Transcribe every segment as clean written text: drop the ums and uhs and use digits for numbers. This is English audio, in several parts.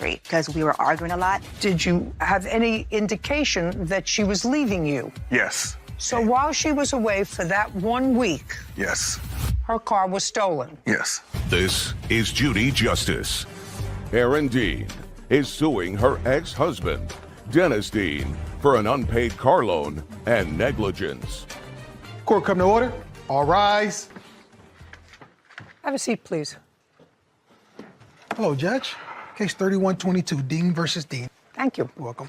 because we were arguing a lot. Did you have any indication that she was leaving you? Yes. So while she was away for that 1 week, Yes. her car was stolen. Yes. This is Judy Justice. Erin Dean is suing her ex-husband, Dennis Dean, for an unpaid car loan and negligence. Court come to order. All rise. Have a seat, please. Hello, Judge. Case 3122, Dean versus Dean. Thank you. You're welcome.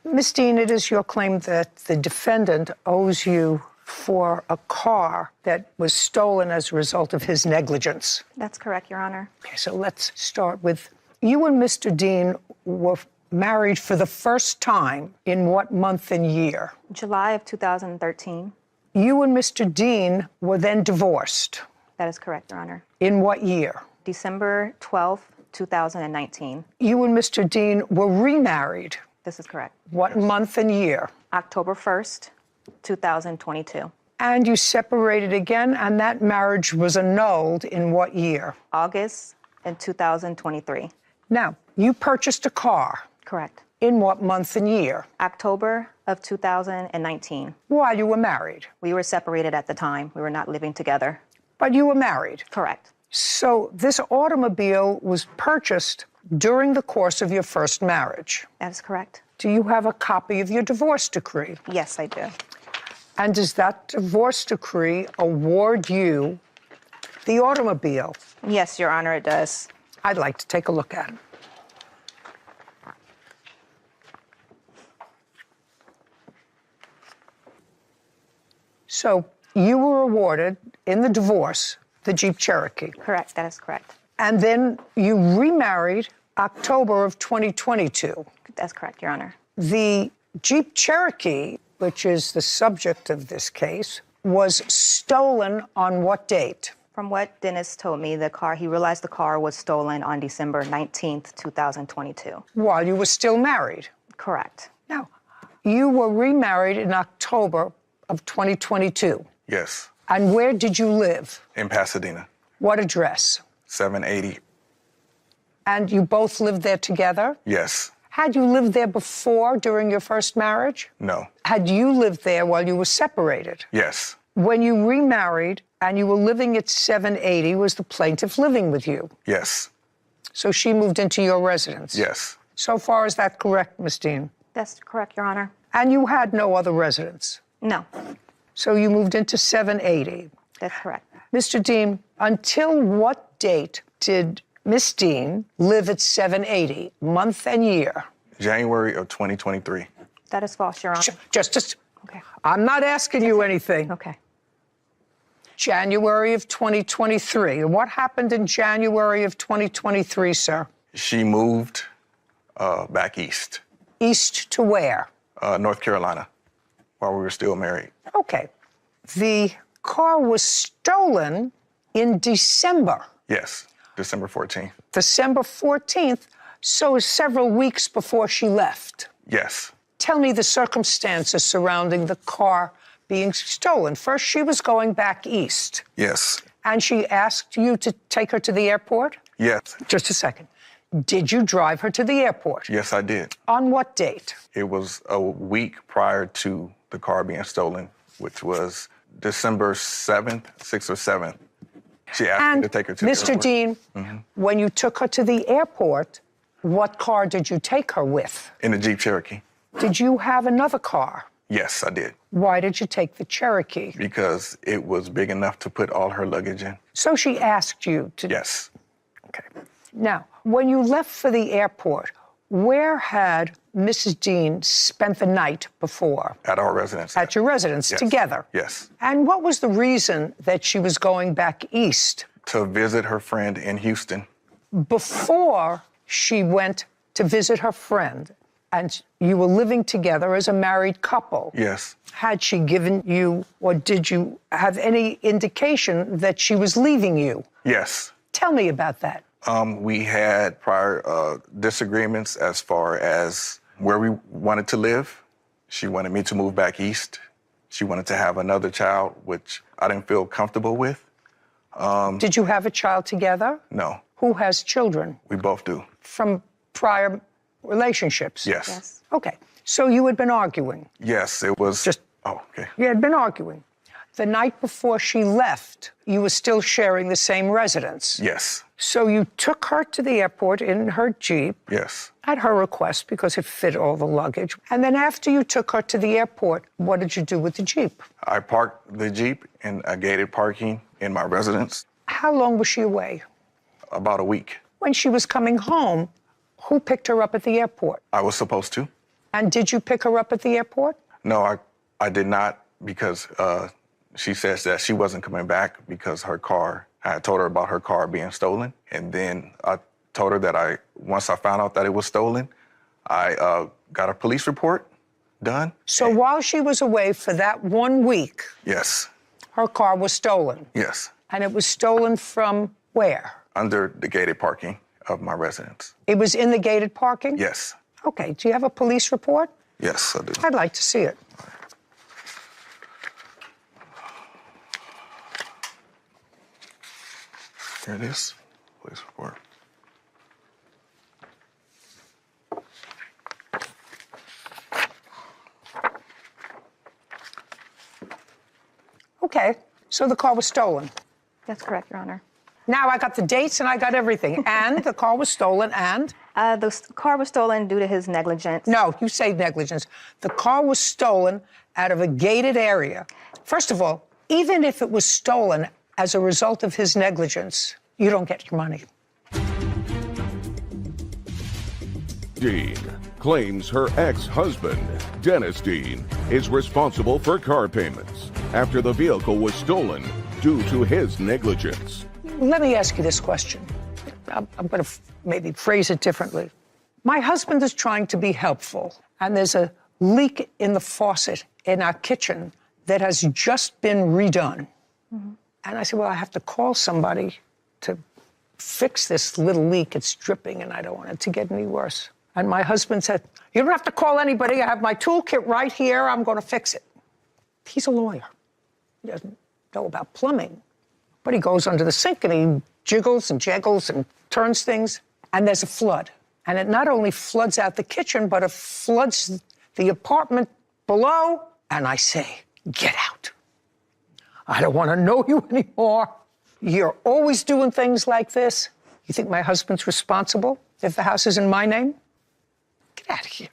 Ms. Dean, it is your claim that the defendant owes you for a car that was stolen as a result of his negligence. That's correct, Your Honor. Okay, so let's start with, you and Mr. Dean were married for the first time in what month and year? July of 2013. You and Mr. Dean were then divorced. That is correct, Your Honor. In what year? December 12th, 2019. You and Mr. Dean were remarried. This is correct. What month and year? October 1st, 2022. And you separated again, and that marriage was annulled in what year? August in 2023. Now, you purchased a car. Correct. In what month and year? October of 2019. While you were married. We were separated at the time. We were not living together. But you were married. Correct. So this automobile was purchased during the course of your first marriage. That is correct. Do you have a copy of your divorce decree? Yes, I do. And does that divorce decree award you the automobile? Yes, Your Honor, it does. I'd like to take a look at it. So you were awarded in the divorce the Jeep Cherokee. Correct, that is correct. And then you remarried October of 2022. That's correct, Your Honor. The Jeep Cherokee, which is the subject of this case, was stolen on what date? From what Dennis told me, he realized the car was stolen on December 19th, 2022. While you were still married. Correct. Now, you were remarried in October of 2022. Yes. And where did you live? In Pasadena. What address? 780. And you both lived there together? Yes. Had you lived there before, during your first marriage? No. Had you lived there while you were separated? Yes. When you remarried and you were living at 780, was the plaintiff living with you? Yes. So she moved into your residence? Yes. So far, is that correct, Ms. Dean? That's correct, Your Honor. And you had no other residence? No. So you moved into 780? That's correct. Mr. Dean, until what date did Miss Dean live at 780, month and year? January of 2023. That is false, Your Honor. Just, Okay. I'm not asking you anything. Okay. January of 2023. What happened in January of 2023, sir? She moved back east. East to where? North Carolina, while we were still married. Okay. The car was stolen in December. Yes, December 14th. December 14th, so several weeks before she left. Yes. Tell me the circumstances surrounding the car being stolen. First, she was going back east. Yes. And she asked you to take her to the airport? Yes. Just a second. Did you drive her to the airport? Yes, I did. On what date? It was a week prior to the car being stolen, which was December 7th, 6th or 7th. She asked me to take her to the airport. Mr. Dean, when you took her to the airport, what car did you take her with? In the Jeep Cherokee. Did you have another car? Yes, I did. Why did you take the Cherokee? Because it was big enough to put all her luggage in. So she asked you to... Yes. Okay. Now, when you left for the airport, where had Mrs. Dean spent the night before? At our residence. At your residence, Yes. together? Yes. And what was the reason that she was going back east? To visit her friend in Houston. Before she went to visit her friend, and you were living together as a married couple. Yes. Had she given you, or did you have any indication that she was leaving you? Yes. Tell me about that. We had prior disagreements as far as where we wanted to live. She wanted me to move back east. She wanted to have another child, which I didn't feel comfortable with. Did you have a child together? No. Who has children? We both do. from prior relationships? Yes. Yes. Okay. So you had been arguing. Yes, it was. Oh, okay. You had been arguing. The night before she left, you were still sharing the same residence. Yes. So you took her to the airport in her Jeep. Yes. At her request, because it fit all the luggage. And then after you took her to the airport, what did you do with the Jeep? I parked the Jeep in a gated parking in my residence. How long was she away? About a week. When she was coming home, who picked her up at the airport? I was supposed to. And did you pick her up at the airport? No, I did not, because she says that she wasn't coming back because her car, I had told her about her car being stolen. And then I told her that once I found out that it was stolen, I got a police report done. So while she was away for that 1 week, Yes. her car was stolen. Yes. And it was stolen from where? Under the gated parking of my residence. It was in the gated parking? Yes. Okay, do you have a police report? Yes, I do. I'd like to see it. Here it is. Police report. Okay, so the car was stolen. That's correct, Your Honor. Now I got the dates and I got everything. And the car was stolen and? Car was stolen due to his negligence. No, you say negligence. The car was stolen out of a gated area. First of all, even if it was stolen as a result of his negligence, you don't get your money. Dean claims her ex-husband, Dennis Dean, is responsible for car payments after the vehicle was stolen due to his negligence. Let me ask you this question. I'm going to maybe phrase it differently. My husband is trying to be helpful, and there's a leak in the faucet in our kitchen that has just been redone. Mm-hmm. And I said, well, I have to call somebody to fix this little leak. It's dripping, and I don't want it to get any worse. And my husband said, you don't have to call anybody. I have my toolkit right here. I'm going to fix it. He's a lawyer. He doesn't know about plumbing. But he goes under the sink and he jiggles and jaggles and turns things, and there's a flood. And it not only floods out the kitchen, but it floods the apartment below. And I say, get out. I don't want to know you anymore. You're always doing things like this. You think my husband's responsible if the house is in my name? Get out of here.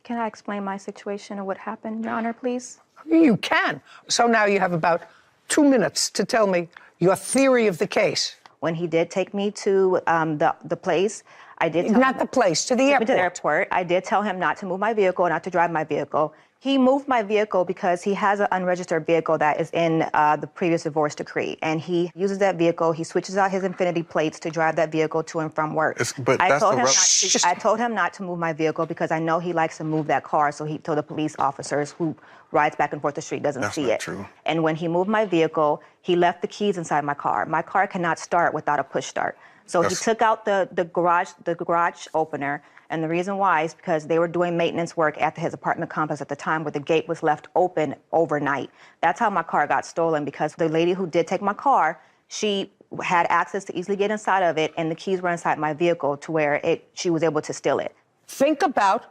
Can I explain my situation and what happened, Your Honor, please? You can. So now you have about 2 minutes to tell me your theory of the case. When he did take me to the place, I did tell Not the place, to the airport. To the airport. I did tell him not to move my vehicle, not to drive my vehicle. He moved my vehicle because he has an unregistered vehicle that is in the previous divorce decree. And he uses that vehicle, he switches out his infinity plates to drive that vehicle to and from work. I told him not to move my vehicle because I know he likes to move that car, so he told the police officers who rides back and forth the street doesn't see it. That's not true. And when he moved my vehicle, he left the keys inside my car. My car cannot start without a push start. So he took out the garage opener, and the reason why is because they were doing maintenance work at his apartment complex at the time where the gate was left open overnight. That's how my car got stolen, because the lady who did take my car, she had access to easily get inside of it, and the keys were inside my vehicle to where she was able to steal it. Think about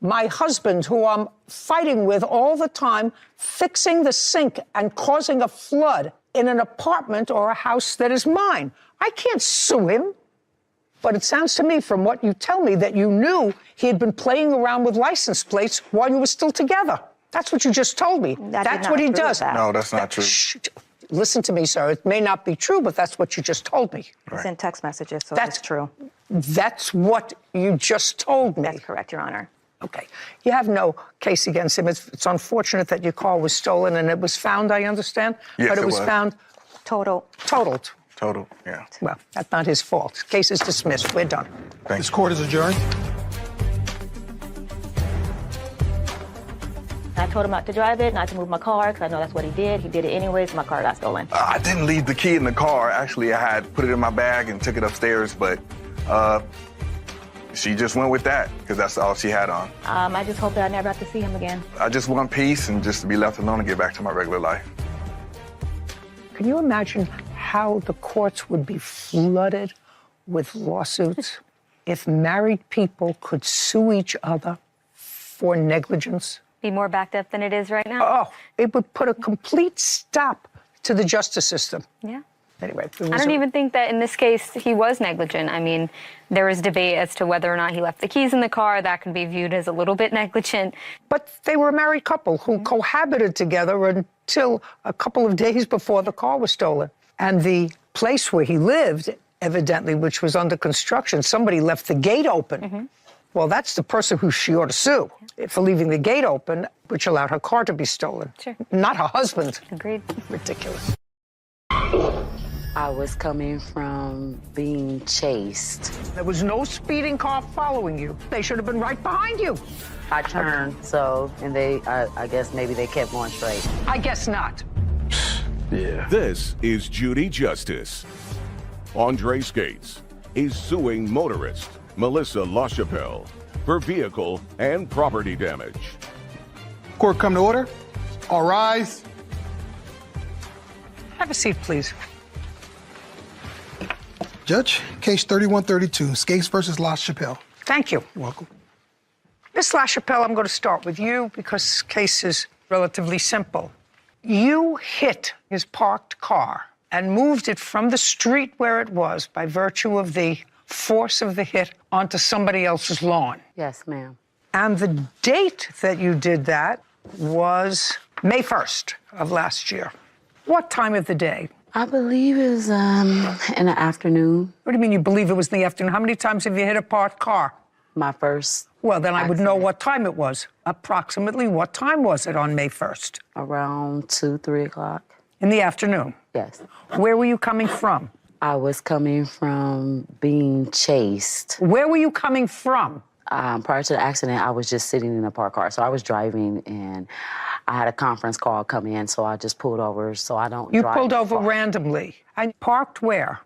my husband, who I'm fighting with all the time, fixing the sink and causing a flood in an apartment or a house that is mine. I can't sue him. But it sounds to me, from what you tell me, that you knew he had been playing around with license plates while you were still together. That's what you just told me. That's what he does. No, that's not true. Listen to me, sir. It may not be true, but that's what you just told me. It's in text messages, so that's true. That's what you just told me. That's correct, Your Honor. Okay. You have no case against him. It's unfortunate that your car was stolen and it was found, I understand. Yes, but it was found totaled. Total, yeah. Well, that's not his fault. Case is dismissed. We're done. This court is adjourned. I told him not to drive it, not to move my car, because I know that's what he did. He did it anyways. My car got stolen. I didn't leave the key in the car. Actually, I had put it in my bag and took it upstairs, but she just went with that because that's all she had on. I just hope that I never have to see him again. I just want peace and just to be left alone and get back to my regular life. Can you imagine how the courts would be flooded with lawsuits? if married people could sue each other for negligence? Be more backed up than it is right now? Oh, it would put a complete stop to the justice system. Yeah. Anyway, I don't even think that in this case he was negligent. I mean, there was debate as to whether or not he left the keys in the car. That can be viewed as a little bit negligent. But they were a married couple who cohabited together until a couple of days before the car was stolen. And the place where he lived, evidently, which was under construction, somebody left the gate open. Well, that's the person who she ought to sue for leaving the gate open, which allowed her car to be stolen. Sure. Not her husband. Agreed. Ridiculous. I was coming from being chased. There was no speeding car following you. They should have been right behind you. I turned, and I guess maybe they kept going straight. I guess not. Yeah. This is Judy Justice. Andre Skates is suing motorist Melissa LaChapelle for vehicle and property damage. Court come to order. All rise. Have a seat, please. Judge, case 3132, Skates versus LaChapelle. Thank you. You're welcome. Miss LaChapelle, I'm going to start with you because this case is relatively simple. You hit his parked car and moved it from the street where it was by virtue of the force of the hit onto somebody else's lawn. Yes, ma'am. And the date that you did that was May 1st of last year. What time of the day? I believe it was in the afternoon. What do you mean you believe it was in the afternoon? How many times have you hit a parked car? My first Well, then I would know accident. what time it was. Approximately what time was it on May 1st? Around 2, 3 o'clock. In the afternoon. Yes. Where were you coming from? I was coming from being chased. Where were you coming from? Prior to the accident, I was just sitting in a parked car. So I was driving, and I had a conference call come in, so I just pulled over so I don't You drive pulled over far. randomly. And parked where?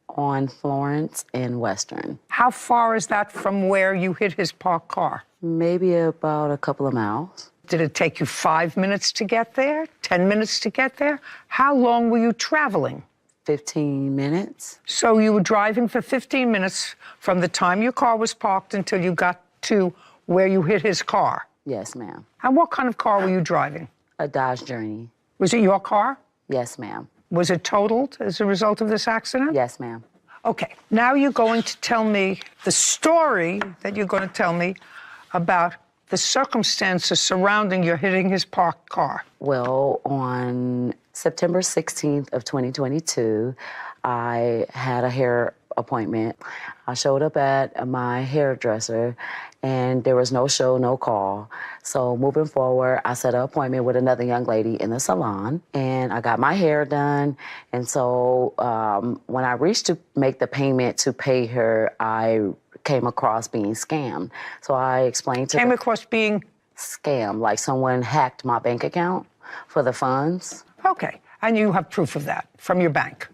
On Florence and Western. How far is that from where you hit his parked car? Maybe about a couple of miles. Did it take you 5 minutes to get there? 10 minutes to get there? How long were you traveling? 15 minutes. So you were driving for 15 minutes from the time your car was parked until you got to where you hit his car. Yes, ma'am. And what kind of car were you driving? A Dodge Journey. Was it your car? Yes, ma'am. Was it totaled as a result of this accident? Yes, ma'am. Okay, now you're going to tell me the story that you're going to tell me about the circumstances surrounding your hitting his parked car. Well, on September 16th of 2022, I had a hair appointment. I showed up at my hairdresser, and there was no show, no call. So moving forward, I set an appointment with another young lady in the salon, and I got my hair done. And so when I reached to make the payment to pay her, I came across being scammed. So I explained to Came her, across being, scam, like someone hacked my bank account for the funds. okay, and you have proof of that from your bank.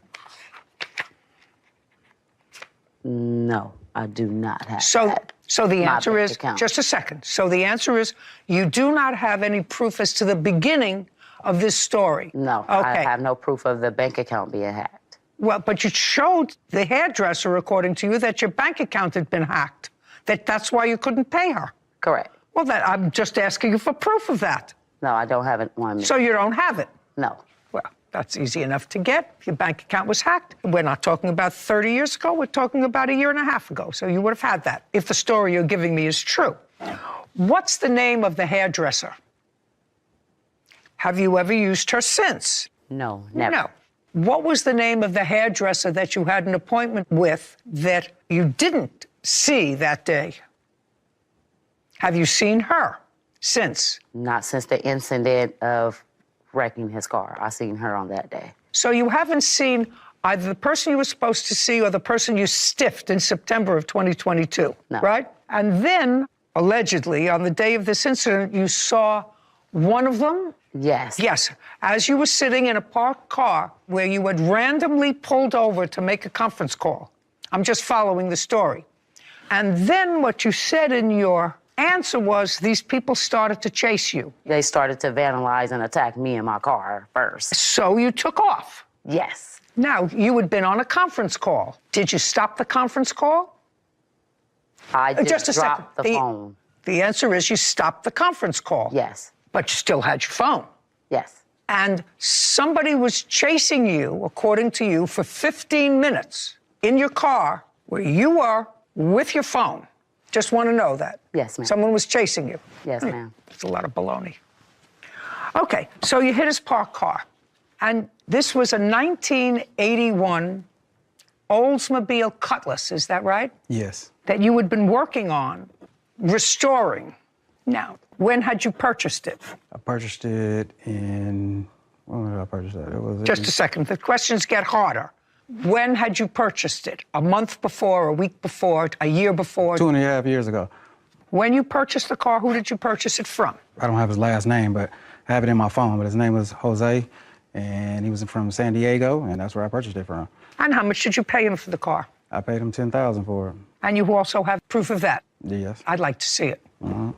No, I do not have So, that. so the My answer bank is, account. just a second. So the answer is, you do not have any proof as to the beginning of this story. No, Okay. I have no proof of the bank account being hacked. Well, but you showed the hairdresser, according to you, that your bank account had been hacked. That's why you couldn't pay her. Correct. Well, I'm just asking you for proof of that. No, I don't have it on me. So you don't have it. No. Well, that's easy enough to get. Your bank account was hacked. We're not talking about 30 years ago. We're talking about a year and a half ago. So you would have had that, if the story you're giving me is true. What's the name of the hairdresser? Have you ever used her since? No, never. No. What was the name of the hairdresser that you had an appointment with that you didn't see that day? Have you seen her since? Not since the incident of wrecking his car. I seen her on that day. So you haven't seen either the person you were supposed to see or the person you stiffed in September of 2022, No. right? And then, allegedly, on the day of this incident, you saw one of them? Yes. Yes, as you were sitting in a parked car where you had randomly pulled over to make a conference call. I'm just following the story. And then what you said in your answer was these people started to chase you. They started to vandalize and attack me in my car first. So you took off. Yes. Now, you had been on a conference call. Did you stop the conference call? I just a second. dropped the phone. The answer is you stopped the conference call. Yes. But you still had your phone. Yes. And somebody was chasing you, according to you, for 15 minutes in your car where you were with your phone. Just want to know that. Yes, ma'am. Someone was chasing you. Yes, ma'am. It's a lot of baloney. Okay, so you hit his parked car. And this was a 1981 Oldsmobile Cutlass, is that right? Yes. That you had been working on, restoring. Now, when had you purchased it? I purchased it in, when did I purchase that? It was Just a second, the questions get harder. When had you purchased it? A month before, a week before, a year before? 2.5 years ago. When you purchased the car, who did you purchase it from? I don't have his last name, but I have it in my phone. But his name was Jose, and he was from San Diego, and that's where I purchased it from. And how much did you pay him for the car? I paid him $10,000 for it. And you also have proof of that? Yes. I'd like to see it. Well,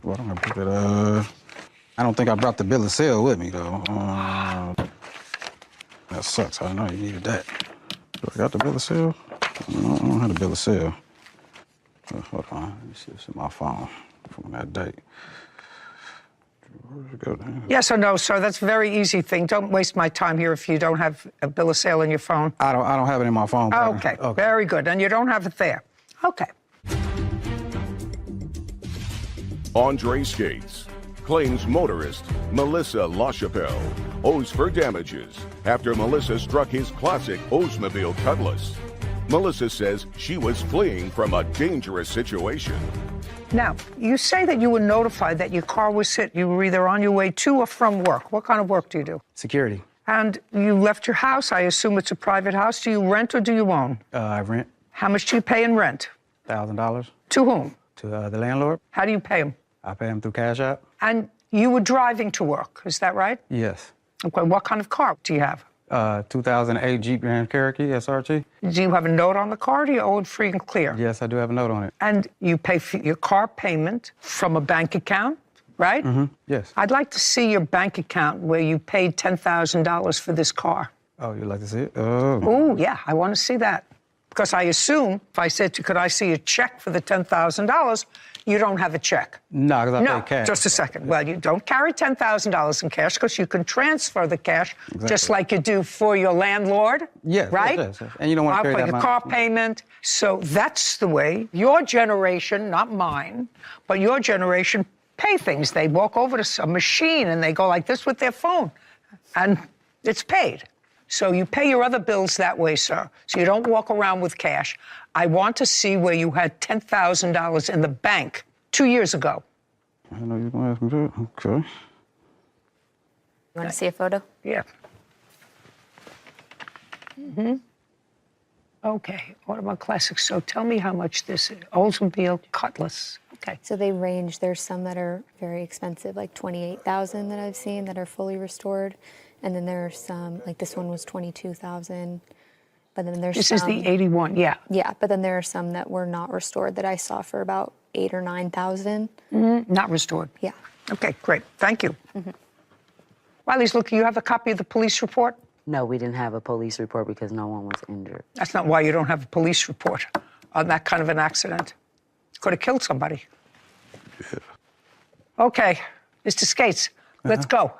I don't have proof of it. I don't think I brought the bill of sale with me, though. That sucks. I know you needed that. Do I got the bill of sale? No, I don't have the bill of sale. Hold on. Let me see what's in my phone from that date. Where'd it go? Yes or no, sir? That's a very easy thing. Don't waste my time here if you don't have a bill of sale in your phone. I don't have it in my phone. But Okay, very good. And you don't have it there. Okay. Andre Skates claims motorist Melissa LaChapelle owes for damages after Melissa struck his classic Oldsmobile Cutlass. Melissa says she was fleeing from a dangerous situation. Now, you say that you were notified that your car was hit. You were either on your way to or from work. What kind of work do you do? Security. And you left your house. I assume it's a private house. Do you rent or do you own? I rent How much do you pay in rent? $1,000 To whom? to the landlord. How do you pay him? I pay him through Cash App. And you were driving to work. Is that right? Yes. Okay. What kind of car do you have? 2008 Jeep Grand Cherokee SRT. Do you have a note on the car or do you owe it free and clear? Yes, I do have a note on it. And you pay for your car payment from a bank account, right? Yes. I'd like to see your bank account where you paid $10,000 for this car. Oh, you'd like to see it? Oh. Oh, yeah, I want to see that. Because I assume if I said, could I see a check for the $10,000, you don't have a check. No, because I No, pay cash. just a second. Well, you don't carry $10,000 in cash because you can transfer the cash just like you do for your landlord. Yes, right? yes. And you don't want to carry for that your much. car payment. So that's the way your generation, not mine, but your generation pay things. They walk over to a machine and they go like this with their phone, and it's paid. So you pay your other bills that way, sir. So you don't walk around with cash. I want to see where you had $10,000 in the bank 2 years ago. I know you're going to ask me that. Okay. You want to see a photo? Yeah. Okay, Automotive Classics. So tell me how much this is. Oldsmobile Cutlass. Okay. So they range. There's some that are very expensive, like $28,000 that I've seen that are fully restored. And then there are some, like this one was $22,000. But then there's This some, is the 81, yeah. Yeah, but then there are some that were not restored that I saw for about $8,000 or $9,000. Not restored. Yeah. Okay, great. Thank you. Riley's looking. You have a copy of the police report? No, we didn't have a police report because no one was injured. That's not why you don't have a police report on that kind of an accident. Could have killed somebody. Yeah. Okay, Mr. Skates, let's go.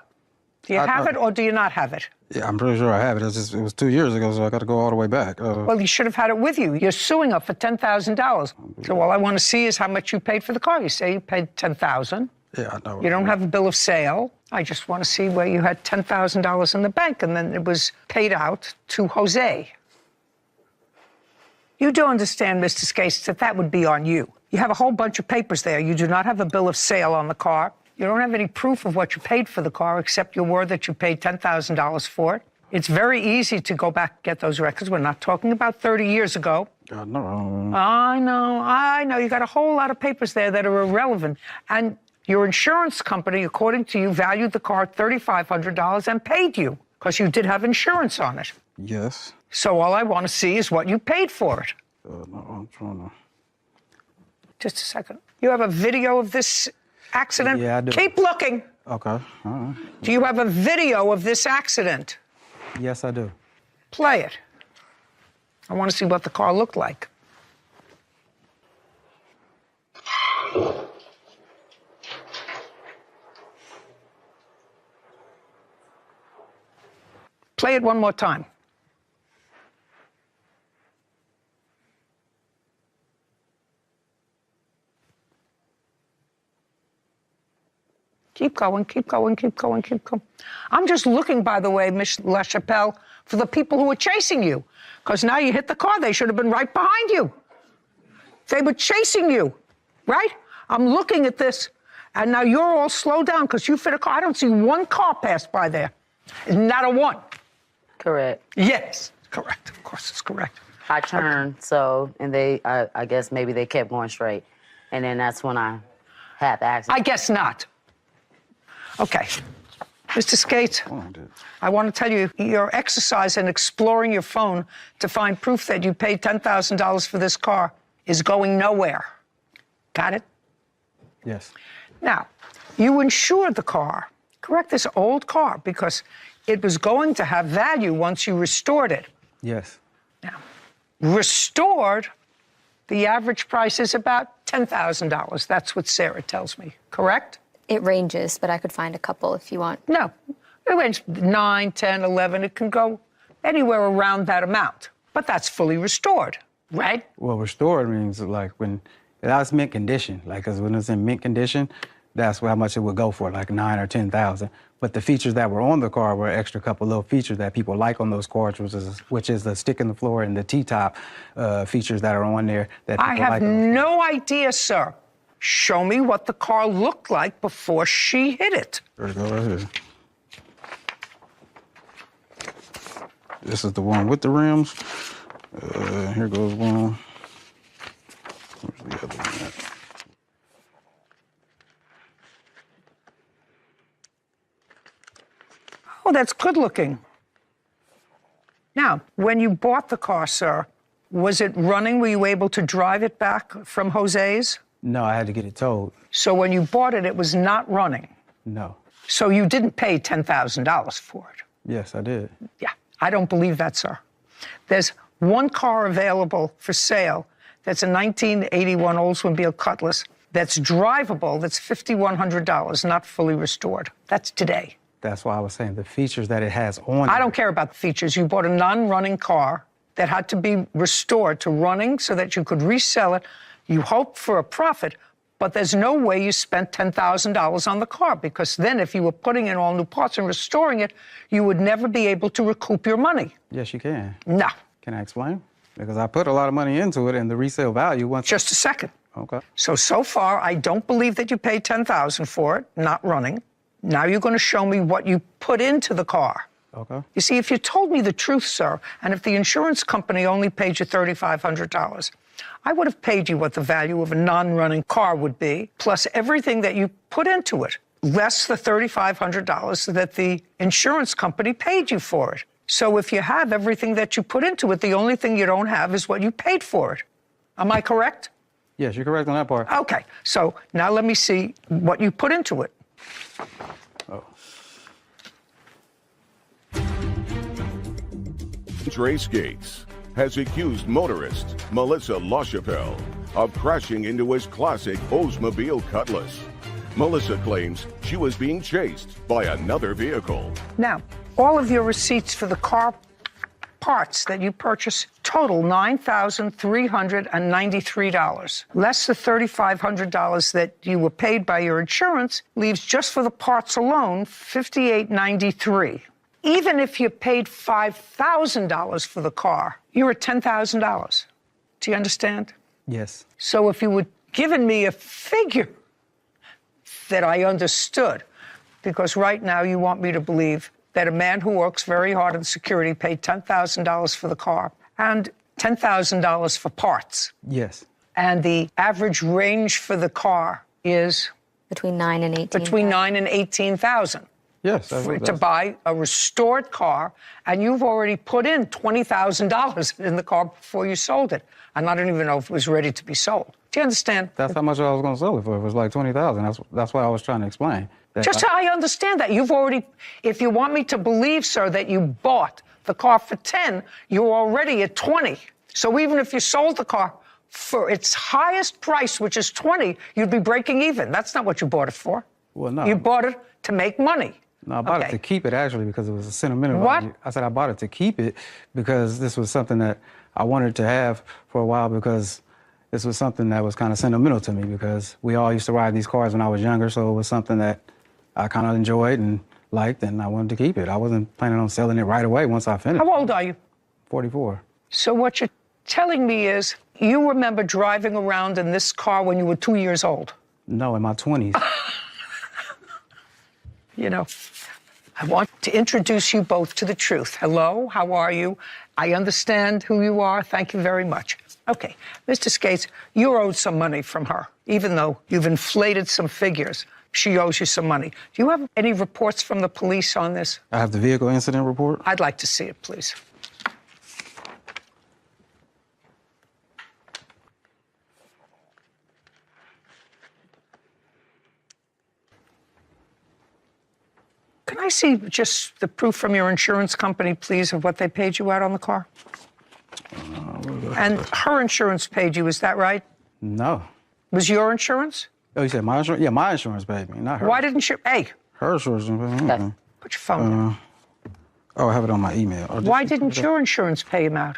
Do you have it or do you not have it? Yeah, I'm pretty sure I have it. It was 2 years ago, so I got to go all the way back. Well, you should have had it with you. You're suing her for $10,000. So all I want to see is how much you paid for the car. You say you paid $10,000. Yeah, I know. You don't have a bill of sale. I just want to see where you had $10,000 in the bank and then it was paid out to Jose. You do understand, Mr. Skates, that that would be on you. You have a whole bunch of papers there. You do not have a bill of sale on the car. You don't have any proof of what you paid for the car except your word that you paid $10,000 for it. It's very easy to go back and get those records. We're not talking about 30 years ago. No. I know. You got a whole lot of papers there that are irrelevant. And your insurance company, according to you, valued the car at $3,500 and paid you because you did have insurance on it. Yes. So all I want to see is what you paid for it. No, I'm trying to... Just a second. You have a video of this accident? Yeah, I do. Keep looking. Okay, all right. Do you have a video of this accident? Yes, I do. Play it. I want to see what the car looked like. Play it one more time. Keep going, keep going, keep going, keep going. I'm just looking, by the way, Miss LaChapelle, for the people who are chasing you. Because now you hit the car, they should have been right behind you. They were chasing you, right? I'm looking at this, and now you're all slowed down because you fit a car. I don't see one car pass by there. Not a one. Correct. Yes, correct. Of course, it's correct. I turned, and they, I guess maybe they kept going straight. And then that's when I had the accident. I guess not. Okay. Mr. Skates, I want to tell you, your exercise in exploring your phone to find proof that you paid $10,000 for this car is going nowhere. Got it? Yes. Now, you insured the car, correct? This old car, because it was going to have value once you restored it. Yes. Now, restored, the average price is about $10,000. That's what Sarah tells me, correct? It ranges, but I could find a couple if you want. No, it ranges 9, 10, 11. It can go anywhere around that amount, but that's fully restored, right? Well, restored means like when that's mint condition. Like, 'cause when it's in mint condition, that's how much it would go for, like 9 or 10,000. But the features that were on the car were extra couple little features that people like on those cars, which is the stick in the floor and the T-top features that are on there. That people I have like on no idea, sir. Show me what the car looked like before she hit it. There we go, right here. This is the one with the rims. Here goes one. Where's the other one at? Oh, that's good looking. Now, when you bought the car, sir, was it running? Were you able to drive it back from Jose's? No, I had to get it towed. So when you bought it, it was not running. No. So you didn't pay $10,000 for it. Yes, I did. Yeah, I don't believe that, sir. There's one car available for sale that's a 1981 Oldsmobile Cutlass that's drivable, that's $5,100, not fully restored. That's today. That's why I was saying the features that it has on I it. don't care about the features. You bought a non-running car that had to be restored to running so that you could resell it. You hoped for a profit, but there's no way you spent $10,000 on the car, because then if you were putting in all new parts and restoring it, you would never be able to recoup your money. Yes, you can. No. Can I explain? Because I put a lot of money into it, and the resale value once. Just a second. Okay. So far, I don't believe that you paid $10,000 for it, not running. Now you're going to show me what you put into the car. Okay. You see, if you told me the truth, sir, and if the insurance company only paid you $3,500, I would have paid you what the value of a non-running car would be, plus everything that you put into it, less the $3,500 that the insurance company paid you for it. So if you have everything that you put into it, the only thing you don't have is what you paid for it. Am I correct? Yes, you're correct on that part. Okay, so now let me see what you put into it. Oh. Trey Skates has accused motorist Melissa LaChapelle of crashing into his classic Oldsmobile Cutlass. Melissa claims she was being chased by another vehicle. Now, all of your receipts for the car parts that you purchased total $9,393. Less the $3,500 that you were paid by your insurance leaves just for the parts alone $5,893. Even if you paid $5,000 for the car, you're at $10,000. Do you understand? Yes. So if you would given me a figure that I understood, because right now you want me to believe that a man who works very hard in security paid $10,000 for the car and $10,000 for parts. Yes. And the average range for the car is Between 9 and 18. between 9 and 18,000. Yes. To buy a restored car, and you've already put in $20,000 in the car before you sold it. And I don't even know if it was ready to be sold. Do you understand? That's how much I was going to sell it for. It was like $20,000. That's what I was trying to explain. Just so I understand that. You've already, if you want me to believe, sir, that you bought the car for 10, you're already at 20. So even if you sold the car for its highest price, which is 20, you'd be breaking even. That's not what you bought it for. Well, no. You bought it to make money. No, I bought it to keep it, actually, because it was a sentimental value. What? I said I bought it to keep it because this was something that I wanted to have for a while, because this was something that was kind of sentimental to me, because we all used to ride these cars when I was younger, so it was something that I kind of enjoyed and liked, and I wanted to keep it. I wasn't planning on selling it right away once I finished. How old are you? 44. So what you're telling me is you remember driving around in this car when you were 2 years old? No, in my 20s. You know, I want to introduce you both to the truth. Hello, how are you? I understand who you are. Thank you very much. Okay, Mr. Skates, you're owed some money from her, even though you've inflated some figures. She owes you some money. Do you have any reports from the police on this? I have the vehicle incident report. I'd like to see it, please. Can I see just the proof from your insurance company, please, of what they paid you out on the car? And her insurance paid you, is that right? No. Was your insurance? Oh, you said my insurance? Yeah, my insurance paid me, not her. Why didn't you? Hey, Her insurance paid me. put your phone down. Oh, I have it on my email. Why didn't your insurance pay him out?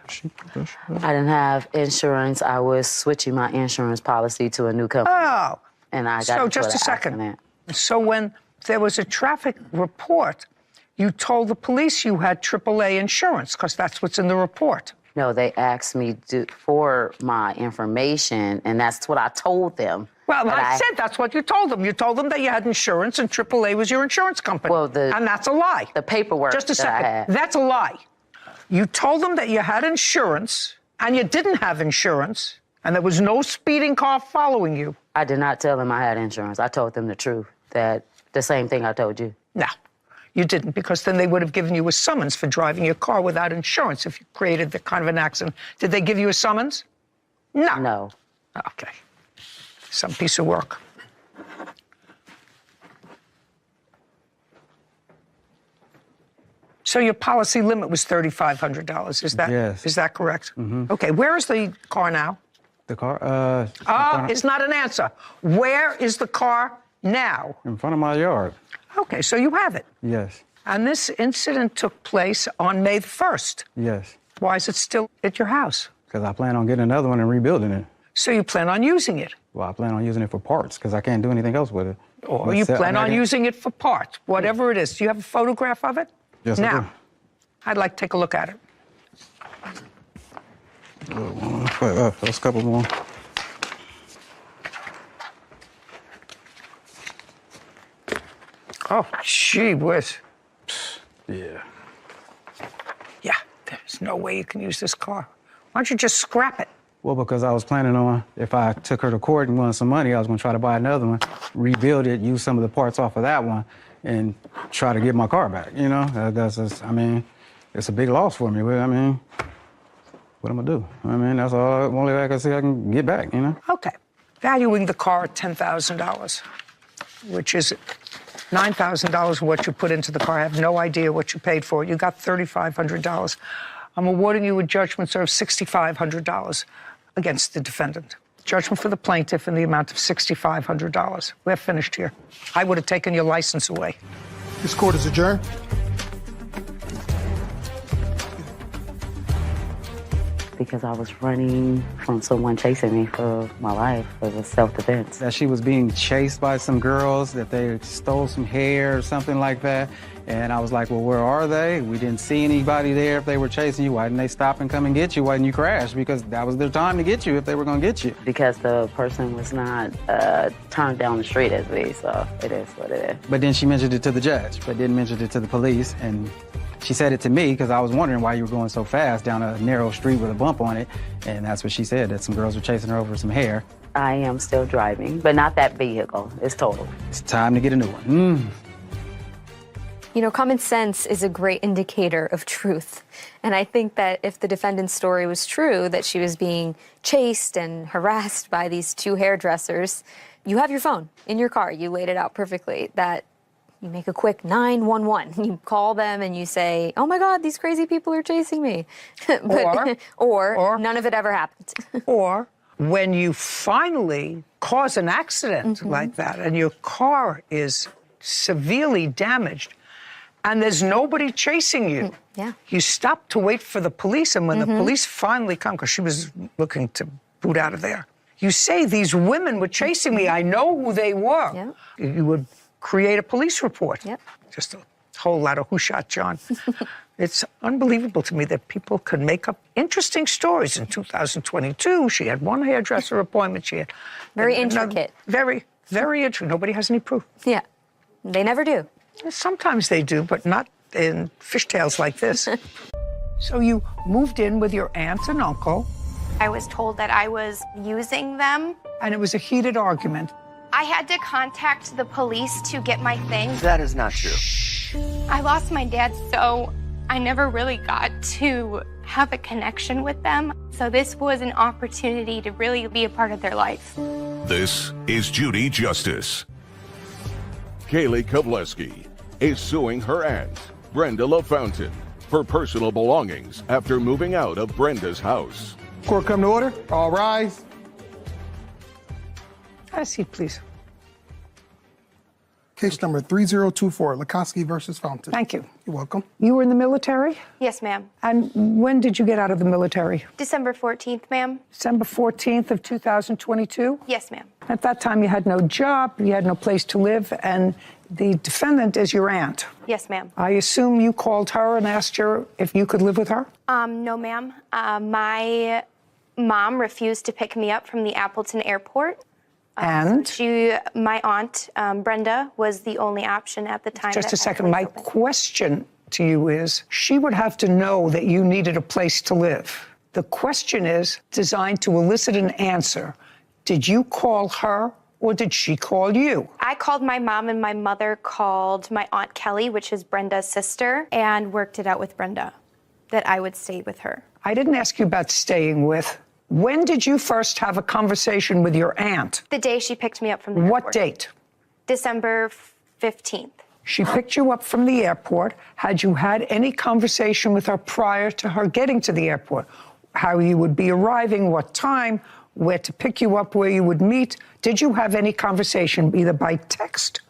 I didn't have insurance. I was switching my insurance policy to a new company. Oh, And I got so into just an a second. accident. So when there was a traffic report, you told the police you had AAA insurance, because that's what's in the report. No, they asked me for my information, and that's what I told them. Well, But I said that's what you told them. You told them that you had insurance and AAA was your insurance company. Well, and that's a lie. the paperwork Just a that I second. had. That's a lie. You told them that you had insurance and you didn't have insurance and there was no speeding car following you. I did not tell them I had insurance. I told them the truth, that the same thing I told you. No, you didn't, because then they would have given you a summons for driving your car without insurance if you created the kind of an accident. Did they give you a summons? No. No. Okay. Some piece of work. So your policy limit was $3,500. Is that Yes. Is that correct? Mm-hmm. Okay. Where is the car now? The car? It's not an answer. Where is the car now? In front of my yard. Okay, so you have it. Yes. And this incident took place on May the 1st. Yes. Why is it still at your house? Because I plan on getting another one and rebuilding it. So you plan on using it? Well, I plan on using it for parts because I can't do anything else with it. Or you plan on using it for parts, whatever it is. Do you have a photograph of it? Yes, I now, do. I'd like to take a look at it. There's a couple more. Oh, gee whiz. Yeah. Yeah, there's no way you can use this car. Why don't you just scrap it? Well, because I was planning on, if I took her to court and wanted some money, I was going to try to buy another one, rebuild it, use some of the parts off of that one, and try to get my car back. You know, that's just, I mean, it's a big loss for me. But, I mean, what am I going to do? I mean, that's all, only way I can see I can get back, you know? Okay. Valuing the car at $10,000, which is $9,000 for what you put into the car. I have no idea what you paid for it. You got $3,500. I'm awarding you a judgment, sir, of $6,500 against the defendant. Judgment for the plaintiff in the amount of $6,500. We're finished here. I would have taken your license away. This court is adjourned. Because I was running from someone chasing me for my life. It was self-defense. That she was being chased by some girls, that they stole some hair or something like that. And I was like, well, where are they? We didn't see anybody there. If they were chasing you, why didn't they stop and come and get you? Why didn't you crash? Because that was their time to get you if they were going to get you. Because the person was not turned down the street as me, so it is what it is. But then she mentioned it to the judge, but didn't mention it to the police. And she said it to me because I was wondering why you were going so fast down a narrow street with a bump on it. And that's what she said, that some girls were chasing her over some hair. I am still driving, but not that vehicle. It's total. It's time to get a new one. You know, common sense is a great indicator of truth. And I think that if the defendant's story was true, that she was being chased and harassed by these two hairdressers, you have your phone in your car. You laid it out perfectly, that you make a quick 911. You call them and you say, oh my God, these crazy people are chasing me. or none of it ever happened. Or when you finally cause an accident like that and your car is severely damaged, and there's nobody chasing you. Yeah. You stop to wait for the police, and when the police finally come, because she was looking to boot out of there, you say, these women were chasing me. I know who they were. Yeah. You would create a police report. Yep. Just a whole lot of who shot John. It's unbelievable to me that people can make up interesting stories. In 2022, she had one hairdresser appointment. She had Very another- intricate. Very, very intricate. Nobody has any proof. Yeah. They never do. Sometimes they do, but not in fishtails like this. So you moved in with your aunt and uncle, I was told that I was using them. and it was a heated argument. I had to contact the police to get my things. That is not true. I lost my dad, so I never really got to have a connection with them. So this was an opportunity to really be a part of their life. This is Judy Justice. Kaylee Kovleski is suing her aunt, Brenda LaFountain, for personal belongings after moving out of Brenda's house. Court come to order. All rise. Have a seat, please. Case number 3024, Lukoski versus Fountain. Thank you. You're welcome. You were in the military? Yes, ma'am. And when did you get out of the military? December 14th, ma'am. December 14th of 2022? Yes, ma'am. At that time, you had no job, you had no place to live, and the defendant is your aunt. Yes, ma'am. I assume you called her and asked her if you could live with her? No, ma'am. My mom refused to pick me up from the Appleton airport. And? My aunt, Brenda, was the only option at the time. Just that a second. was My open. question to you is, she would have to know that you needed a place to live. The question is designed to elicit an answer. Did you call her or did she call you? I called my mom, and my mother called my Aunt Kelly, which is Brenda's sister, and worked it out with Brenda that I would stay with her. I didn't ask you about staying with. When did you first have a conversation with your aunt? The day she picked me up from the What airport. date? December 15th. She picked you up from the airport. Had you had any conversation with her prior to her getting to the airport? How you would be arriving, what time, where to pick you up, where you would meet? Did you have any conversation either by text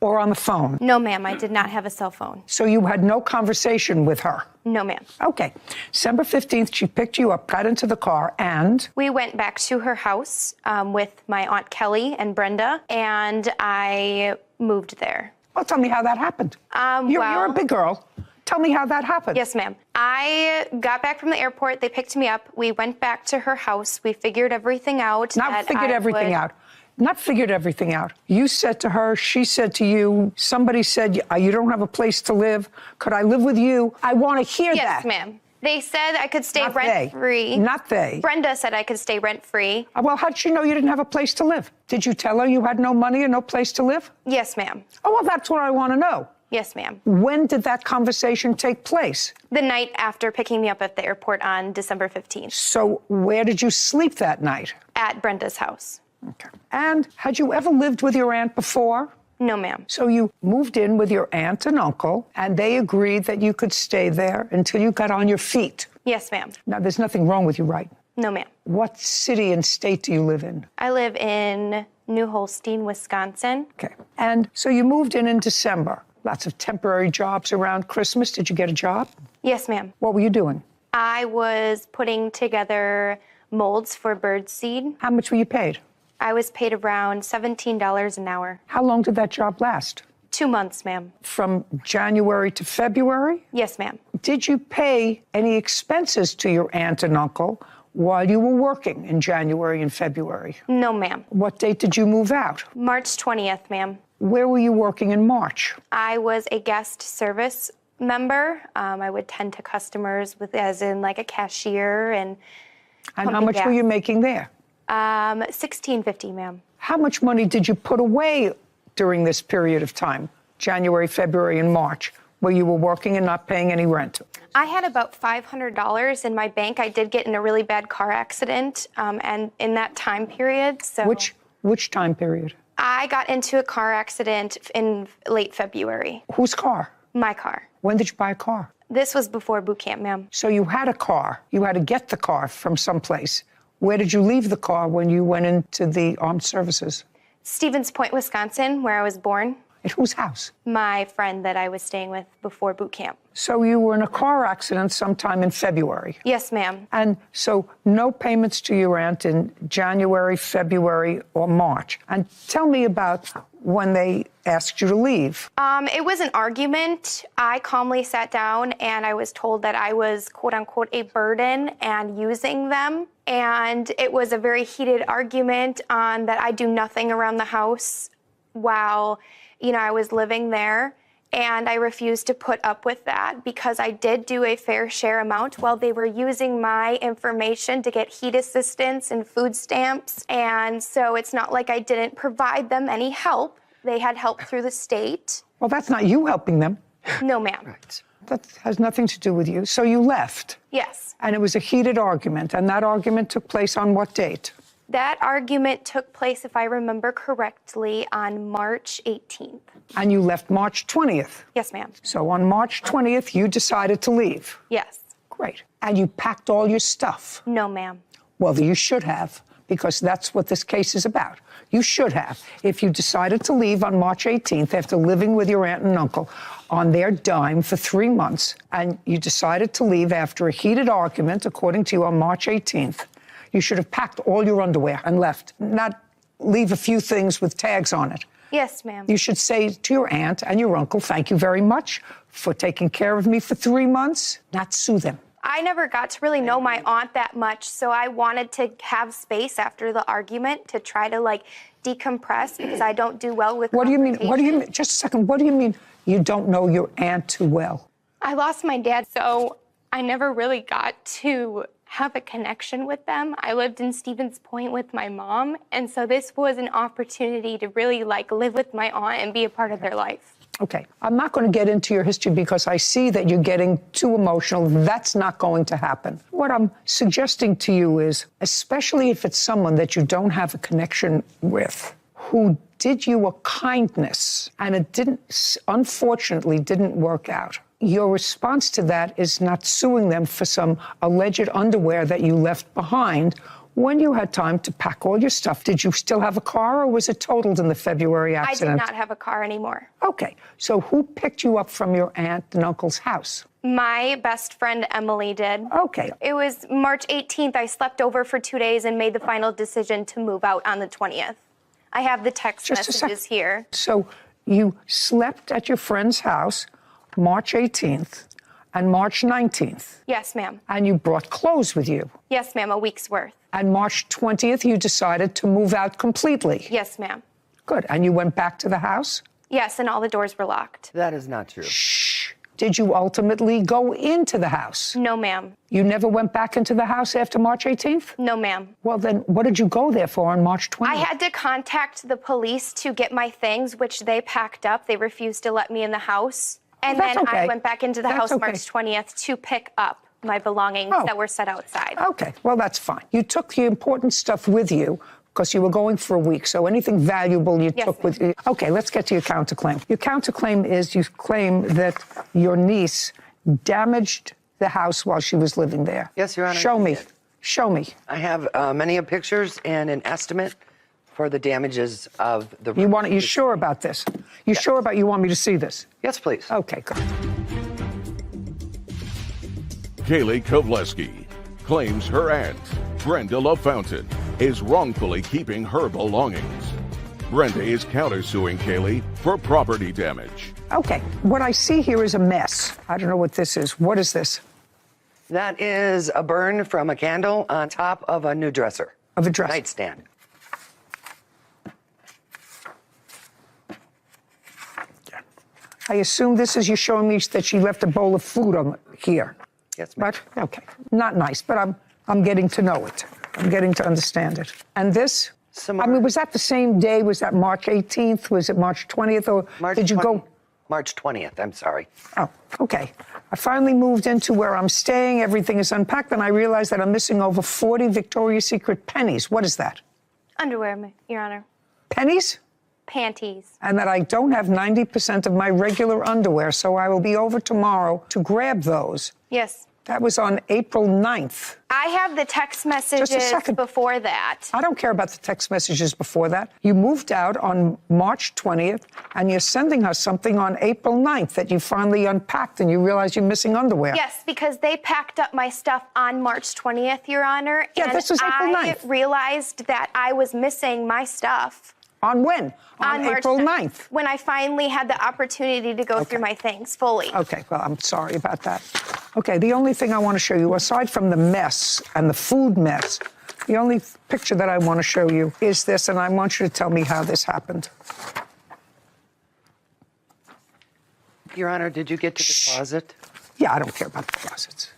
or on the phone? No, ma'am, I did not have a cell phone. So you had no conversation with her? No, ma'am. Okay. December 15th, she picked you up, got into the car, and? We went back to her house with my Aunt Kelly and Brenda, and I moved there. Well, tell me how that happened. You're a big girl. Tell me how that happened. Yes, ma'am. I got back from the airport. They picked me up. We went back to her house. We figured everything out. Not figured everything out. Not figured everything out. You said to her, she said to you, somebody said, you don't have a place to live. Could I live with you? I want to hear that. Yes, ma'am. They said I could stay Not rent-free. Not they. Brenda said I could stay rent-free. Well, how'd she know you didn't have a place to live? Did you tell her you had no money and no place to live? Yes, ma'am. Oh, well, that's what I want to know. Yes, ma'am. When did that conversation take place? The night after picking me up at the airport on December 15th. So where did you sleep that night? At Brenda's house. Okay. And had you ever lived with your aunt before? No, ma'am. So you moved in with your aunt and uncle, and they agreed that you could stay there until you got on your feet. Yes, ma'am. Now, there's nothing wrong with you, right? No, ma'am. What city and state do you live in? I live in New Holstein, Wisconsin. Okay. And so you moved in December. Lots of temporary jobs around Christmas. Did you get a job? Yes, ma'am. What were you doing? I was putting together molds for bird seed. How much were you paid? I was paid around $17 an hour. How long did that job last? 2 months, ma'am. From January to February? Yes, ma'am. Did you pay any expenses to your aunt and uncle while you were working in January and February? No, ma'am. What date did you move out? March 20th, ma'am. Where were you working in March? I was a guest service member. I would tend to customers as in like a cashier and how much were you making there? $16.50, ma'am. How much money did you put away during this period of time, January, February, and March, where you were working and not paying any rent? I had about $500 in my bank. I did get in a really bad car accident, and in that time period, so... Which time period? I got into a car accident in late February. Whose car? My car. When did you buy a car? This was before boot camp, ma'am. So you had a car. You had to get the car from someplace. Where did you leave the car when you went into the armed services? Stevens Point, Wisconsin, where I was born. At whose house? My friend that I was staying with before boot camp. So you were in a car accident sometime in February. Yes, ma'am. And so no payments to your aunt in January, February, or March. And tell me about when they asked you to leave. It was an argument. I calmly sat down and I was told that I was, quote unquote, a burden and using them. And it was a very heated argument on that I do nothing around the house while, I was living there. And I refused to put up with that because I did do a fair share amount while they were using my information to get heat assistance and food stamps. And so it's not like I didn't provide them any help. They had help through the state. Well, that's not you helping them. No, ma'am. Right. That has nothing to do with you. So you left. Yes. And it was a heated argument. And that argument took place on what date? That argument took place, if I remember correctly, on March 18th. And you left March 20th. Yes, ma'am. So on March 20th, you decided to leave. Yes. Great. And you packed all your stuff. No, ma'am. Well, you should have, because that's what this case is about. You should have. If you decided to leave on March 18th after living with your aunt and uncle on their dime for 3 months, and you decided to leave after a heated argument, according to you, on March 18th, you should have packed all your underwear and left, not leave a few things with tags on it. Yes, ma'am. You should say to your aunt and your uncle, thank you very much for taking care of me for 3 months, not sue them. I never got to really know my aunt that much, so I wanted to have space after the argument to try to, decompress because I don't do well with What do you mean? Just a second. What do you mean you don't know your aunt too well? I lost my dad, so I never really got to have a connection with them. I lived in Stevens Point with my mom, and so this was an opportunity to really live with my aunt and be a part of their life. Okay, I'm not going to get into your history because I see that you're getting too emotional. That's not going to happen. What I'm suggesting to you is, especially if it's someone that you don't have a connection with, who did you a kindness and it unfortunately didn't work out. Your response to that is not suing them for some alleged underwear that you left behind when you had time to pack all your stuff. Did you still have a car or was it totaled in the February accident? I did not have a car anymore. Okay, so who picked you up from your aunt and uncle's house? My best friend, Emily, did. Okay. It was March 18th. I slept over for 2 days and made the final decision to move out on the 20th. I have the text messages here. So you slept at your friend's house March 18th and March 19th. Yes, ma'am. And you brought clothes with you. Yes, ma'am, a week's worth. And March 20th, you decided to move out completely. Yes, ma'am. Good. And you went back to the house? Yes, and all the doors were locked. That is not true. Shh. Did you ultimately go into the house? No, ma'am. You never went back into the house after March 18th? No, ma'am. Well, then what did you go there for on March 20th? I had to contact the police to get my things, which they packed up. They refused to let me in the house. And then I went back into the house March 20th to pick up my belongings that were set outside. Okay, well, that's fine. You took the important stuff with you because you were going for a week, so anything valuable you took with you. Okay, let's get to your counterclaim. Your counterclaim is you claim that your niece damaged the house while she was living there. Yes, Your Honor. Show me. Show me. I have many pictures and an estimate for the damages of the... You sure about this? You sure about you want me to see this? Yes, please. Okay, good. Kaylee Kovleski claims her aunt, Brenda LaFountain, is wrongfully keeping her belongings. Brenda is countersuing Kaylee for property damage. Okay, what I see here is a mess. I don't know what this is. What is this? That is a burn from a candle on top of a new dresser. Of a dresser. Nightstand. I assume this is you showing me that she left a bowl of food on here. Yes, ma'am. But, okay, not nice, but I'm getting to know it. I'm getting to understand it. And this? I mean, was that the same day? Was that March 18th? Was it March 20th? Or did you go? March 20th, I'm sorry. Oh, okay. I finally moved into where I'm staying. Everything is unpacked, and I realized that I'm missing over 40 Victoria's Secret pennies. What is that? Underwear, Your Honor. Pennies? Panties. And that I don't have 90% of my regular underwear, so I will be over tomorrow to grab those. Yes. That was on April 9th. I have the text messages second. before that. I don't care about the text messages before that. You moved out on March 20th, and you're sending her something on April 9th that you finally unpacked and you realize you're missing underwear. Yes, because they packed up my stuff on March 20th, Your Honor. Yeah, and this was April 9th. I realized that I was missing my stuff. On when? On March April 9th, 9th. when I finally had the opportunity to go through my things fully. Okay, well, I'm sorry about that. Okay, the only thing I want to show you, aside from the mess and the food mess, the only picture that I want to show you is this, and I want you to tell me how this happened. Your Honor, did you get to the closet? Yeah, I don't care about the closets.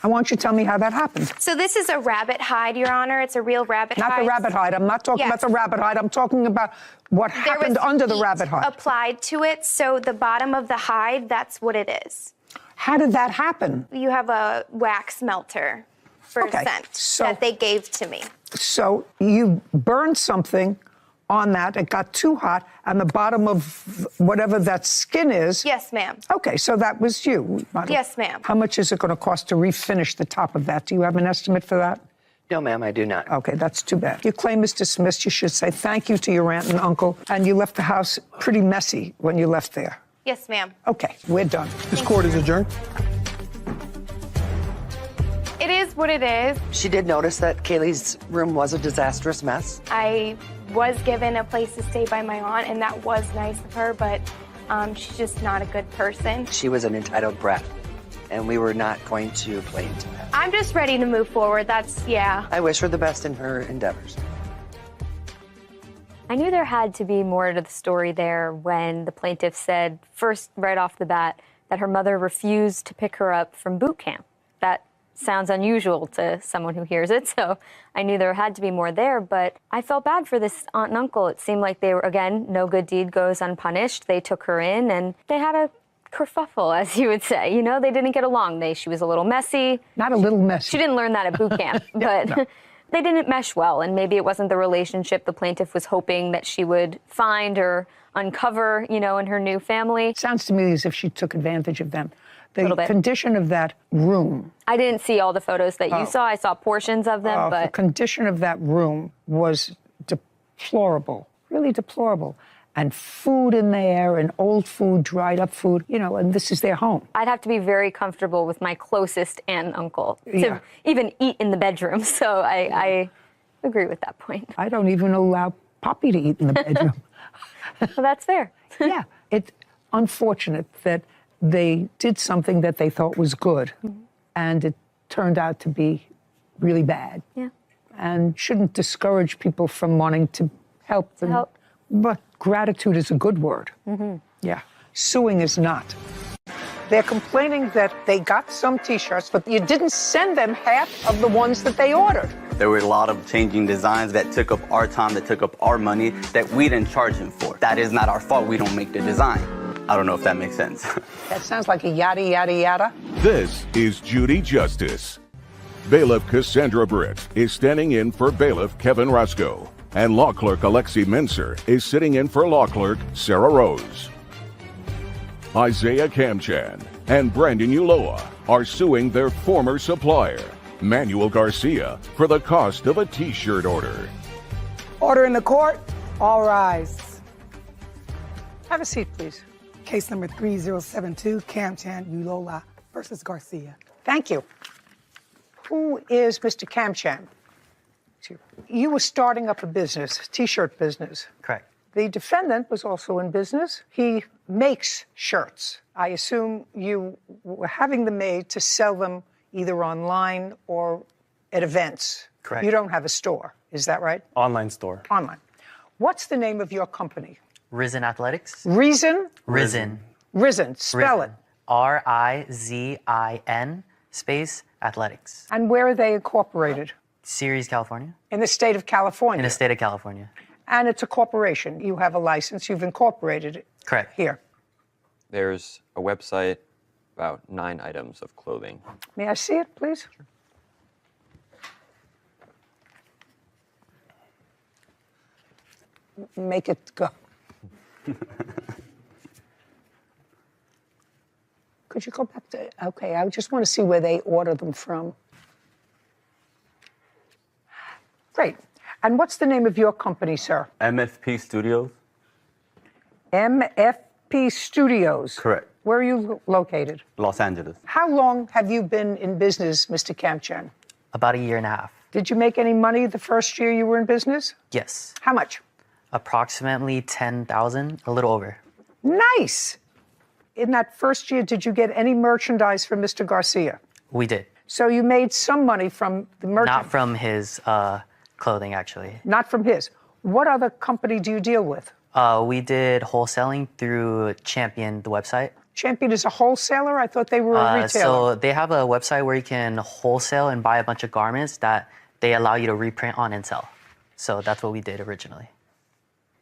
I want you to tell me how that happened. So this is a rabbit hide, Your Honor. It's a real rabbit hide. Not the rabbit hide. I'm not talking Yes. about the rabbit hide. I'm talking about what There happened was under the heat rabbit hide. applied to it, so the bottom of the hide, that's what it is. How did that happen? You have a wax melter for Okay, scent so- that they gave to me. So you burned something on that. It got too hot, and the bottom of whatever that skin is. Yes, ma'am. Okay, so that was you. Yes, ma'am. How much is it going to cost to refinish the top of that? Do you have an estimate for that? No, ma'am, I do not. Okay, that's too bad. Your claim is dismissed. You should say thank you to your aunt and uncle, and you left the house pretty messy when you left there. Yes, ma'am. Okay, we're done. This court is adjourned. It is what it is. She did notice that Kaylee's room was a disastrous mess. I was given a place to stay by my aunt, and that was nice of her, but she's just not a good person. She was an entitled brat, and we were not going to play into that. I'm just ready to move forward. Yeah. I wish her the best in her endeavors. I knew there had to be more to the story there when the plaintiff said, first, right off the bat, that her mother refused to pick her up from boot camp. That sounds unusual to someone who hears it, so I knew there had to be more there, but I felt bad for this aunt and uncle. It seemed like they were, again, no good deed goes unpunished. They took her in, and they had a kerfuffle, as you would say. You know, they didn't get along. She was a little messy. Not a little messy. She didn't learn that at boot camp, but no. They didn't mesh well, and maybe it wasn't the relationship the plaintiff was hoping that she would find or uncover, in her new family. It sounds to me as if she took advantage of them. The Little bit. condition of that room. I didn't see all the photos that you saw. I saw portions of them, The but condition of that room was deplorable, really deplorable. And food in there, and old food, dried up food, and this is their home. I'd have to be very comfortable with my closest aunt and uncle to Yeah. even eat in the bedroom. So I agree with that point. I don't even allow Poppy to eat in the bedroom. Well, that's fair. Yeah, it's unfortunate that they did something that they thought was good, and it turned out to be really bad. Yeah. And shouldn't discourage people from wanting to help them. Help. But gratitude is a good word. Yeah. Suing is not. They're complaining that they got some T-shirts, but you didn't send them half of the ones that they ordered. There were a lot of changing designs that took up our time, that took up our money, that we didn't charge him for. That is not our fault. We don't make the design. I don't know if that makes sense. That sounds like a yada, yada, yada. This is Judy Justice. Bailiff Cassandra Britt is standing in for Bailiff Kevin Roscoe, and Law Clerk Alexi Mincer is sitting in for Law Clerk Sarah Rose. Isaiah Kamchan and Brandon Uloa are suing their former supplier, Manuel Garcia, for the cost of a T-shirt order. Order in the court. All rise. Have a seat, please. Case number 3072, Kamchan Ulola versus Garcia. Thank you. Who is Mr. Kamchan? You were starting up a business, T-shirt business. Correct. The defendant was also in business. He makes shirts. I assume you were having them made to sell them either online or at events. Correct. You don't have a store, is that right? Online store. Online. What's the name of your company? Risen Athletics. Reason? Risen. Risen. Spell it. RIZIN space athletics. And where are they incorporated? Ceres, California. In the state of California. In the state of California. And it's a corporation. You have a license. You've incorporated it. Correct. Here. There's a website, about 9 items of clothing. May I see it, please? Sure. Make it go. Could Would you go back to, okay, I just want to see where they order them from. Great. And what's the name of your company, sir? MFP Studios. MFP Studios. Correct. Where are you located? Los Angeles. How long have you been in business, Mr. Kamchan? About a year and a half. Did you make any money the first year you were in business? Yes. How much? Approximately 10,000, a little over. Nice. In that first year, did you get any merchandise from Mr. Garcia? We did. So you made some money from the merchandise? Not from his clothing, actually. Not from his. What other company do you deal with? We did wholesaling through Champion, the website. Champion is a wholesaler? I thought they were a retailer. So they have a website where you can wholesale and buy a bunch of garments that they allow you to reprint on and sell. So that's what we did originally.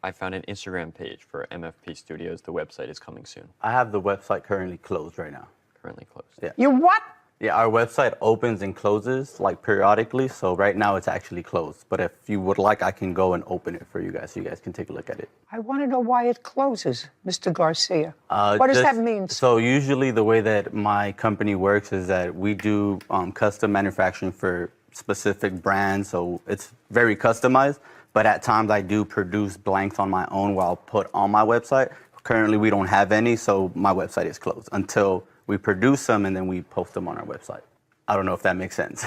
I found an Instagram page for MFP Studios. The website is coming soon. I have the website currently closed right now. Currently closed. Yeah. You what? Yeah, our website opens and closes like periodically. So right now it's actually closed. But if you would like, I can go and open it for you guys so you guys can take a look at it. I want to know why it closes, Mr. Garcia. What does that mean? So usually the way that my company works is that we do custom manufacturing for specific brands. So it's very customized. But at times I do produce blanks on my own where I'll put on my website. Currently we don't have any, so my website is closed until we produce them and then we post them on our website. I don't know if that makes sense.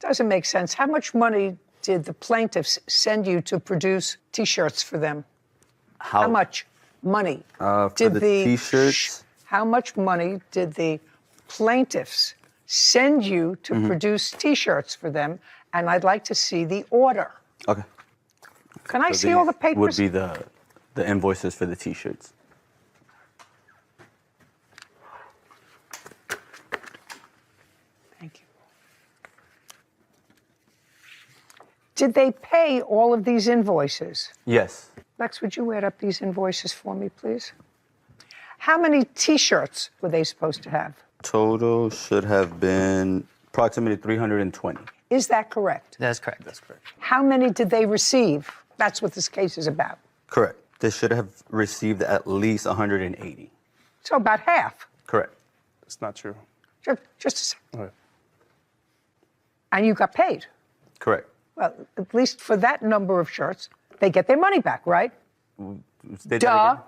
Doesn't make sense. How much money did the plaintiffs send you to produce T-shirts for them? How much money for the T-shirts? How much money did the plaintiffs send you to produce T-shirts for them? And I'd like to see the order. Okay. Can I see all the papers? Would be the invoices for the T-shirts. Thank you. Did they pay all of these invoices? Yes. Lex, would you add up these invoices for me, please? How many T-shirts were they supposed to have? Total should have been approximately 320. Is that correct? That's correct. That's correct. How many did they receive? That's what this case is about. Correct. They should have received at least 180. So about half. Correct. It's not true. Just a second. Okay. And you got paid. Correct. Well, at least for that number of shirts, they get their money back, right? State that Duh. again?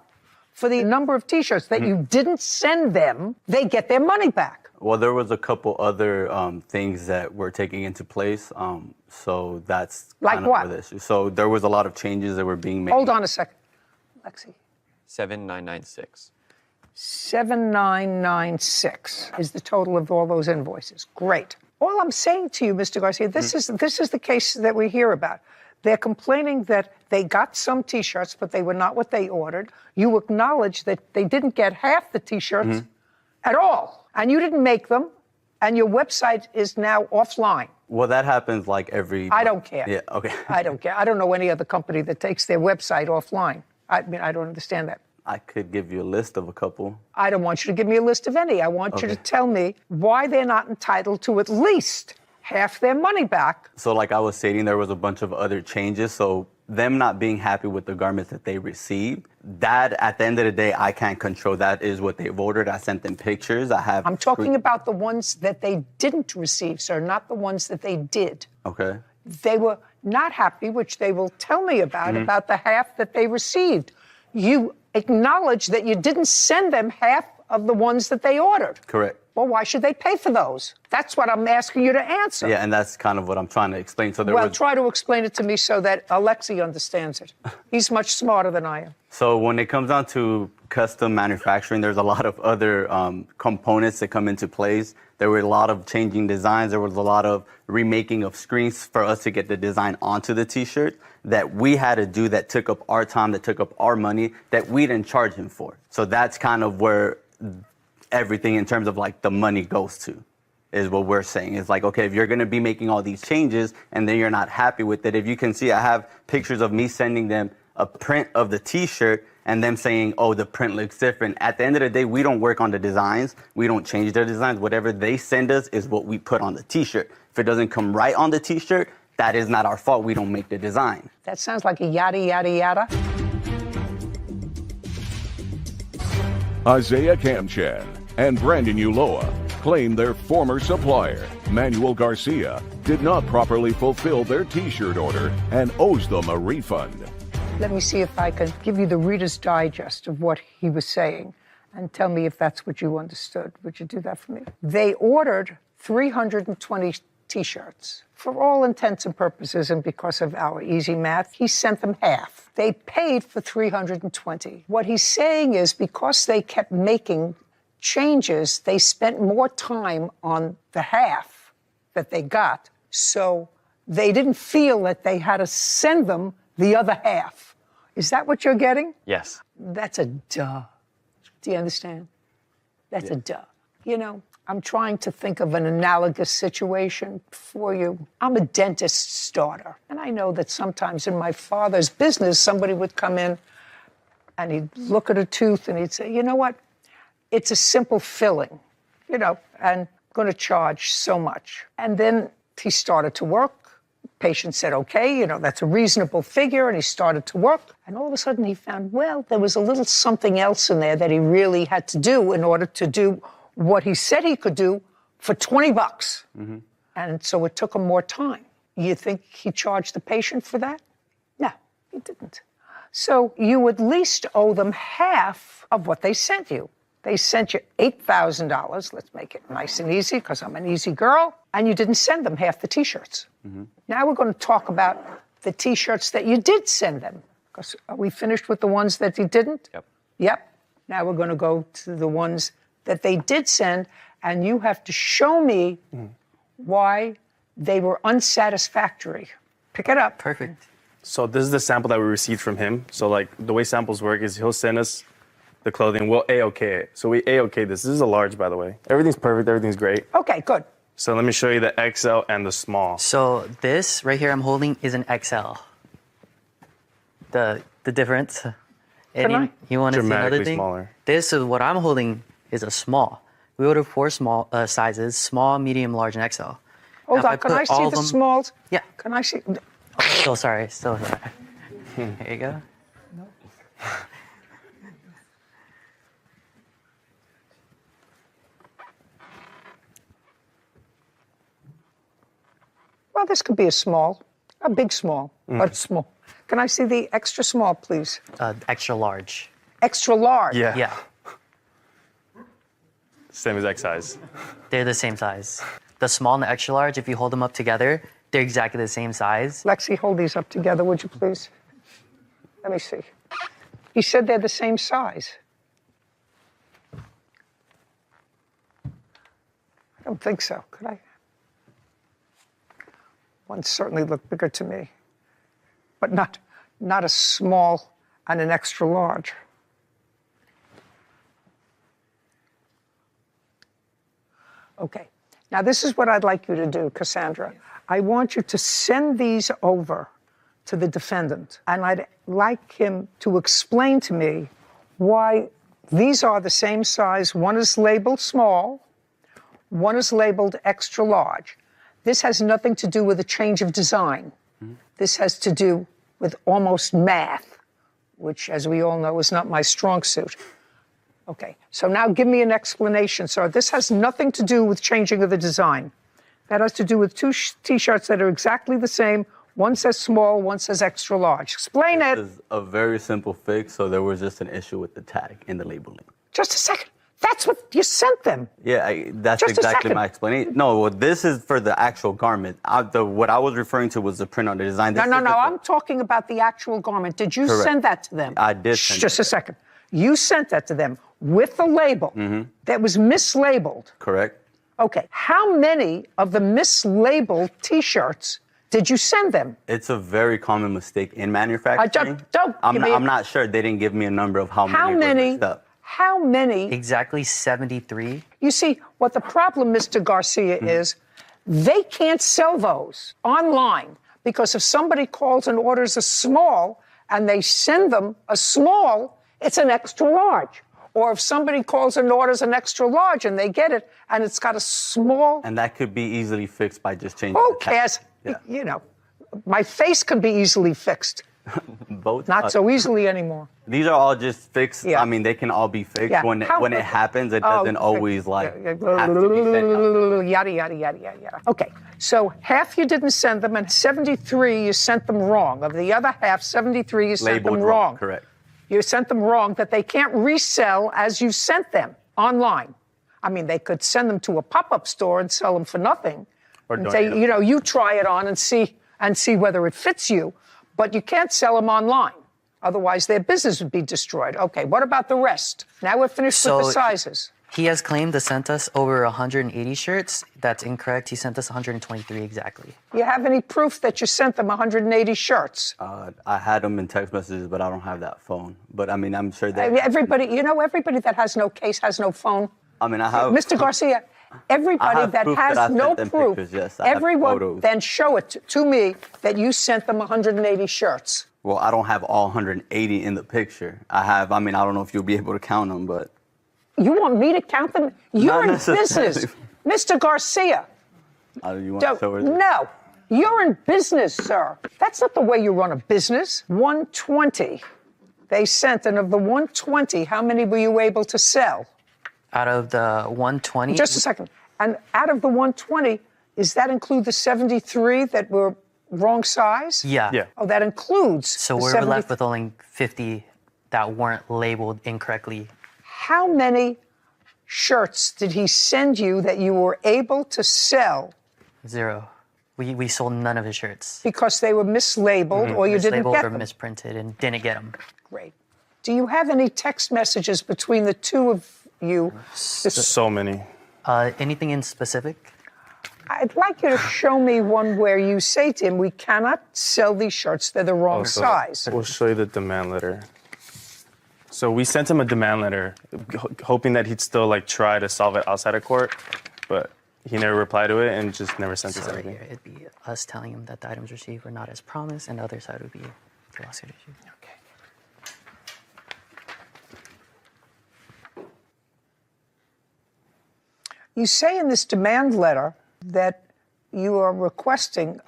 For the number of T-shirts that you didn't send them, they get their money back. Well, there was a couple other things that were taking into place. So that's Like kind of what? the issue. So there was a lot of changes that were being made. Hold on a second. Lexi. 7996. 7996 is the total of all those invoices. Great. All I'm saying to you, Mr. Garcia, this is the case that we hear about. They're complaining that they got some T-shirts, but they were not what they ordered. You acknowledge that they didn't get half the T-shirts at all, and you didn't make them, and your website is now offline. Well, that happens like every... I don't care. Yeah, okay. I don't care. I don't know any other company that takes their website offline. I mean, I don't understand that. I could give you a list of a couple. I don't want you to give me a list of any. I want you to tell me why they're not entitled to at least half their money back. So like I was stating, there was a bunch of other changes. So them not being happy with the garments that they received, that at the end of the day, I can't control. That is what they've ordered. I sent them pictures. I'm talking about the ones that they didn't receive, sir, not the ones that they did. Okay. They were not happy, which they will tell me about the half that they received. You acknowledge that you didn't send them half of the ones that they ordered. Correct. Well, why should they pay for those? That's what I'm asking you to answer. Yeah, and that's kind of what I'm trying to explain. So try to explain it to me so that Alexi understands it. He's much smarter than I am. So when it comes down to custom manufacturing, there's a lot of other components that come into place. There were a lot of changing designs. There was a lot of remaking of screens for us to get the design onto the T-shirt that we had to do, that took up our time, that took up our money, that we didn't charge him for. So that's kind of where everything in terms of like the money goes to, is what we're saying. It's like, okay, if you're going to be making all these changes and then you're not happy with it, if you can see, I have pictures of me sending them a print of the T-shirt and them saying, oh, the print looks different. At the end of the day, we don't work on the designs. We don't change their designs. Whatever they send us is what we put on the T-shirt. If it doesn't come right on the T-shirt, that is not our fault. We don't make the design. That sounds like a yada, yada, yada. Isaiah Kamchan, and Brandon Ulloa claim their former supplier, Manuel Garcia, did not properly fulfill their T-shirt order and owes them a refund. Let me see if I can give you the Reader's Digest of what he was saying and tell me if that's what you understood. Would you do that for me? They ordered 320 T-shirts. For all intents and purposes, and because of our easy math, he sent them half. They paid for 320. What he's saying is because they kept making changes, they spent more time on the half that they got, so they didn't feel that they had to send them the other half. Is that what you're getting? Yes. That's a duh. Do you understand? That's a duh. You know, I'm trying to think of an analogous situation for you. I'm a dentist's daughter, and I know that sometimes in my father's business, somebody would come in and he'd look at a tooth and he'd say, you know what? It's a simple filling, you know, and I'm going to charge so much. And then he started to work. Patient said, okay, you know, that's a reasonable figure, and he started to work. And all of a sudden he found, well, there was a little something else in there that he really had to do in order to do what he said he could do for $20. Mm-hmm. And so it took him more time. You think he charged the patient for that? No, he didn't. So you at least owe them half of what they sent you. They sent you $8,000. Let's make it nice and easy because I'm an easy girl. And you didn't send them half the T-shirts. Mm-hmm. Now we're going to talk about the T-shirts that you did send them. Because are we finished with the ones that you didn't? Yep. Yep. Now we're going to go to the ones that they did send, and you have to show me why they were unsatisfactory. Pick it up. Perfect. So this is the sample that we received from him. So like the way samples work is he'll send us the clothing, we'll A-OK it. So we A-OK this. This is a large, by the way. Everything's perfect, everything's great. Okay, good. So let me show you the XL and the small. So this right here I'm holding is an XL. The difference. You want to see another thing? Smaller. This is what I'm holding is a small. We ordered 4 small sizes: small, medium, large, and XL. Hold on, can I see the smalls? Yeah. Can I see? Still sorry. Here you go. No. Well, this could be a small, a big small, but small. Can I see the extra small, please? Extra large. Extra large? Yeah. Yeah. Same as X size. They're the same size. The small and the extra large, if you hold them up together, they're exactly the same size. Lexi, hold these up together, would you please? Let me see. He said they're the same size. I don't think so. Could I? One certainly looked bigger to me, but not a small and an extra large. Okay, now this is what I'd like you to do, Cassandra. I want you to send these over to the defendant, and I'd like him to explain to me why these are the same size. One is labeled small, one is labeled extra large. This has nothing to do with a change of design. Mm-hmm. This has to do with almost math, which, as we all know, is not my strong suit. Okay, so now give me an explanation, sir. This has nothing to do with changing of the design. That has to do with 2 T-shirts that are exactly the same. One says small, one says extra large. Explain it. This is a very simple fix, so there was just an issue with the tag in the labeling. Just a second. That's what you sent them. Yeah, that's Just exactly my explanation. No, well, this is for the actual garment. What I was referring to was the print on the design. No, I'm talking about the actual garment. Did you send that to them? I did send Just a second. You sent that to them with the label that was mislabeled. Correct. Okay. How many of the mislabeled T-shirts did you send them? It's a very common mistake in manufacturing. I'm not sure. They didn't give me a number of how many were messed up. How many? Exactly 73. You see, what the problem, Mr. Garcia, is they can't sell those online because if somebody calls and orders a small and they send them a small, it's an extra large. Or if somebody calls and orders an extra large and they get it and it's got a small. And that could be easily fixed by just changing Who the tag. cares? Yeah. You know, my face can be easily fixed. both. Not so easily anymore. These are all just fixed. Yeah. I mean, they can all be fixed. Yeah. When it happens, it doesn't always like have to be sent out. Yada, yada, yada, yada, yada. Okay, so half you didn't send them, and 73 you sent them wrong. Of the other half, 73 you sent them Labeled wrong. Correct. You sent them wrong that they can't resell as you sent them online. I mean, they could send them to a pop-up store and sell them for nothing. Or And say, you know, you try it on and see whether it fits you, but you can't sell them online. Otherwise, their business would be destroyed. Okay, what about the rest? Now we're finished with the sizes. He has claimed to sent us over 180 shirts. That's incorrect. He sent us 123 exactly. You have any proof that you sent them 180 shirts? I had them in text messages, but I don't have that phone. But I mean, I'm sure that Everybody that has no case has no phone. I mean, I have Mr. Garcia, everybody have that proof that has I no sent them proof, pictures, yes, I have everyone photos. then show it to me that you sent them 180 shirts. Well, I don't have all 180 in the picture. I mean, I don't know if you'll be able to count them, but You want me to count them? You're in necessarily. business. Mr. Garcia. you want to show her? No, you're in business, sir. That's not the way you run a business. 120 they sent, and of the 120, how many were you able to sell? Out of the 120. Just a second. And out of the 120, does that include the 73 that were wrong size? Yeah. Yeah. Oh, that includes. So the we're 70 left with only 50 that weren't labeled incorrectly. How many shirts did he send you that you were able to sell 0. We sold none of his shirts. because they were mislabeled or you didn't Mislabeled get or them? misprinted and didn't get them. Great. Do you have any text messages between the two of you? So many. Anything in specific? I'd like you to show me one where you say to him, we cannot sell these shirts, they're the wrong So size. We'll show you the demand letter. So we sent him a demand letter, hoping that he'd still like try to solve it outside of court, but he never replied to it and just never sent us So anything. it'd be us telling him that the items received were not as promised, and the other side would be the lawsuit issue. Okay. You say in this demand letter that you are requesting,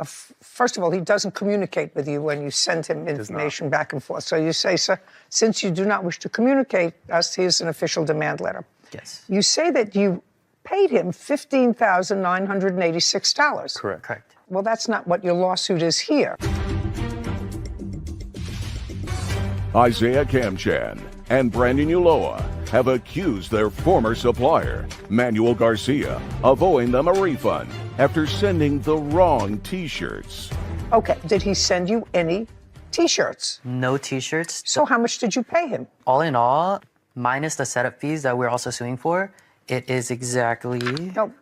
first of all, he doesn't communicate with you when you send him information back and forth. So you say, sir, since you do not wish to communicate us, here's an official demand letter. Yes. You say that you paid him $15,986. Correct. Correct. Well, that's not what your lawsuit is here. Isaiah Kamchan and Brandon Uloa have accused their former supplier, Manuel Garcia, of owing them a refund after sending the wrong T-shirts. Okay, did he send you any T-shirts? No T-shirts. So how much did you pay him? All in all, minus the setup fees that we're also suing for, it is exactly. No.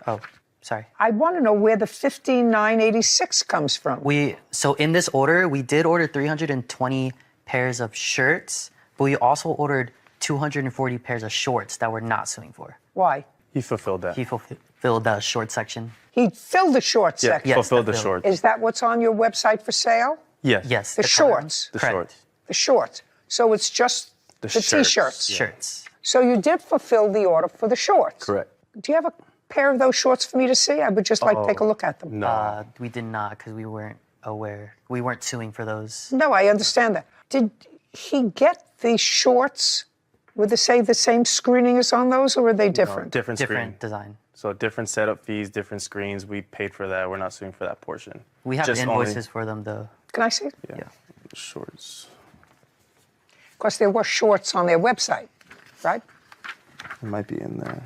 Oh, sorry. I want to know where the $15,986 comes from. So in this order, we did order 320 pairs of shirts, but we also ordered 240 pairs of shorts that we're not suing for. Why? He fulfilled that. He fulfilled the short section. He filled the short Yeah, section. fulfilled the shorts. Is that what's on your website for sale? Yes. Yes. The shorts. The Correct. shorts. The shorts. So it's just the shirts, T-shirts. yeah. Shirts. So you did fulfill the order for the shorts. Correct. Do you have a pair of those shorts for me to see? I would just like to take a look at them. No. We did not because we weren't aware. We weren't suing for those. No, I understand that. Did he get the shorts with the same screening as on those, or are they different? Different screen. Different design. So different setup fees, different screens. We paid for that. We're not suing for that portion. We have Just invoices for them though. Can I see it? Yeah. Shorts. Of course, there were shorts on their website, right? It might be in there.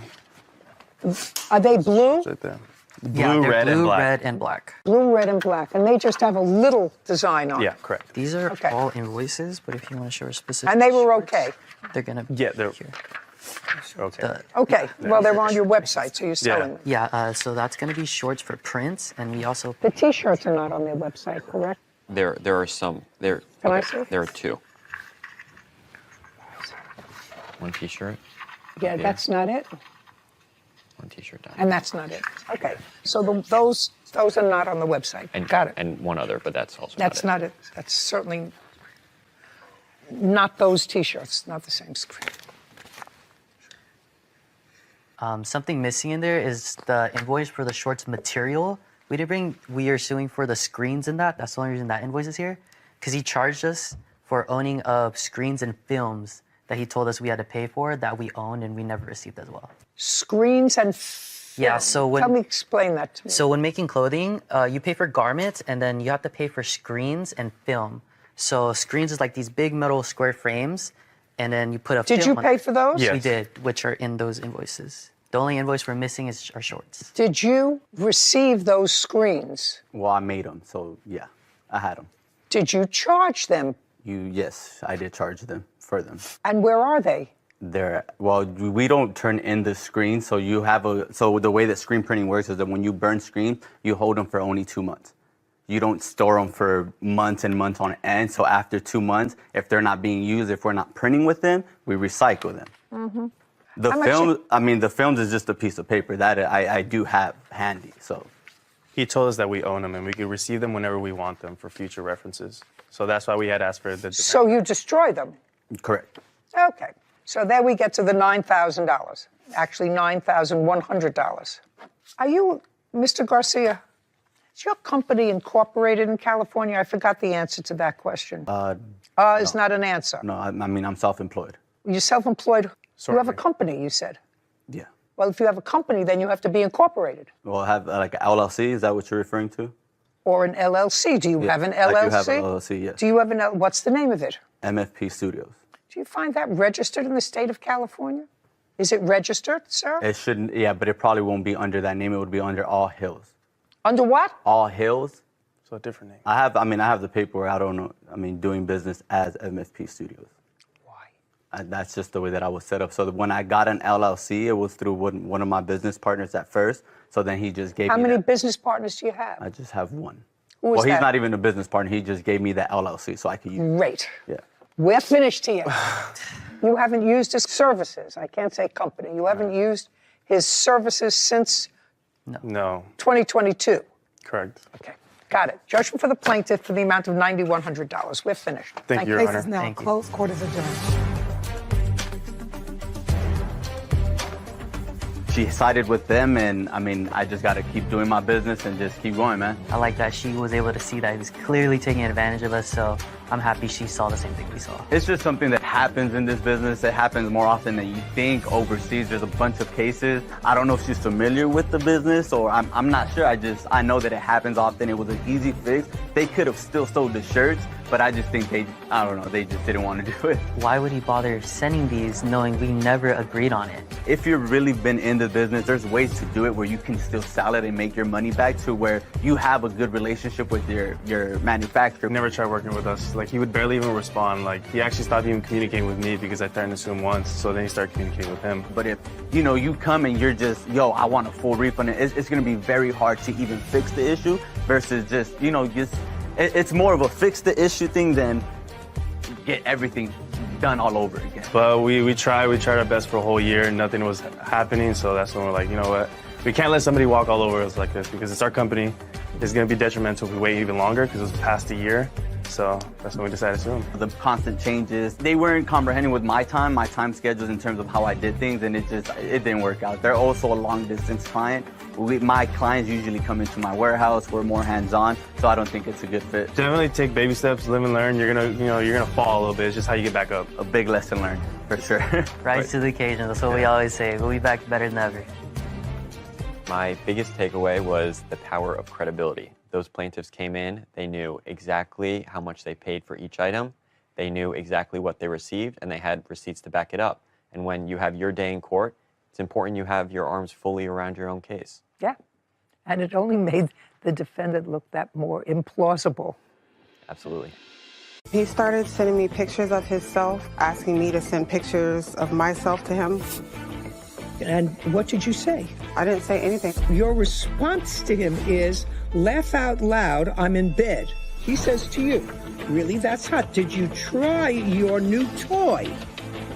Are they blue? It's right there. Blue, Yeah, they're red, blue, and black. red, and black. Blue, red, and black. And they just have a little design on Yeah, it. correct. These are Okay. all invoices, but if you want to show a specific. And they were shorts, okay. They're gonna. Yeah, they're here. okay. The- Okay. Well, they're on your website, so you're selling them. Yeah, so that's gonna be shorts for prints, and we also. The T-shirts are not on their website, correct? There are some. There. Can I okay, see? There are two. One T-shirt. Yeah, that's not it. One T-shirt down. And that's not it. Okay. So those are not on the website. And, Got it. And one other, but that's also. That's not it. That's certainly not those T-shirts, not the same screen. Something missing in there is the invoice for the shorts material. We are suing for the screens in that. That's the only reason that invoice is here, because he charged us for owning of screens and films that he told us we had to pay for that we owned and we never received as well. Screens and Yeah, so when... Tell me, explain that to me. So when making clothing, you pay for garments and then you have to pay for screens and film. So screens is like these big metal square frames and then you put a film. Did you pay for those? Yes. We did, which are in those invoices. The only invoice we're missing is our shorts. Did you receive those screens? Well, I made them, so yeah, I had them. Did you charge them? Yes, I did charge them for them. And where are they? Well, we don't turn in the screen, so so the way that screen printing works is that when you burn screen, you hold them for only 2 months. You don't store them for months and months on end. So after 2 months, if they're not being used, if we're not printing with them, we recycle them. Mm-hmm. The films is just a piece of paper that I do have handy. So he told us that we own them and we could receive them whenever we want them for future references. So that's why we had asked for the demand. So you destroy them? Correct. Okay. So there we get to the $9,000. Actually, $9,100. Are you, Mr. Garcia, is your company incorporated in California? I forgot the answer to that question. Is not an answer. No, I mean, I'm self-employed. You're self-employed. You have a company, you said. Yeah. Well, if you have a company, then you have to be incorporated. Well, I have like an LLC. Is that what you're referring to? Or an LLC. Do you have an LLC? I do have an LLC, yes. Do you have what's the name of it? MFP Studios. Do you find that registered in the state of California? Is it registered, sir? It shouldn't, yeah, but it probably won't be under that name. It would be under All Hills. Under what? All Hills. So a different name. I have the paperwork. I don't know. Doing business as MFP Studios. Why? That's just the way that I was set up. So when I got an LLC, it was through one of my business partners at first. So then he just gave me How many business partners do you have? I just have one. Who is Well, he's that? not even a business partner. He just gave me the LLC so I could use it. Great. Yeah. We're finished here. You haven't used his services. I can't say company. You haven't used his services since No. 2022. Correct. Okay. Got it. Judgment for the plaintiff for the amount of $9,100. We're finished. Thank you, Your Case Honor. is now Thank you. closed. Court is adjourned. She sided with them, and I just got to keep doing my business and just keep going, man. I like that she was able to see that he was clearly taking advantage of us, so I'm happy she saw the same thing we saw. It's just something that happens in this business. It happens more often than you think. Overseas, there's a bunch of cases. I don't know if she's familiar with the business, or I'm not sure. I know that it happens often. It was an easy fix. They could have still sold the shirts, but I just think they just didn't want to do it. Why would he bother sending these knowing we never agreed on it? If you've really been in the business, there's ways to do it where you can still sell it and make your money back to where you have a good relationship with your manufacturer. Never tried working with us. Like, he would barely even respond. Like, he actually stopped even communicating with me because I threatened to sue him once. So then he started communicating with him. But if, you come and you're just, I want a full refund, it's going to be very hard to even fix the issue versus just, it's more of a fix the issue thing than get everything done all over again. But we tried our best for a whole year. Nothing was happening. So that's when we're like, you know what? We can't let somebody walk all over us like this because it's our company. It's going to be detrimental if we wait even longer because it's past a year. So that's when we decided to sue him. The constant changes, they weren't comprehending with my time schedules in terms of how I did things, and it didn't work out. They're also a long distance client. My clients usually come into my warehouse. We're more hands-on, so I don't think it's a good fit. Definitely take baby steps, live and learn. You're gonna fall a little bit. It's just how you get back up. A big lesson learned, for sure. Rise to the occasion. That's what we always say. We'll be back better than ever. My biggest takeaway was the power of credibility. Those plaintiffs came in, they knew exactly how much they paid for each item, they knew exactly what they received, and they had receipts to back it up. And when you have your day in court, it's important you have your arms fully around your own case. Yeah. And it only made the defendant look that more implausible. Absolutely. He started sending me pictures of himself, asking me to send pictures of myself to him. And what did you say? I didn't say anything. Your response to him is, laugh out loud, I'm in bed. He says to you, really, that's hot. Did you try your new toy?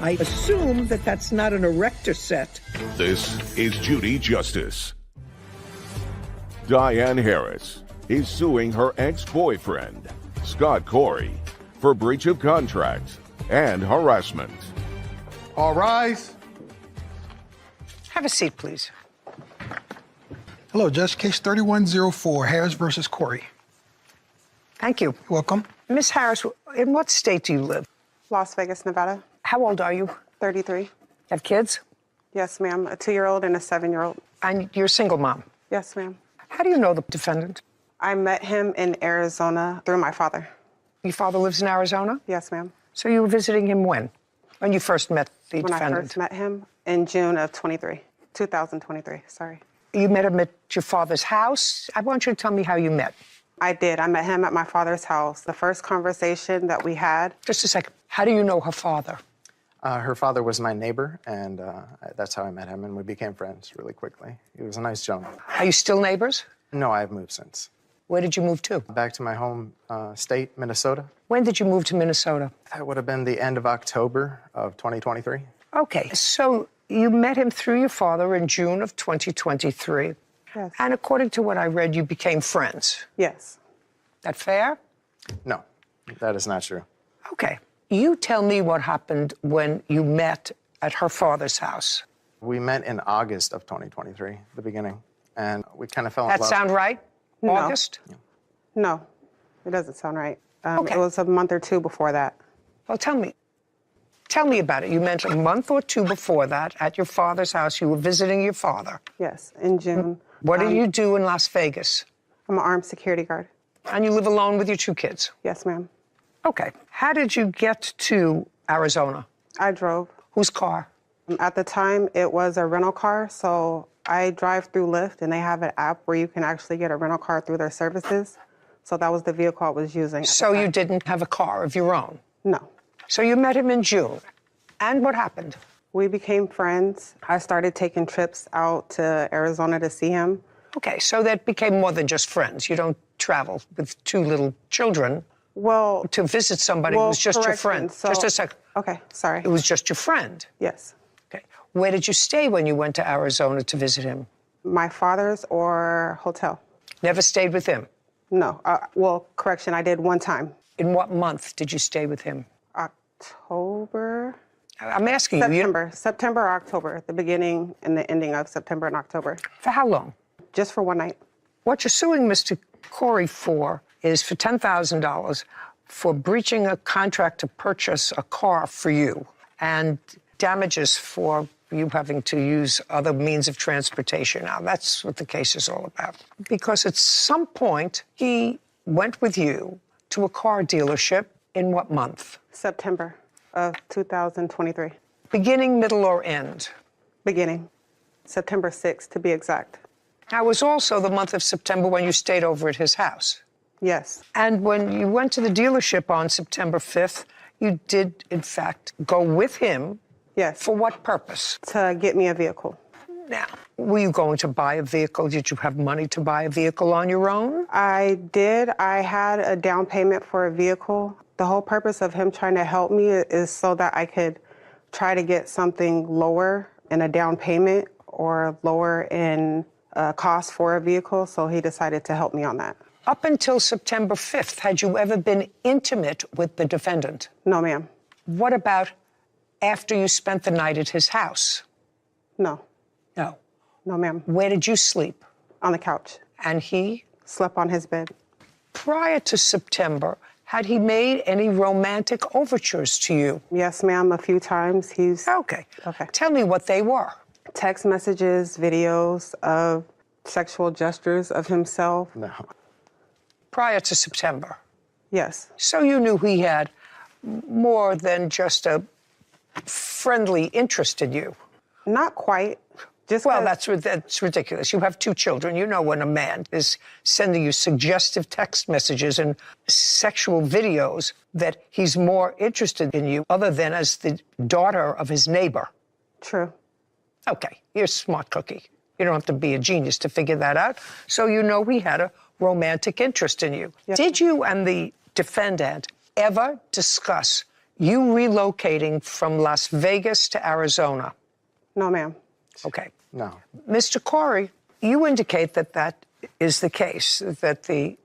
I assume that that's not an erector set. This is Judy Justice. Diane Harris is suing her ex-boyfriend, Scott Corey, for breach of contract and harassment. All rise. Have a seat, please. Hello, Judge. Case 3104, Harris versus Corey. Thank you. You're welcome. Miss Harris, in what state do you live? Las Vegas, Nevada. How old are you? 33. Have kids? Yes, ma'am. A 2-year-old and a 7-year-old. And you're a single mom? Yes, ma'am. How do you know the defendant? I met him in Arizona through my father. Your father lives in Arizona? Yes, ma'am. So you were visiting him when? When you first met the When defendant? I first met him in June of 2023, sorry. You met him at your father's house? I want you to tell me how you met. I did. I met him at my father's house. The first conversation that we had. Just a second. How do you know her father? Her father was my neighbor, and that's how I met him, and we became friends really quickly. He was a nice gentleman. Are you still neighbors? No, I've moved since. Where did you move to? Back to my home state, Minnesota. When did you move to Minnesota? That would have been the end of October of 2023. Okay, so you met him through your father in June of 2023. Yes. And according to what I read, you became friends. Yes. That fair? No, that is not true. Okay. You tell me what happened when you met at her father's house. We met in August of 2023, the beginning, and we kind of fell in That love. sound right? No. August? No, it doesn't sound right. Okay. It was a month or two before that. Well, tell me about it. You meant a month or two before that at your father's house. You were visiting your father. Yes, in June. What did you do in Las Vegas? I'm an armed security guard. And you live alone with your 2 kids? Yes, ma'am. Okay. How did you get to Arizona? I drove. Whose car? At the time, it was a rental car, so I drive through Lyft, and they have an app where you can actually get a rental car through their services. So that was the vehicle I was using. So you didn't have a car of your own? No. So you met him in June. And what happened? We became friends. I started taking trips out to Arizona to see him. Okay, so that became more than just friends. You don't travel with 2 little children. Well, to visit somebody who was just your friend. So, just a second. Okay, sorry. It was just your friend. Yes. Okay. Where did you stay when you went to Arizona to visit him? My father's or hotel. Never stayed with him? No. Well, correction, I did one time. In what month did you stay with him? October. I'm asking you. September or October, the beginning and the ending of September and October. For how long? Just for one night. What you're suing Mr. Corey for is for $10,000 for breaching a contract to purchase a car for you and damages for you having to use other means of transportation. Now, that's what the case is all about. Because at some point, he went with you to a car dealership in what month? September of 2023. Beginning, middle, or end? Beginning. September 6th, to be exact. Now, it was also the month of September when you stayed over at his house. Yes. And when you went to the dealership on September 5th, you did, in fact, go with him. Yes. For what purpose? To get me a vehicle. Now, were you going to buy a vehicle? Did you have money to buy a vehicle on your own? I did. I had a down payment for a vehicle. The whole purpose of him trying to help me is so that I could try to get something lower in a down payment or lower in cost for a vehicle. So he decided to help me on that. Up until September 5th, had you ever been intimate with the defendant? No, ma'am. What about after you spent the night at his house? No. No. No, ma'am. Where did you sleep? On the couch. And he? Slept on his bed. Prior to September, had he made any romantic overtures to you? Yes, ma'am, a few times. Okay. Tell me what they were. Text messages, videos of sexual gestures of himself. No. Prior to September? Yes. So you knew he had more than just a friendly interest in you? Not quite. Well, that's ridiculous. You have 2 children. You know when a man is sending you suggestive text messages and sexual videos that he's more interested in you other than as the daughter of his neighbor. True. Okay, you're a smart cookie. You don't have to be a genius to figure that out. So you know he had a romantic interest in you. Yes. Did you and the defendant ever discuss you relocating from Las Vegas to Arizona? No, ma'am. Okay. No. Mr. Corey, you indicate that that is the case, that the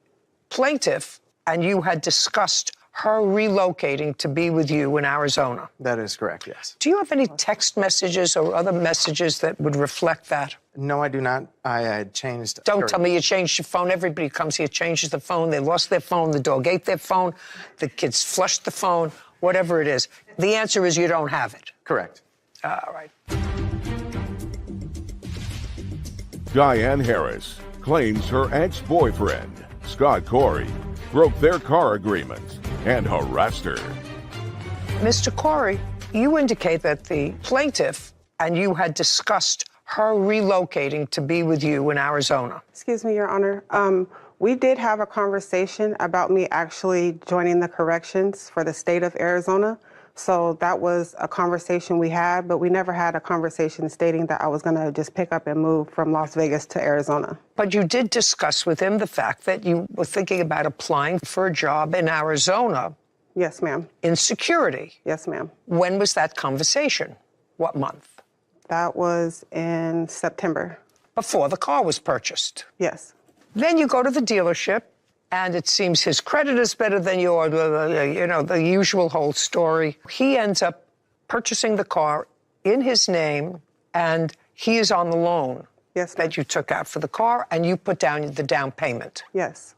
plaintiff and you had discussed her relocating to be with you in Arizona. That is correct, yes. Do you have any text messages or other messages that would reflect that? No, I do not. I had changed. Don't tell me you changed your phone. Everybody comes here, changes the phone. They lost their phone. The dog ate their phone. The kids flushed the phone, whatever it is. The answer is you don't have it. Correct. All right. Diane Harris claims her ex-boyfriend, Scott Corey, broke their car agreement and harassed her. Mr. Corey, you indicate that the plaintiff and you had discussed her relocating to be with you in Arizona. Excuse me, Your Honor. We did have a conversation about me actually joining the corrections for the state of Arizona. So that was a conversation we had, but we never had a conversation stating that I was going to just pick up and move from Las Vegas to Arizona. But you did discuss with him the fact that you were thinking about applying for a job in Arizona. Yes, ma'am. In security. Yes, ma'am. When was that conversation? What month? That was in September. Before the car was purchased? Yes. Then you go to the dealership, and it seems his credit is better than yours, you know, the usual whole story. He ends up purchasing the car in his name, and he is on the loan that you took out for the car, and you put down the down payment. Yes.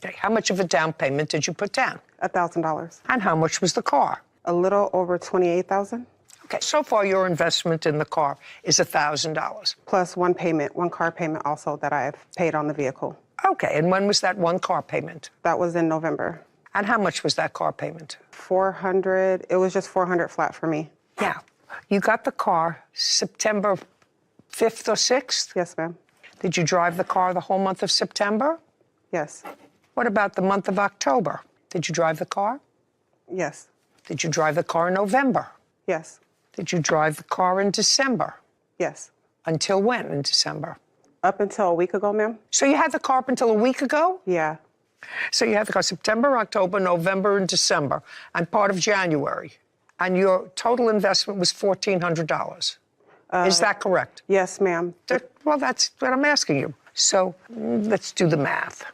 Okay. How much of a down payment did you put down? $1,000. And how much was the car? A little over $28,000. Okay, so far your investment in the car is $1,000. Plus one payment, one car payment also that I have paid on the vehicle. Okay, and when was that one car payment? That was in November. And how much was that car payment? $400. It was just $400 flat for me. Yeah. You got the car September 5th or 6th? Yes, ma'am. Did you drive the car the whole month of September? Yes. What about the month of October? Did you drive the car? Yes. Did you drive the car in November? Yes. Did you drive the car in December? Yes. Until when in December? Up until a week ago, ma'am. So you had the car up until a week ago? Yeah. So you had the car September, October, November, and December, and part of January. And your total investment was $1,400. Is that correct? Yes, ma'am. Well, that's what I'm asking you. So let's do the math.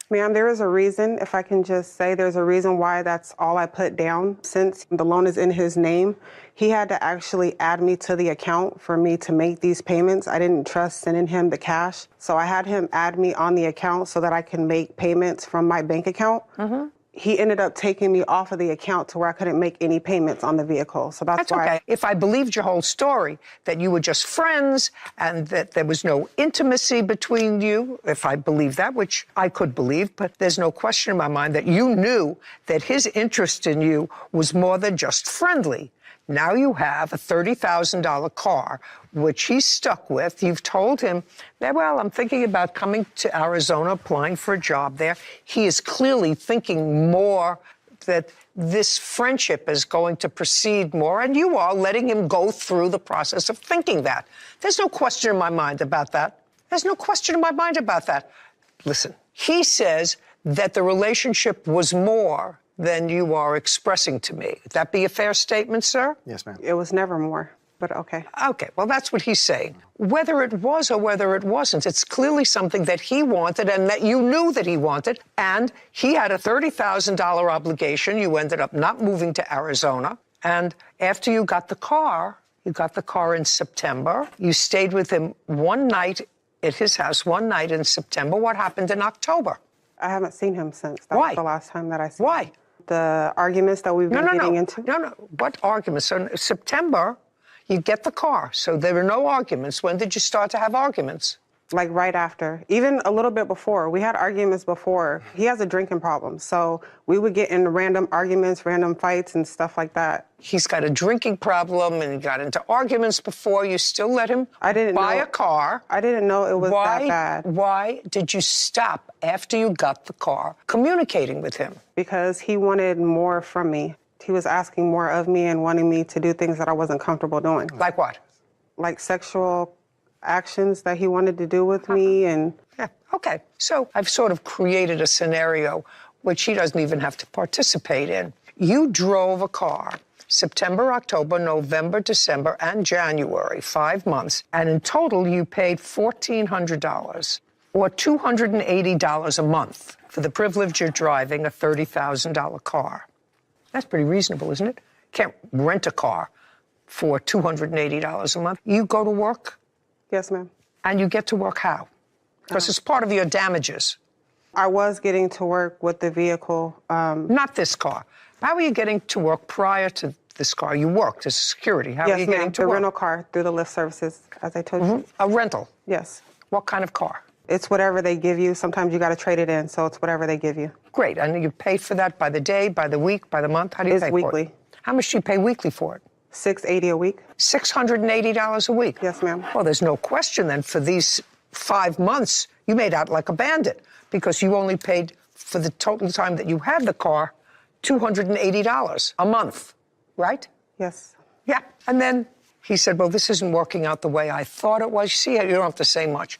Ma'am, there is a reason, if I can just say, there's a reason why that's all I put down. Since the loan is in his name, he had to actually add me to the account for me to make these payments. I didn't trust sending him the cash. So I had him add me on the account so that I can make payments from my bank account. Mm-hmm. He ended up taking me off of the account to where I couldn't make any payments on the vehicle. So that's why. Okay. If I believed your whole story, that you were just friends and that there was no intimacy between you, if I believe that, which I could believe, but there's no question in my mind that you knew that his interest in you was more than just friendly. Now you have a $30,000 car, which he's stuck with. You've told him that, well, I'm thinking about coming to Arizona, applying for a job there. He is clearly thinking more that this friendship is going to proceed more, and you are letting him go through the process of thinking that. There's no question in my mind about that. There's no question in my mind about that. Listen, he says that the relationship was more than you are expressing to me. Would that be a fair statement, sir? Yes, ma'am. It was never more, but okay. Okay, well, that's what he's saying. Whether it was or whether it wasn't, it's clearly something that he wanted and that you knew that he wanted, and he had a $30,000 obligation. You ended up not moving to Arizona, and after you got the car in September. You stayed with him one night at his house, one night in September. What happened in October? I haven't seen him since. That Why? was the last time that I saw him. Why? The arguments that we've been getting into? No. What arguments? So in September, you get the car. So there were no arguments. When did you start to have arguments? Like right after, even a little bit before. We had arguments before. He has a drinking problem, so we would get in random arguments, random fights and stuff like that. He's got a drinking problem and he got into arguments before. You still let him buy a car. I didn't know it was that bad. Why did you stop after you got the car communicating with him? Because he wanted more from me. He was asking more of me and wanting me to do things that I wasn't comfortable doing. Like what? Like sexual actions that he wanted to do with me. And yeah, okay. So I've sort of created a scenario which he doesn't even have to participate in. You drove a car September, October, November, December, and January, 5 months, and in total you paid $1,400. or $280 a month for the privilege of driving a $30,000 car. That's pretty reasonable, isn't it? Can't rent a car for $280 a month. You go to work? Yes, ma'am. And you get to work how? Because it's part of your damages. I was getting to work with the vehicle. Not this car. How are you getting to work prior to this car? You worked as security. How are you getting to the work? rental car through the Lyft services, as I told you. A rental? Yes. What kind of car? It's whatever they give you. Sometimes you got to trade it in, so it's whatever they give you. Great. And you pay for that by the day, by the week, by the month? How do you pay It's for it? weekly. How much do you pay weekly for it? $680 a week. $680 a week? Yes, ma'am. Well, there's no question then for these 5 months, you made out like a bandit because you only paid for the total time that you had the car $280 a month, right? Yes. Yeah. And then he said, well, this isn't working out the way I thought it was. See, you don't have to say much.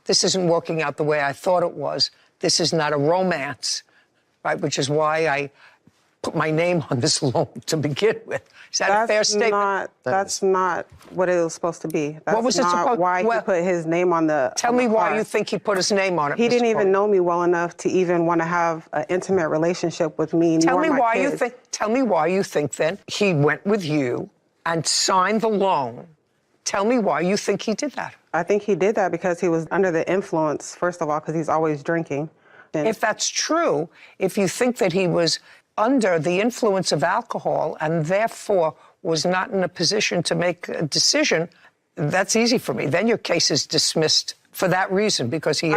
This isn't working out the way I thought it was. This is not a romance, right? Which is why I put my name on this loan to begin with. Is that a fair statement? That's not what it was supposed to be. That's What was it not supposed- why well, he put his name on the Tell on me the why car. you think he put his name on it. He Mrs. didn't even Byrd. know me well enough to even want to have an intimate relationship with me. Tell nor me my why you kids. think. Tell me why you think then he went with you and signed the loan. Tell me why you think he did that. I think he did that because he was under the influence, first of all, because he's always drinking. And If that's true, if you think that he was under the influence of alcohol and therefore was not in a position to make a decision, that's easy for me. Then your case is dismissed for that reason because he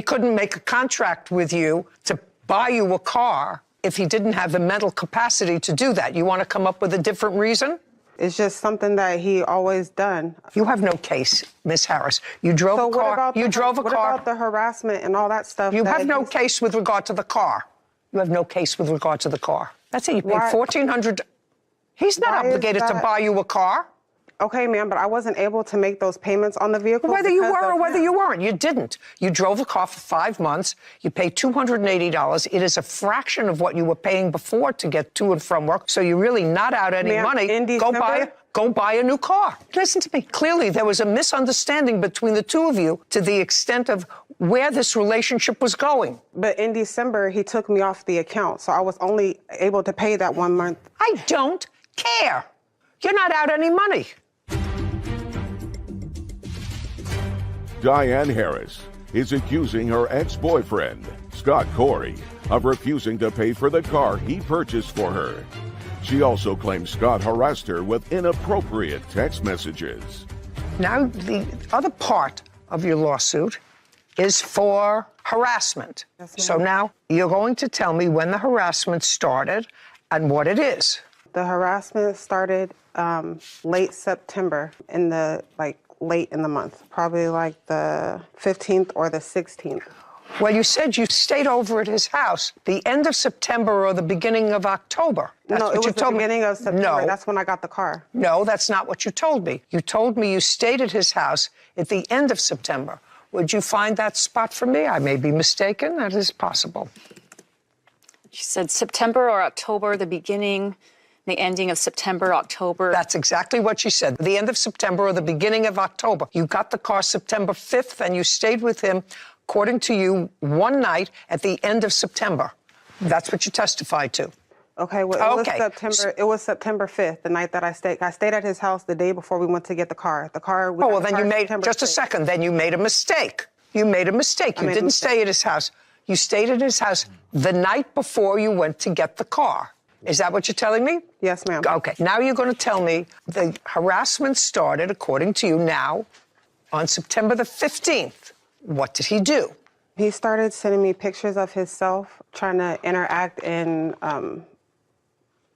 couldn't make a contract with you to buy you a car if he didn't have the mental capacity to do that. You want to come up with a different reason? It's just something that he always done. You have no case, Miss Harris. You drove So a car. what about You drove a what car. about the harassment and all that stuff? You that have no he's- case with regard to the car. You have no case with regard to the car. That's it. You paid Why- $1,400. He's not Why is obligated to that- buy you a car. Okay, ma'am, but I wasn't able to make those payments on the vehicle. Whether you because were or of whether him. you weren't, you didn't. You drove a car for 5 months. You paid $280. It is a fraction of what you were paying before to get to and from work. So you're really not out any Ma'am, money. in December- Go buy a new car. Listen to me. Clearly, there was a misunderstanding between the two of you to the extent of where this relationship was going. But in December, he took me off the account, so I was only able to pay that 1 month. I don't care. You're not out any money. Diane Harris is accusing her ex-boyfriend, Scott Corey, of refusing to pay for the car he purchased for her. She also claims Scott harassed her with inappropriate text messages. Now, the other part of your lawsuit is for harassment. So now you're going to tell me when the harassment started and what it is. The harassment started late September, late in the month, probably like the 15th or the 16th. Well, you said you stayed over at his house the end of September or the beginning of October. That's No, what it was you the told me. beginning of September. No. That's when I got the car. No, that's not what you told me. You told me you stayed at his house at the end of September. Would you find that spot for me? I may be mistaken. That is possible. She said September or October, the beginning, the ending of September, October. That's exactly what she said. The end of September or the beginning of October. You got the car September 5th and you stayed with him, according to you, one night at the end of September. That's what you testified to. Okay, well, it was September 5th, the night that I stayed. I stayed at his house the day before we went to get the car. Then you made, just a second, then you made a mistake. You made a mistake. You didn't stay at his house. You stayed at his house the night before you went to get the car. Is that what you're telling me? Yes, ma'am. Okay, now you're going to tell me the harassment started, according to you now, on September the 15th. What did he do? He started sending me pictures of himself, trying to interact in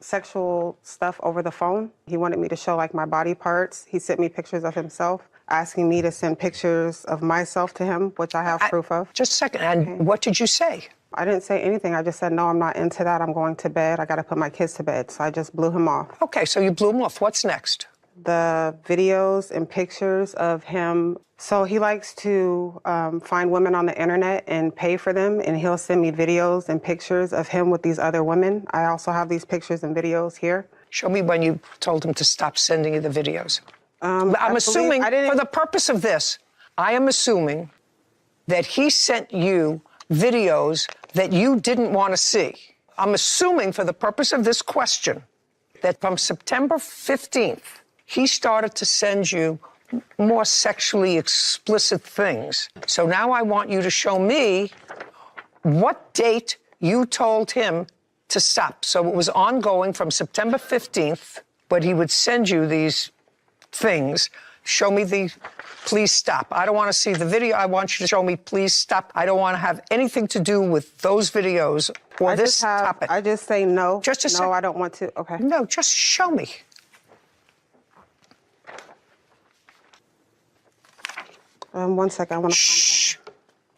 sexual stuff over the phone. He wanted me to show my body parts. He sent me pictures of himself, asking me to send pictures of myself to him, which I have proof of. Just a second, and what did you say? I didn't say anything. I just said, no, I'm not into that. I'm going to bed. I got to put my kids to bed. So I just blew him off. Okay, so you blew him off. What's next? The videos and pictures of him. So he likes to find women on the internet and pay for them, and he'll send me videos and pictures of him with these other women. I also have these pictures and videos here. Show me when you told him to stop sending you the videos. I'm I assuming, didn't- for the purpose of this, I am assuming that he sent you videos that you didn't want to see. I'm assuming for the purpose of this question that from September 15th, he started to send you more sexually explicit things. So now I want you to show me what date you told him to stop. So it was ongoing from September 15th, but he would send you these things. Show me the, please stop. I don't want to see the video. I want you to show me, please stop. I don't want to have anything to do with those videos or this topic. I just say no. Just a second. No, I don't want to. Okay. No, just show me. One second. I want to. Shh.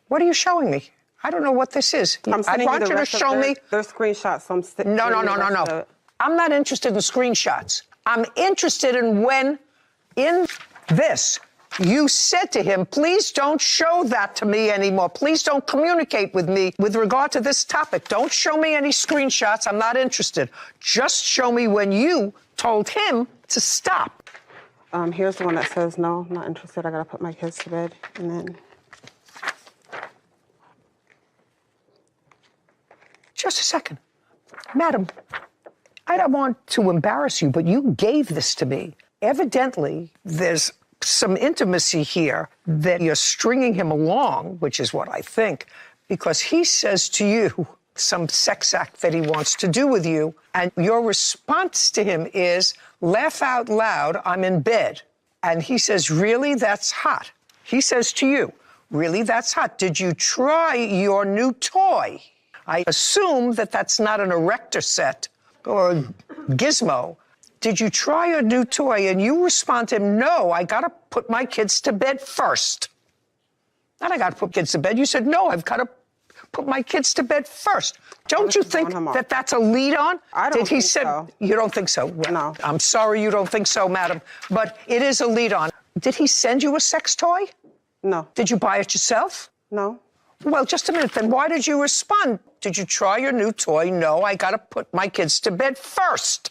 What are you showing me? I don't know what this is. I want you to show me. Their screenshots. No. I'm not interested in screenshots. I'm interested in when, in this, you said to him, please don't show that to me anymore. Please don't communicate with me with regard to this topic. Don't show me any screenshots. I'm not interested. Just show me when you told him to stop. Here's the one that says, no, I'm not interested. I got to put my kids to bed. And then. Just a second. Madam, I don't want to embarrass you, but you gave this to me. Evidently, there's some intimacy here that you're stringing him along, which is what I think, because he says to you some sex act that he wants to do with you, and your response to him is, laugh out loud, I'm in bed. And he says, really, that's hot. He says to you, really, that's hot. Did you try your new toy? I assume that that's not an erector set or a gizmo. Did you try your new toy? And you respond to him, no, I got to put my kids to bed first. Not I got to put kids to bed. You said, no, I've got to put my kids to bed first. Don't you think that that's a lead on? I don't think so. You don't think so? Well, no. I'm sorry you don't think so, madam, but it is a lead on. Did he send you a sex toy? No. Did you buy it yourself? No. Well, just a minute, then why did you respond? Did you try your new toy? No, I got to put my kids to bed first.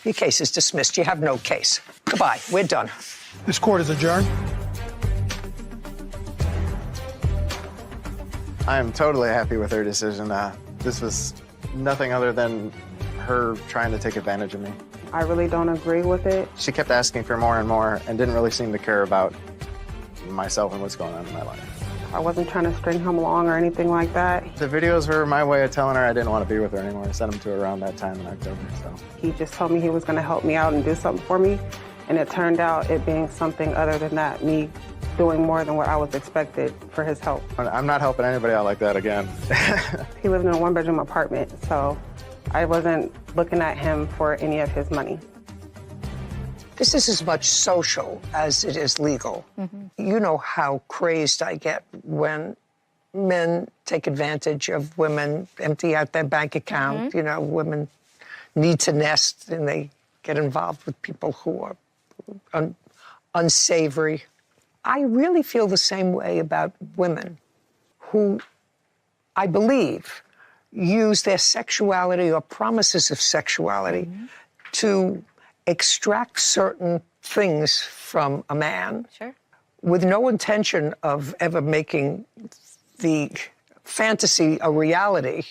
Your case is dismissed. You have no case. Goodbye. We're done. This court is adjourned. I am totally happy with her decision. This was nothing other than her trying to take advantage of me. I really don't agree with it. She kept asking for more and more and didn't really seem to care about myself and what's going on in my life. I wasn't trying to string him along or anything like that. The videos were my way of telling her I didn't want to be with her anymore. I sent them to her around that time in October. So he just told me he was going to help me out and do something for me, and it turned out it being something other than that, me doing more than what I was expected for his help. I'm not helping anybody out like that again. He lived in a one-bedroom apartment, so I wasn't looking at him for any of his money. This is as much social as it is legal. Mm-hmm. You know how crazed I get when men take advantage of women, empty out their bank account. Mm-hmm. You know, women need to nest and they get involved with people who are unsavory. I really feel the same way about women who, I believe, use their sexuality or promises of sexuality mm-hmm. to extract certain things from a man with no intention of ever making the fantasy a reality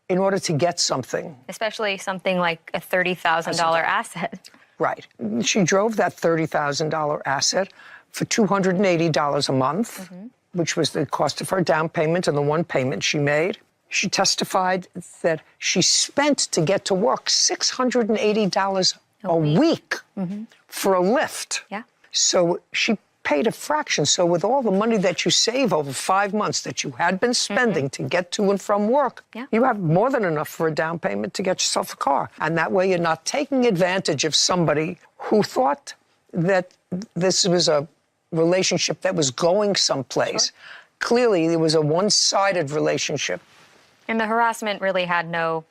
in order to get something. Especially something like a $30,000 asset. Right. She drove that $30,000 asset for $280 a month, mm-hmm. which was the cost of her down payment and the one payment she made. She testified that she spent to get to work $680 a week mm-hmm. for a lift. Yeah. So she paid a fraction. So with all the money that you save over 5 months that you had been spending mm-hmm. to get to and from work, you have more than enough for a down payment to get yourself a car. And that way you're not taking advantage of somebody who thought that this was a relationship that was going someplace. Sure. Clearly, it was a one-sided relationship. And the harassment really had no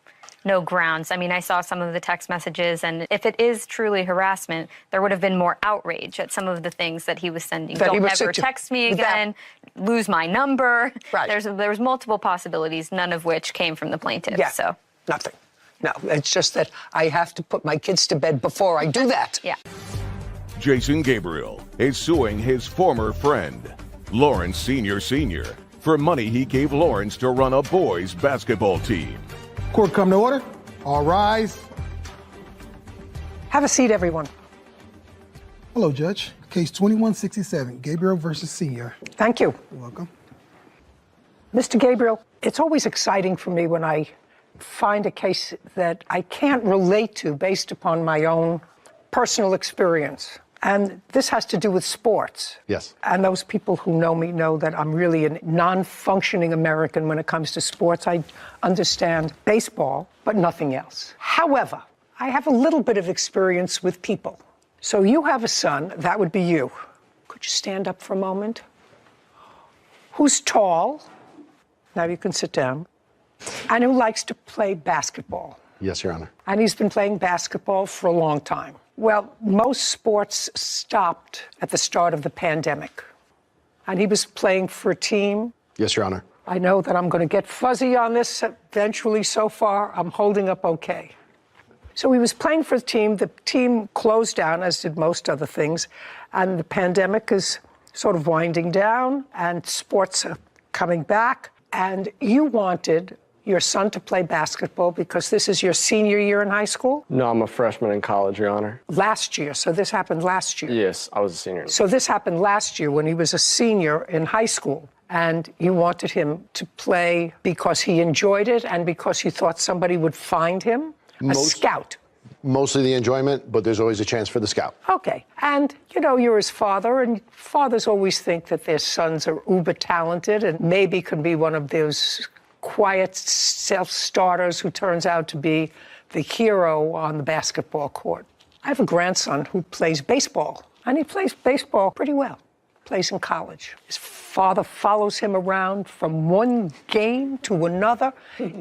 grounds. I mean, I saw some of the text messages, and if it is truly harassment, there would have been more outrage at some of the things that he was sending. Don't ever text me again, lose my number. Right. There's multiple possibilities, none of which came from the plaintiff. Yeah, so nothing. No, it's just that I have to put my kids to bed before I do that. Yeah. Jason Gabriel is suing his former friend, Lawrence Sr. for money he gave Lawrence to run a boys' basketball team. Court come to order. All rise. Have a seat, everyone. Hello, Judge. Case 2167, Gabriel versus Senior. Thank you. You're welcome. Mr. Gabriel, it's always exciting for me when I find a case that I can't relate to based upon my own personal experience. And this has to do with sports. Yes. And those people who know me know that I'm really a non-functioning American when it comes to sports. I understand baseball, but nothing else. However, I have a little bit of experience with people. So you have a son, that would be you. Could you stand up for a moment? Who's tall? Now you can sit down. And who likes to play basketball. Yes, Your Honor. And he's been playing basketball for a long time. Well, most sports stopped at the start of the pandemic. And he was playing for a team. Yes, Your Honor. I know that I'm going to get fuzzy on this eventually. So far, I'm holding up okay. So he was playing for a team. The team closed down, as did most other things. And the pandemic is sort of winding down, and sports are coming back. And you wanted your son to play basketball because this is your senior year in high school? No, I'm a freshman in college, Your Honor. Last year, so this happened last year? Yes, I was a senior. So this happened last year when he was a senior in high school, and you wanted him to play because he enjoyed it and because you thought somebody would find him? A scout? Mostly the enjoyment, but there's always a chance for the scout. Okay, and you know, you're his father, and fathers always think that their sons are uber talented and maybe can be one of those quiet self-starters who turns out to be the hero on the basketball court. I have a grandson who plays baseball, and he plays baseball pretty well. Plays in college. His father follows him around from one game to another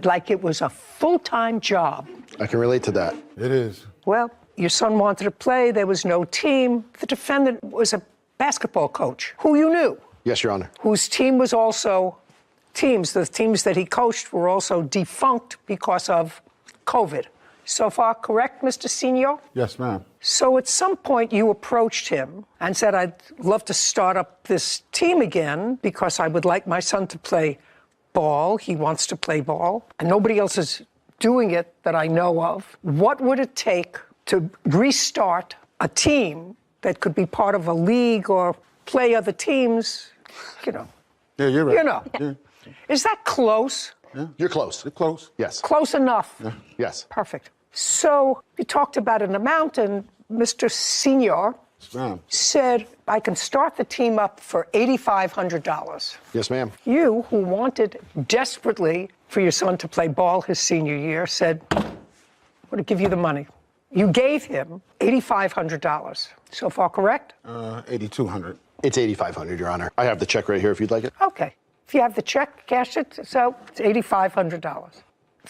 like it was a full-time job. I can relate to that. It is. Well, your son wanted to play. There was no team. The defendant was a basketball coach who you knew. Yes, Your Honor. Whose team was also the teams that he coached were also defunct because of COVID. So far, correct, Mr. Senior? Yes, ma'am. So at some point, you approached him and said, I'd love to start up this team again because I would like my son to play ball. He wants to play ball, and nobody else is doing it that I know of. What would it take to restart a team that could be part of a league or play other teams? You know. Yeah, you're right. You know. Yeah. Is that close? Yeah. You're close. You're close. Yes. Close enough. Yeah. Yes. Perfect. So you talked about an amount, and Mr. Senior said, I can start the team up for $8,500. Yes, ma'am. You, who wanted desperately for your son to play ball his senior year, said, I'm going to give you the money. You gave him $8,500. So far, correct? $8,200. It's $8,500, Your Honor. I have the check right here if you'd like it. Okay. If you have the check, cash it. So it's $8,500.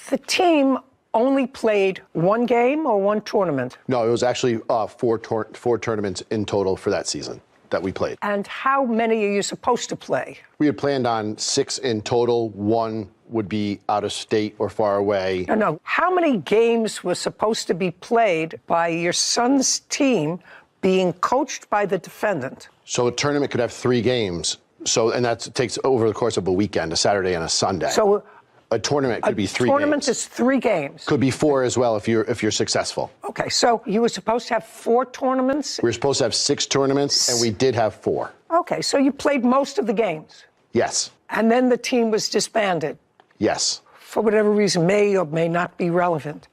The team only played one game or one tournament? No, it was actually four tournaments in total for that season that we played. And how many are you supposed to play? We had planned on 6 in total. 1 would be out of state or far away. No. How many games were supposed to be played by your son's team being coached by the defendant? So a tournament could have 3 games. And that takes over the course of a weekend, a Saturday and a Sunday. So a tournament could be 3 games. A tournament is 3 games. Could be 4 as well if you're successful. Okay, so you were supposed to have 4 tournaments? We were supposed to have 6 tournaments, and we did have 4. Okay, so you played most of the games? Yes. And then the team was disbanded? Yes. For whatever reason, may or may not be relevant.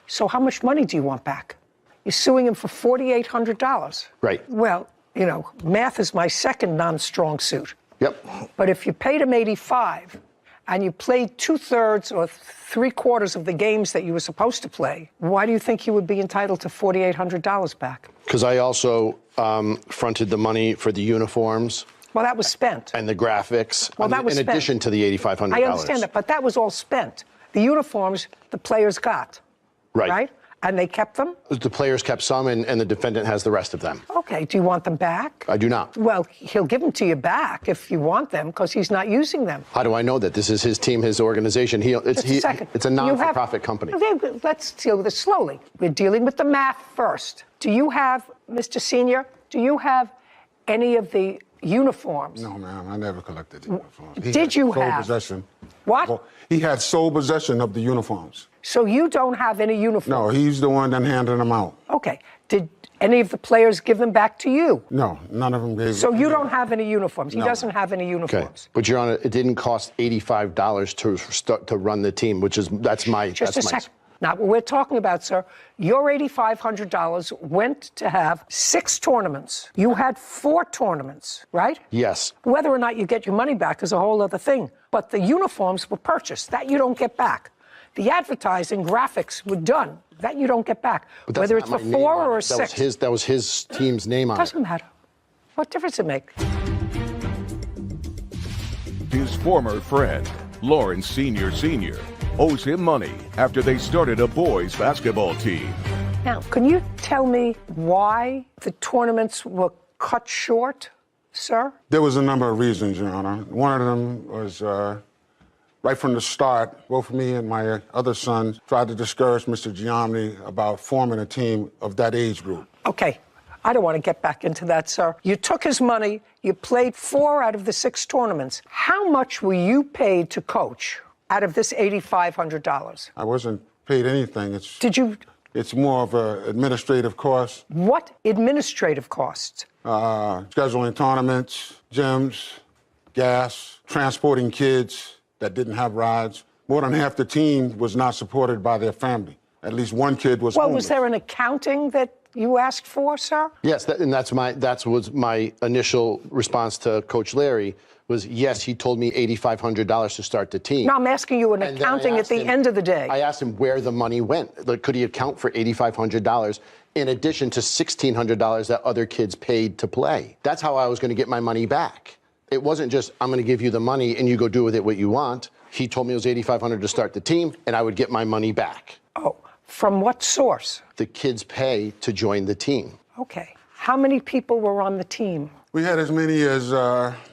So how much money do you want back? You're suing him for $4,800. Right. Well, you know, math is my second non-strong suit. Yep. But if you paid him $85 and you played 2/3 or 3/4 of the games that you were supposed to play, why do you think you would be entitled to $4,800 back? Because I also fronted the money for the uniforms. Well, that was spent. And the graphics. Well, that was in spent. addition to the $8,500. I understand that, but that was all spent. The uniforms, the players got. Right? And they kept them? The players kept some, and the defendant has the rest of them. Okay. Do you want them back? I do not. Well, he'll give them to you back if you want them, because he's not using them. How do I know that? This is his team, his organization. It's a non-for-profit company. Let's deal with this slowly. We're dealing with the math first. Do you have, Mr. Senior, do you have any of the uniforms? No, ma'am, I never collected the uniforms. He Did had you sole have? possession. What? Well, he had sole possession of the uniforms. So you don't have any uniforms? No, he's the one that handed them out. Okay. Did any of the players give them back to you? No, none of them gave. So you don't have any uniforms? He No. doesn't have any Okay, uniforms? but Your Honor, it didn't cost $85 to run the team, that's my. Just a second. Now, what we're talking about, sir, your $8,500 went to have 6 tournaments. You had 4 tournaments, right? Yes. Whether or not you get your money back is a whole other thing. But the uniforms were purchased. That you don't get back. The advertising, graphics were done. That you don't get back. But that's Whether it's not for my name 4 on or it. 6. That was his team's name on it. Doesn't matter. What difference it make? His former friend, Lawrence Sr., owes him money after they started a boys' basketball team. Now, can you tell me why the tournaments were cut short, sir? There was a number of reasons, Your Honor. One of them was right from the start, both me and my other son tried to discourage Mr. Giamni about forming a team of that age group. Okay. I don't want to get back into that, sir. You took his money. You played 4 out of the 6 tournaments. How much were you paid to coach out of this $8,500? I wasn't paid anything. Did you? It's more of an administrative cost. What administrative costs? Scheduling tournaments, gyms, gas, transporting kids that didn't have rides. More than half the team was not supported by their family. At least one kid was Well, homeless. was there an accounting that you asked for, sir? Yes, that was my initial response to Coach Larry. Was yes, he told me $8,500 to start the team. No, I'm asking you an And then I accounting at asked the him- end of the day. I asked him where the money went. Like, could he account for $8,500 in addition to $1,600 that other kids paid to play? That's how I was going to get my money back. It wasn't just, I'm going to give you the money and you go do with it what you want. He told me it was $8,500 to start the team and I would get my money back. Oh, from what source? The kids pay to join the team. Okay. How many people were on the team? We had as many as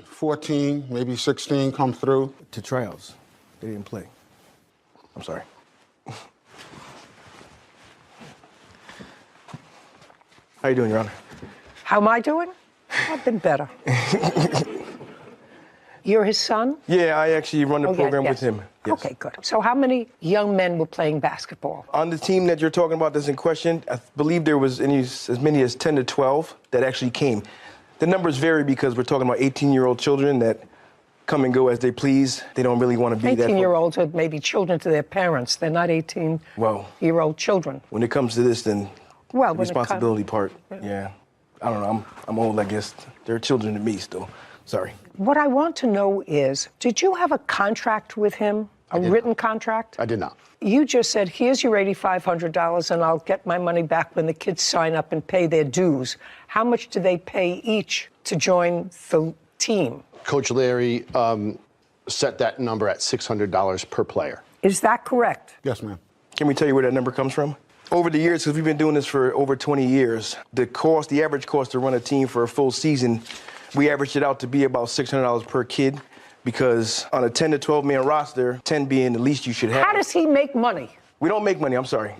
14, maybe 16 come through. To tryouts. They didn't play. I'm sorry. How you doing, Your Honor? How am I doing? I've been better. You're his son? Yeah, I actually run the program yes. with him. Yes. Okay, good. So how many young men were playing basketball? On the team that you're talking about that's in question, I believe there was as many as 10 to 12 that actually came. The numbers vary because we're talking about 18-year-old children that come and go as they please. They don't really want to be that. 18-year-olds are maybe children to their parents. They're not 18-year-old children. When it comes to this, then Well, the when it comes- responsibility part, yeah. I don't know. I'm old, I guess. They're children to me still. Sorry. What I want to know is, did you have a contract with him, a written contract? I did not. You just said, here's your $8,500 and I'll get my money back when the kids sign up and pay their dues. How much do they pay each to join the team? Coach Larry set that number at $600 per player. Is that correct? Yes, ma'am. Can we tell you where that number comes from? Over the years, because we've been doing this for over 20 years, the average cost to run a team for a full season, we averaged it out to be about $600 per kid, because on a 10 to 12 man roster, 10 being the least you should have. How does he make money? We don't make money, I'm sorry.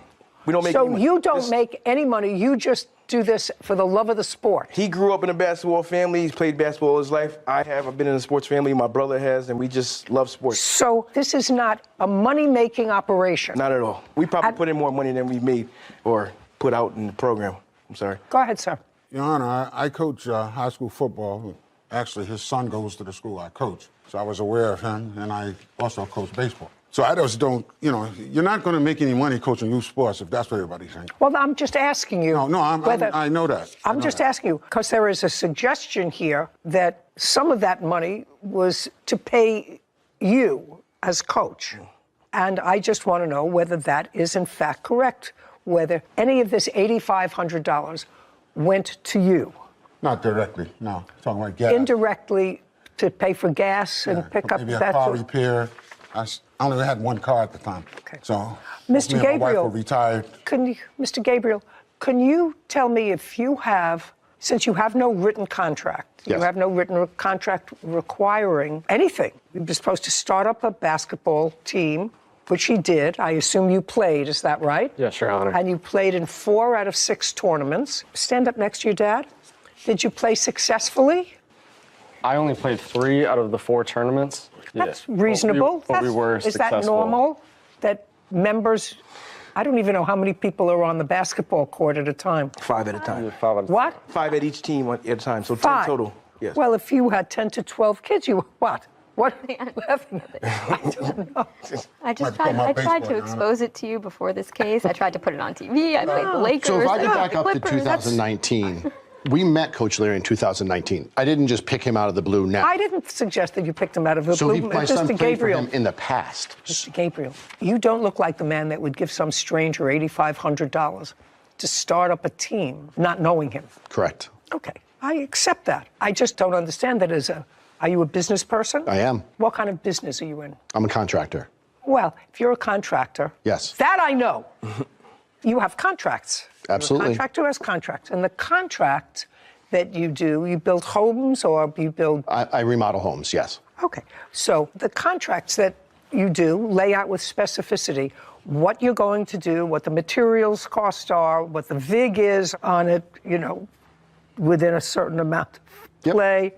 We don't make So any money. you don't make any money, you just do this for the love of the sport. He grew up in a basketball family. He's played basketball all his life. I've been in a sports family. My brother has, and we just love sports. So this is not a money-making operation. Not at all. We probably put in more money than we've made or put out in the program. I'm sorry. Go ahead, sir. Your Honor, I coach high school football. Actually, his son goes to the school I coach. So I was aware of him, and I also coach baseball. So I just don't, you're not going to make any money coaching youth sports if that's what everybody's saying. Well, I'm just asking you. No, I know that. I'm just asking you, because there is a suggestion here that some of that money was to pay you as coach. And I just want to know whether that is in fact correct, whether any of this $8,500 went to you. Not directly, no. Talking about gas. Indirectly to pay for gas and pick up maybe a that car sort of- repair. I only had one car at the time. Okay. So Mr. me and my wife Gabriel, were retired. Mr. Gabriel, can you tell me if you have, since you have no written contract, Yes. you have no written contract requiring anything. You're supposed to start up a basketball team, which he did. I assume you played, is that right? Yes, Your Honor. And you played in 4 out of 6 tournaments. Stand up next to your dad. Did you play successfully? I only played 3 out of the 4 tournaments. That's reasonable. But we were Is successful. that normal? That members, I don't even know how many people are on the basketball court at a time. 5 at a time. What? 5 at each team at a time, so 10 5 total. Yes. Well, if you had 10 to 12 kids, you what? What are you laughing at? I don't know. I tried to expose it to you before this case. I tried to put it on TV. I played the Lakers. So if I and get the back up to Clippers. 2019, we met Coach Larry in 2019. I didn't just pick him out of the blue now. I didn't suggest that you picked him out of the So blue. my son Mr. played for Gabriel. him in the past. Mr. Gabriel, you don't look like the man that would give some stranger $8,500 to start up a team, not knowing him. Correct. Okay, I accept that. I just don't understand that are you a business person? I am. What kind of business are you in? I'm a contractor. Well, if you're a contractor, Yes. that I know. You have contracts. Absolutely. You're a contractor has contracts. And the contract that you do, you build homes or you build... I remodel homes, yes. Okay. So the contracts that you do lay out with specificity what you're going to do, what the materials cost are, what the VIG is on it, within a certain amount of play.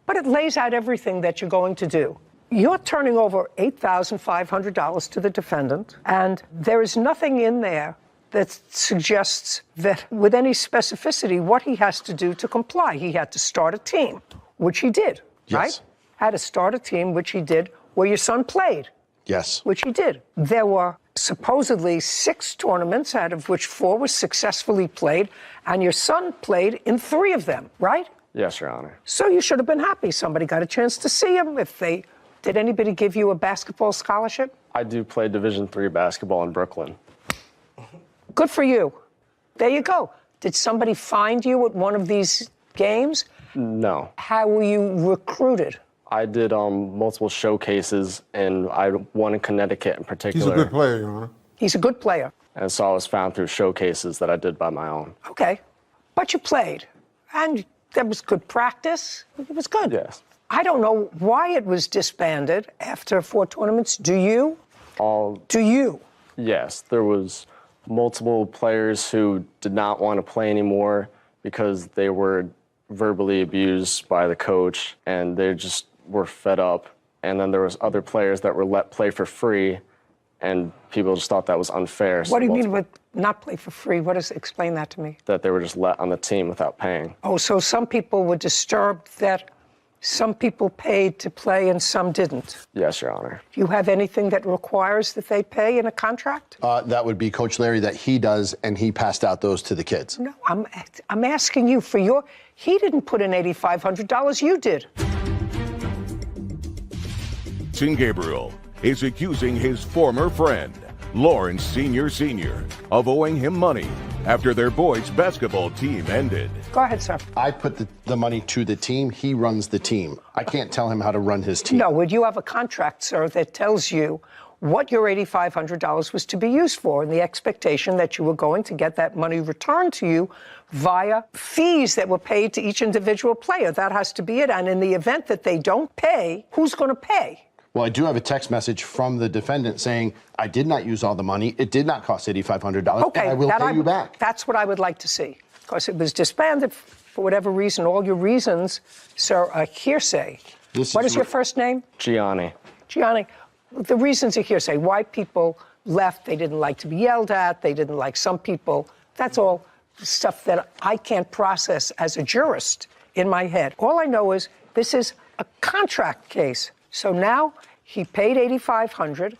But it lays out everything that you're going to do. You're turning over $8,500 to the defendant, and there is nothing in there that suggests that with any specificity what he has to do to comply. He had to start a team, which he did, right? Had to start a team, which he did, where your son played. Yes. Which he did. There were supposedly 6 tournaments, out of which 4 were successfully played, and your son played in 3 of them, right? Yes, Your Honor. So you should have been happy. Somebody got a chance to see him. Did anybody give you a basketball scholarship? I do play Division III basketball in Brooklyn. Good for you. There you go. Did somebody find you at one of these games? No. How were you recruited? I did multiple showcases, and I won in Connecticut in particular. He's a good player, Your Honor. He's a good player. And so I was found through showcases that I did by my own. Okay. But you played. And there was good practice. It was good. Yes. I don't know why it was disbanded after 4 tournaments. Do you? Do you? Yes. There was multiple players who did not want to play anymore because they were verbally abused by the coach, and they just were fed up. And then there was other players that were let play for free, and people just thought that was unfair. What do you mean with not play for free? Explain that to me. That they were just let on the team without paying. Oh, so some people were disturbed that some people paid to play and some didn't. Yes, Your Honor. Do you have anything that requires that they pay in a contract? That would be Coach Larry that he does, and he passed out those to the kids. No, I'm asking you for your... He didn't put in $8,500, you did. Sin Gabriel is accusing his former friend, Lawrence Sr., of owing him money after their boys' basketball team ended. Go ahead, sir. I put the money to the team. He runs the team. I can't tell him how to run his team. No, would you have a contract, sir, that tells you what your $8,500 was to be used for, and the expectation that you were going to get that money returned to you via fees that were paid to each individual player. That has to be it. And in the event that they don't pay, who's going to pay? Well, I do have a text message from the defendant saying, I did not use all the money. It did not cost $8,500, Okay, and I will pay you back. That's what I would like to see, because it was disbanded for whatever reason. All your reasons, sir, are hearsay. What is your first name? Gianni. Gianni, the reasons are hearsay. Why people left, they didn't like to be yelled at, they didn't like some people. That's all stuff that I can't process as a jurist in my head. All I know is this is a contract case. So now he paid $8,500,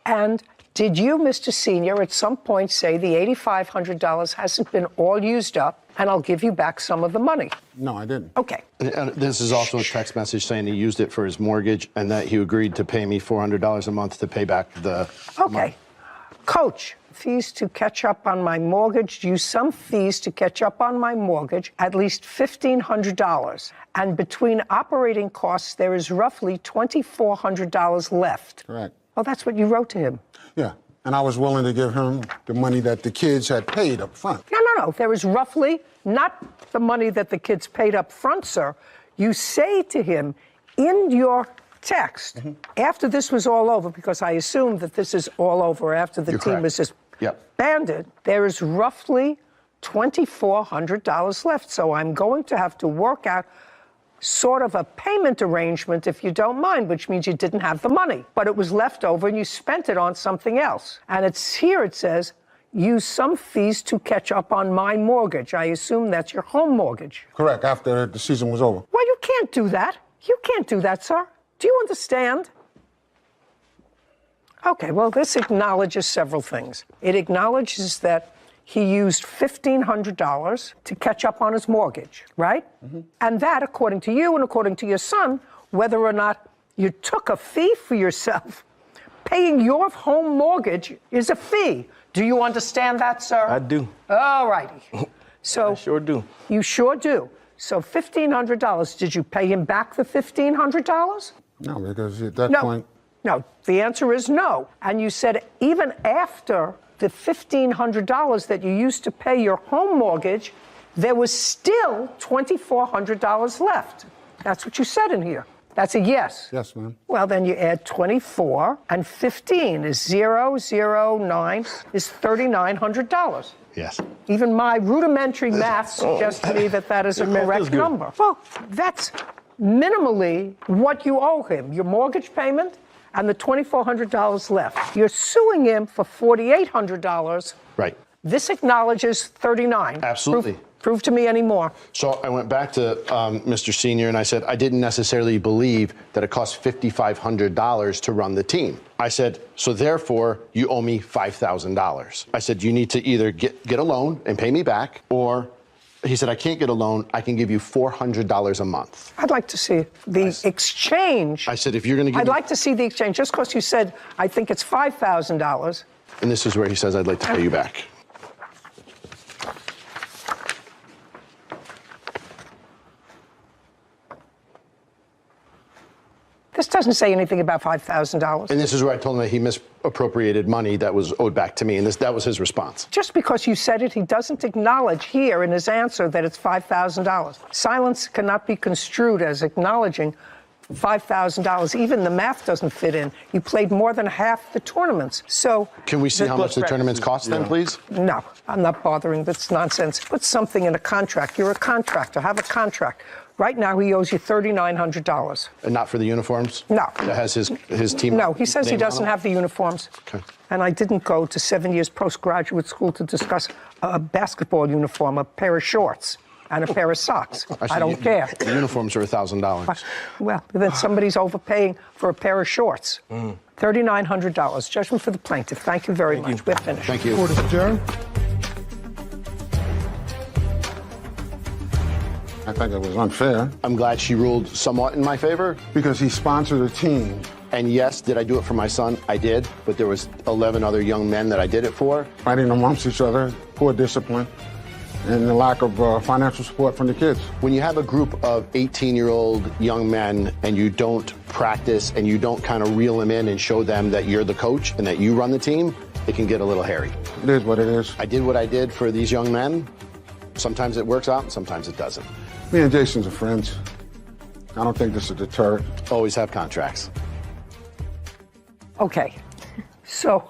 and did you, Mr. Senior, at some point say the $8,500 hasn't been all used up, and I'll give you back some of the money? No, I didn't. Okay. And this is also a text message saying he used it for his mortgage and that he agreed to pay me $400 a month to pay back the money. Coach, fees to catch up on my mortgage, use some fees to catch up on my mortgage, at least $1,500. And between operating costs, there is roughly $2,400 left. Correct. Oh, that's what you wrote to him. Yeah, and I was willing to give him the money that the kids had paid up front. No. There is roughly not the money that the kids paid up front, sir. You say to him in your text, after this was all over, because I assume that this is all over after the team was disbanded, there is roughly $2,400 left. So I'm going to have to work out sort of a payment arrangement, if you don't mind, which means you didn't have the money, but it was left over and you spent it on something else. And it's here, it says, use some fees to catch up on my mortgage. I assume that's your home mortgage. Correct, after the season was over. Well, you can't do that. You can't do that, sir. Do you understand? Okay, well, this acknowledges several things. It acknowledges that he used $1,500 to catch up on his mortgage, right? Mm-hmm. And that, according to you and according to your son, whether or not you took a fee for yourself, paying your home mortgage is a fee. Do you understand that, sir? I do. All righty. So I sure do. You sure do. So $1,500, did you pay him back the $1,500? No, because at that point... No, the answer is no. And you said even after the $1,500 that you used to pay your home mortgage, there was still $2,400 left. That's what you said in here. That's a yes. Yes, ma'am. Well, then you add 24 and 15 is 009 is $3,900. Yes. Even my rudimentary math suggests to me that that is a correct number. Well, that's minimally what you owe him, your mortgage payment and the $2,400 left. You're suing him for $4,800. Right. This acknowledges $39. Absolutely. Prove to me any more. So I went back to Mr. Senior and I said, I didn't necessarily believe that it cost $5,500 to run the team. I said, so therefore, you owe me $5,000. I said, you need to either get a loan and pay me back, or he said, I can't get a loan. I can give you $400 a month. I'd like to see the exchange. I said, if you're going to give I'd like to see the exchange. Just because you said, I think it's $5,000. And this is where he says, I'd like to pay you back. This doesn't say anything about $5,000. And this is where I told him that he misappropriated money that was owed back to me, and that was his response. Just because you said it, he doesn't acknowledge here in his answer that it's $5,000. Silence cannot be construed as acknowledging $5,000. Even the math doesn't fit in. You played more than half the tournaments. So can we see how much the tournaments cost then, please? No, I'm not bothering. That's nonsense. Put something in a contract. You're a contractor. Have a contract. Right now, he owes you $3,900. And not for the uniforms? No. That has his team? No, he says he doesn't have the uniforms. Okay. And I didn't go to 7 years postgraduate school to discuss a basketball uniform, a pair of shorts, and a pair of socks. Actually, I don't care. The uniforms are $1,000. Well, then somebody's overpaying for a pair of shorts. $3,900. Judgment for the plaintiff. Thank you very much. We're finished. Thank you. Court is adjourned. I think it was unfair. I'm glad she ruled somewhat in my favor. Because he sponsored a team. And yes, did I do it for my son? I did. But there was 11 other young men that I did it for. Fighting amongst each other, poor discipline, and the lack of financial support from the kids. When you have a group of 18-year-old young men and you don't practice and you don't kind of reel them in and show them that you're the coach and that you run the team, it can get a little hairy. It is what it is. I did what I did for these young men. Sometimes it works out and sometimes it doesn't. Me and Jason's are friends. I don't think this is a deterrent. Always have contracts. Okay. So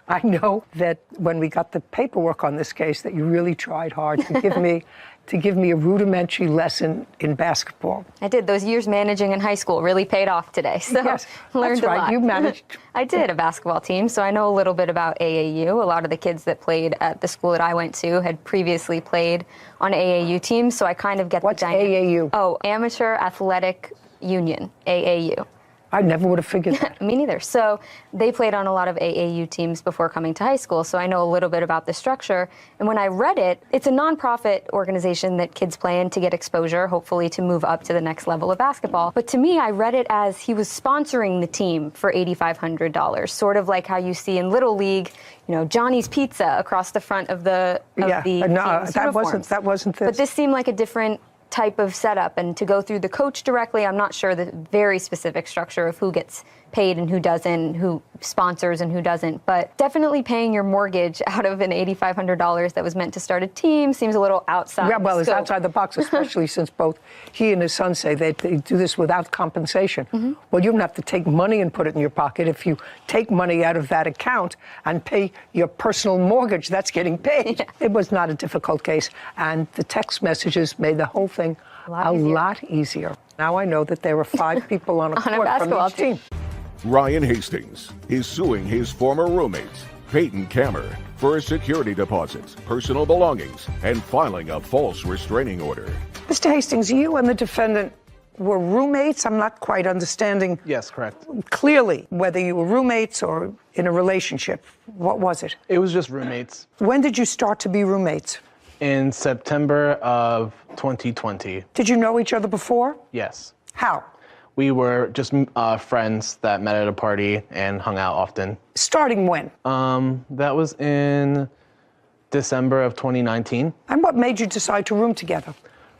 I know that when we got the paperwork on this case that you really tried hard to give me a rudimentary lesson in basketball. I did. Those years managing in high school really paid off today. So yes, learned that's right. a lot. You managed. I did a basketball team, so I know a little bit about AAU. A lot of the kids that played at the school that I went to had previously played on AAU teams, so I kind of get What's the dynamic. AAU? Oh, Amateur Athletic Union, AAU. I never would have figured that. Me neither. So they played on a lot of AAU teams before coming to high school, so I know a little bit about the structure. And when I read it, it's a nonprofit organization that kids play in to get exposure, hopefully to move up to the next level of basketball. But to me, I read it as he was sponsoring the team for $8,500, sort of like how you see in Little League, you know, Johnny's Pizza across the front of the No, team's that uniforms. wasn't this. But this seemed like a different type of setup, and to go through the coach directly, I'm not sure the very specific structure of who gets paid and who doesn't, who sponsors and who doesn't. But definitely paying your mortgage out of an $8,500 that was meant to start a team seems a little outside. Yeah, well, it's scope. outside the box, especially since both he and his son say they do this without compensation. Well, you don't have to take money and put it in your pocket. If you take money out of that account and pay your personal mortgage, that's getting paid. It was not a difficult case, and the text messages made the whole thing a lot easier. Now I know that there were 5 people on a court from basketball each team. Ryan Hastings is suing his former roommates, Peyton Kammer, for security deposits, personal belongings, and filing a false restraining order. Mr. Hastings, you and the defendant were roommates? I'm not quite understanding. Yes, correct. Clearly, whether you were roommates or in a relationship. What was it? It was just roommates. When did you start to be roommates? In September of 2020. Did you know each other before? Yes. How? We were just friends that met at a party and hung out often. Starting when? That was in December of 2019. And what made you decide to room together?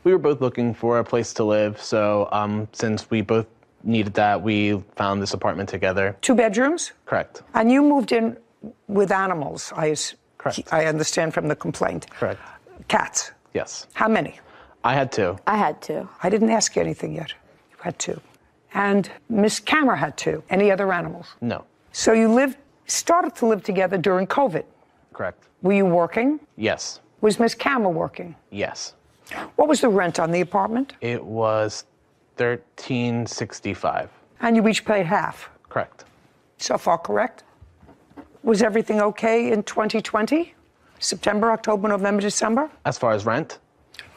We were both looking for a place to live, so since we both needed that, we found this apartment together. 2 bedrooms? Correct. And you moved in with animals, Correct. I understand from the complaint. Correct. Cats? Yes. How many? I had 2. I had 2. I didn't ask you anything yet. You had 2. And Miss Kammer had 2. Any other animals? No. So you started to live together during COVID. Correct. Were you working? Yes. Was Miss Kammer working? Yes. What was the rent on the apartment? It was $13.65. And you each paid half. Correct. So far, correct? Was everything okay in 2020? September, October, November, December? As far as rent?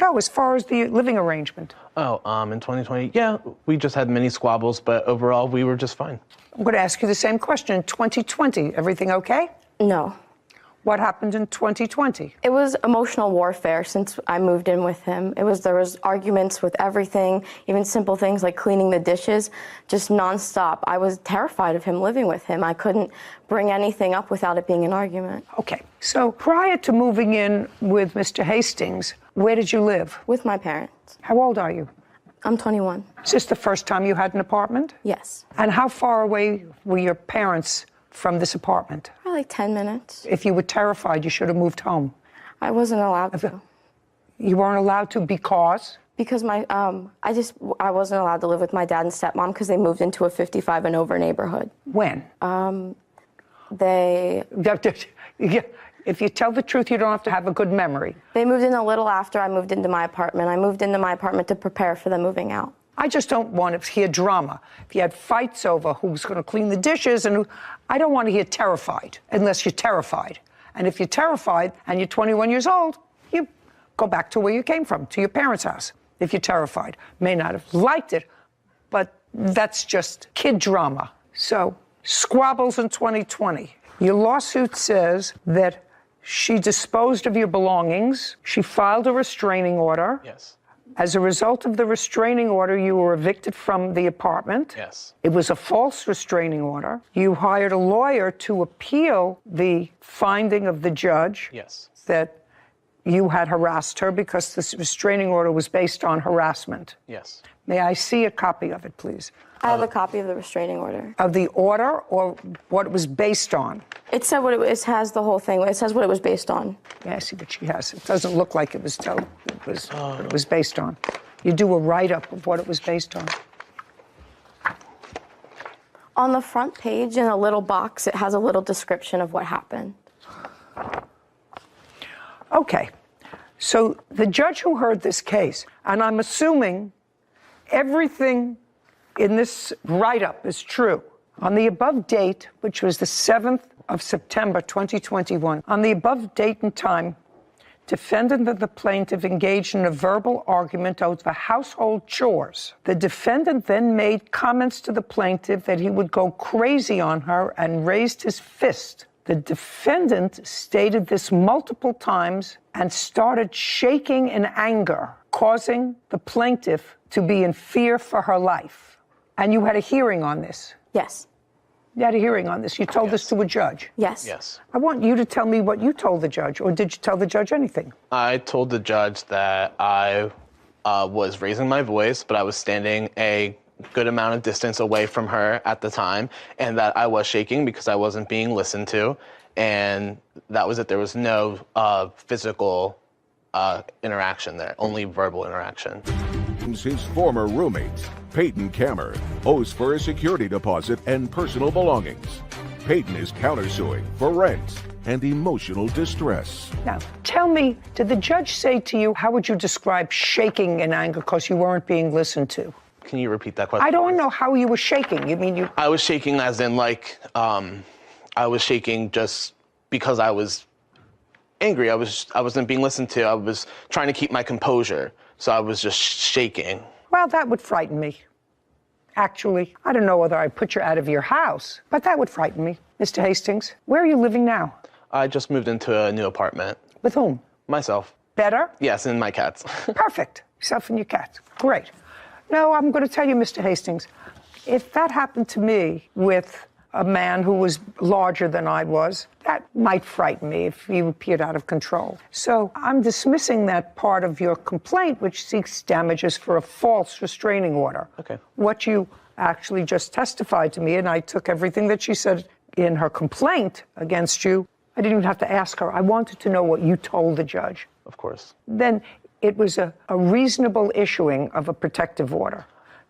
No, as far as the living arrangement. Oh, in 2020, yeah, we just had many squabbles, but overall, we were just fine. I'm going to ask you the same question. In 2020, everything okay? No. What happened in 2020? It was emotional warfare since I moved in with him. There was arguments with everything, even simple things like cleaning the dishes, just nonstop. I was terrified of him living with him. I couldn't bring anything up without it being an argument. Okay, so prior to moving in with Mr. Hastings, where did you live? With my parents. How old are you? I'm 21. Is this the first time you had an apartment? Yes. And how far away were your parents from this apartment? Probably like 10 minutes. If you were terrified, you should have moved home. I wasn't allowed to. You weren't allowed to because? Because I wasn't allowed to live with my dad and stepmom because they moved into a 55 and over neighborhood. When? If you tell the truth, you don't have to have a good memory. They moved in a little after I moved into my apartment. I moved into my apartment to prepare for them moving out. I just don't want to hear drama. If you had fights over who's going to clean the dishes, I don't want to hear terrified, unless you're terrified. And if you're terrified and you're 21 years old, you go back to where you came from, to your parents' house. If you're terrified, may not have liked it, but that's just kid drama. So, squabbles in 2020. Your lawsuit says that she disposed of your belongings. She filed a restraining order. Yes. As a result of the restraining order, you were evicted from the apartment. Yes. It was a false restraining order. You hired a lawyer to appeal the finding of the judge. Yes. That you had harassed her because this restraining order was based on harassment. Yes. May I see a copy of it, please? I have a copy of the restraining order. Of the order or what it was based on? It said it has the whole thing. It says what it was based on. Yeah, I see what she has. It doesn't look like it was what it was based on. You do a write-up of what it was based on. On the front page, in a little box, it has a little description of what happened. Okay. So the judge who heard this case, and I'm assuming everything in this write-up is true. On the above date, which was the 7th of September 2021, on the above date and time, defendant and the plaintiff engaged in a verbal argument over household chores. The defendant then made comments to the plaintiff that he would go crazy on her and raised his fist. The defendant stated this multiple times and started shaking in anger, causing the plaintiff to be in fear for her life. And you had a hearing on this? Yes. You had a hearing on this. You told this to a judge? Yes. Yes. I want you to tell me what you told the judge, or did you tell the judge anything? I told the judge that I was raising my voice, but I was standing a good amount of distance away from her at the time, and that I was shaking because I wasn't being listened to, and that was it. There was no physical interaction there, only verbal interaction. His former roommate, Peyton Kammer, owes for a security deposit and personal belongings. Peyton is countersuing for rent and emotional distress. Now, tell me, did the judge say to you, how would you describe shaking in anger because you weren't being listened to? Can you repeat that question? I don't know how you were shaking. You mean you... I was shaking as in I was shaking just because I was angry. I wasn't being listened to. I was trying to keep my composure. So I was just shaking. Well, that would frighten me. Actually, I don't know whether I'd put you out of your house, but that would frighten me. Mr. Hastings, where are you living now? I just moved into a new apartment. With whom? Myself. Better? Yes, and my cats. Perfect. Yourself and your cats. Great. No, I'm going to tell you, Mr. Hastings, if that happened to me with a man who was larger than I was, that might frighten me if he appeared out of control. So I'm dismissing that part of your complaint, which seeks damages for a false restraining order. Okay. What you actually just testified to me, and I took everything that she said in her complaint against you. I didn't even have to ask her. I wanted to know what you told the judge. Of course. Then it was a reasonable issuing of a protective order,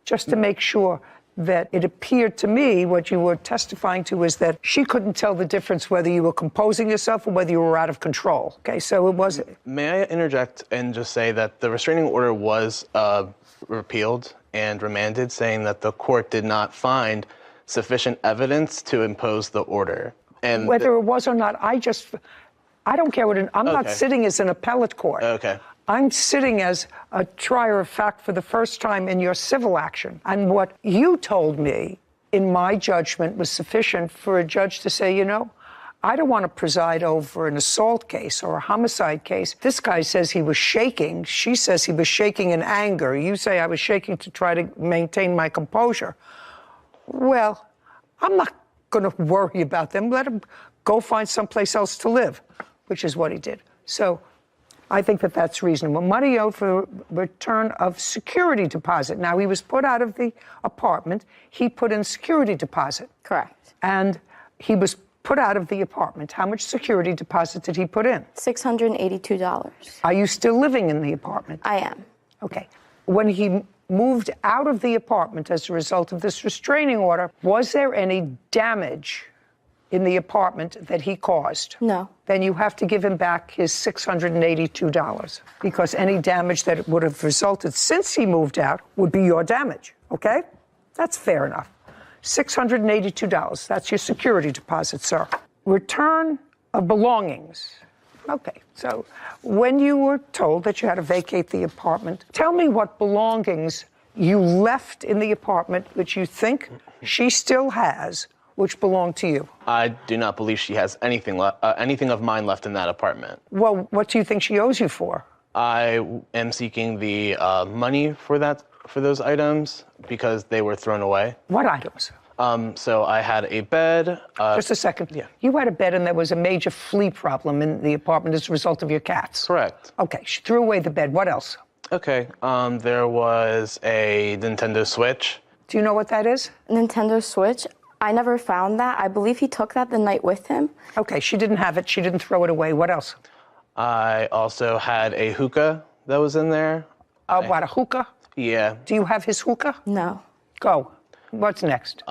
just to make sure that it appeared to me what you were testifying to is that she couldn't tell the difference whether you were composing yourself or whether you were out of control. Okay, so it was... May I interject and just say that the restraining order was repealed and remanded, saying that the court did not find sufficient evidence to impose the order. And whether it was or not, I don't care what I'm not sitting as an appellate court. Okay. I'm sitting as a trier of fact for the first time in your civil action. And what you told me, in my judgment, was sufficient for a judge to say, you know, I don't want to preside over an assault case or a homicide case. This guy says he was shaking. She says he was shaking in anger. You say I was shaking to try to maintain my composure. Well, I'm not going to worry about them. Let him go find someplace else to live, which is what he did. So I think that that's reasonable. Money owed for return of security deposit. Now, he was put out of the apartment. He put in security deposit. Correct. And he was put out of the apartment. How much security deposit did he put in? $682. Are you still living in the apartment? I am. Okay. When he moved out of the apartment as a result of this restraining order, was there any damage in the apartment that he caused? No. Then you have to give him back his $682 because any damage that would have resulted since he moved out would be your damage, okay? That's fair enough. $682, that's your security deposit, sir. Return of belongings. Okay, so when you were told that you had to vacate the apartment, tell me what belongings you left in the apartment which you think she still has, which belong to you. I do not believe she has anything of mine left in that apartment. Well, what do you think she owes you for? I am seeking the money for those items because they were thrown away. What items? So I had a bed. Just a second. Yeah. You had a bed and there was a major flea problem in the apartment as a result of your cats. Correct. Okay, she threw away the bed. What else? Okay, there was a Nintendo Switch. Do you know what that is? Nintendo Switch? I never found that. I believe he took that the night with him. Okay, she didn't have it. She didn't throw it away. What else? I also had a hookah that was in there. What, a hookah? Yeah. Do you have his hookah? No. Go. What's next?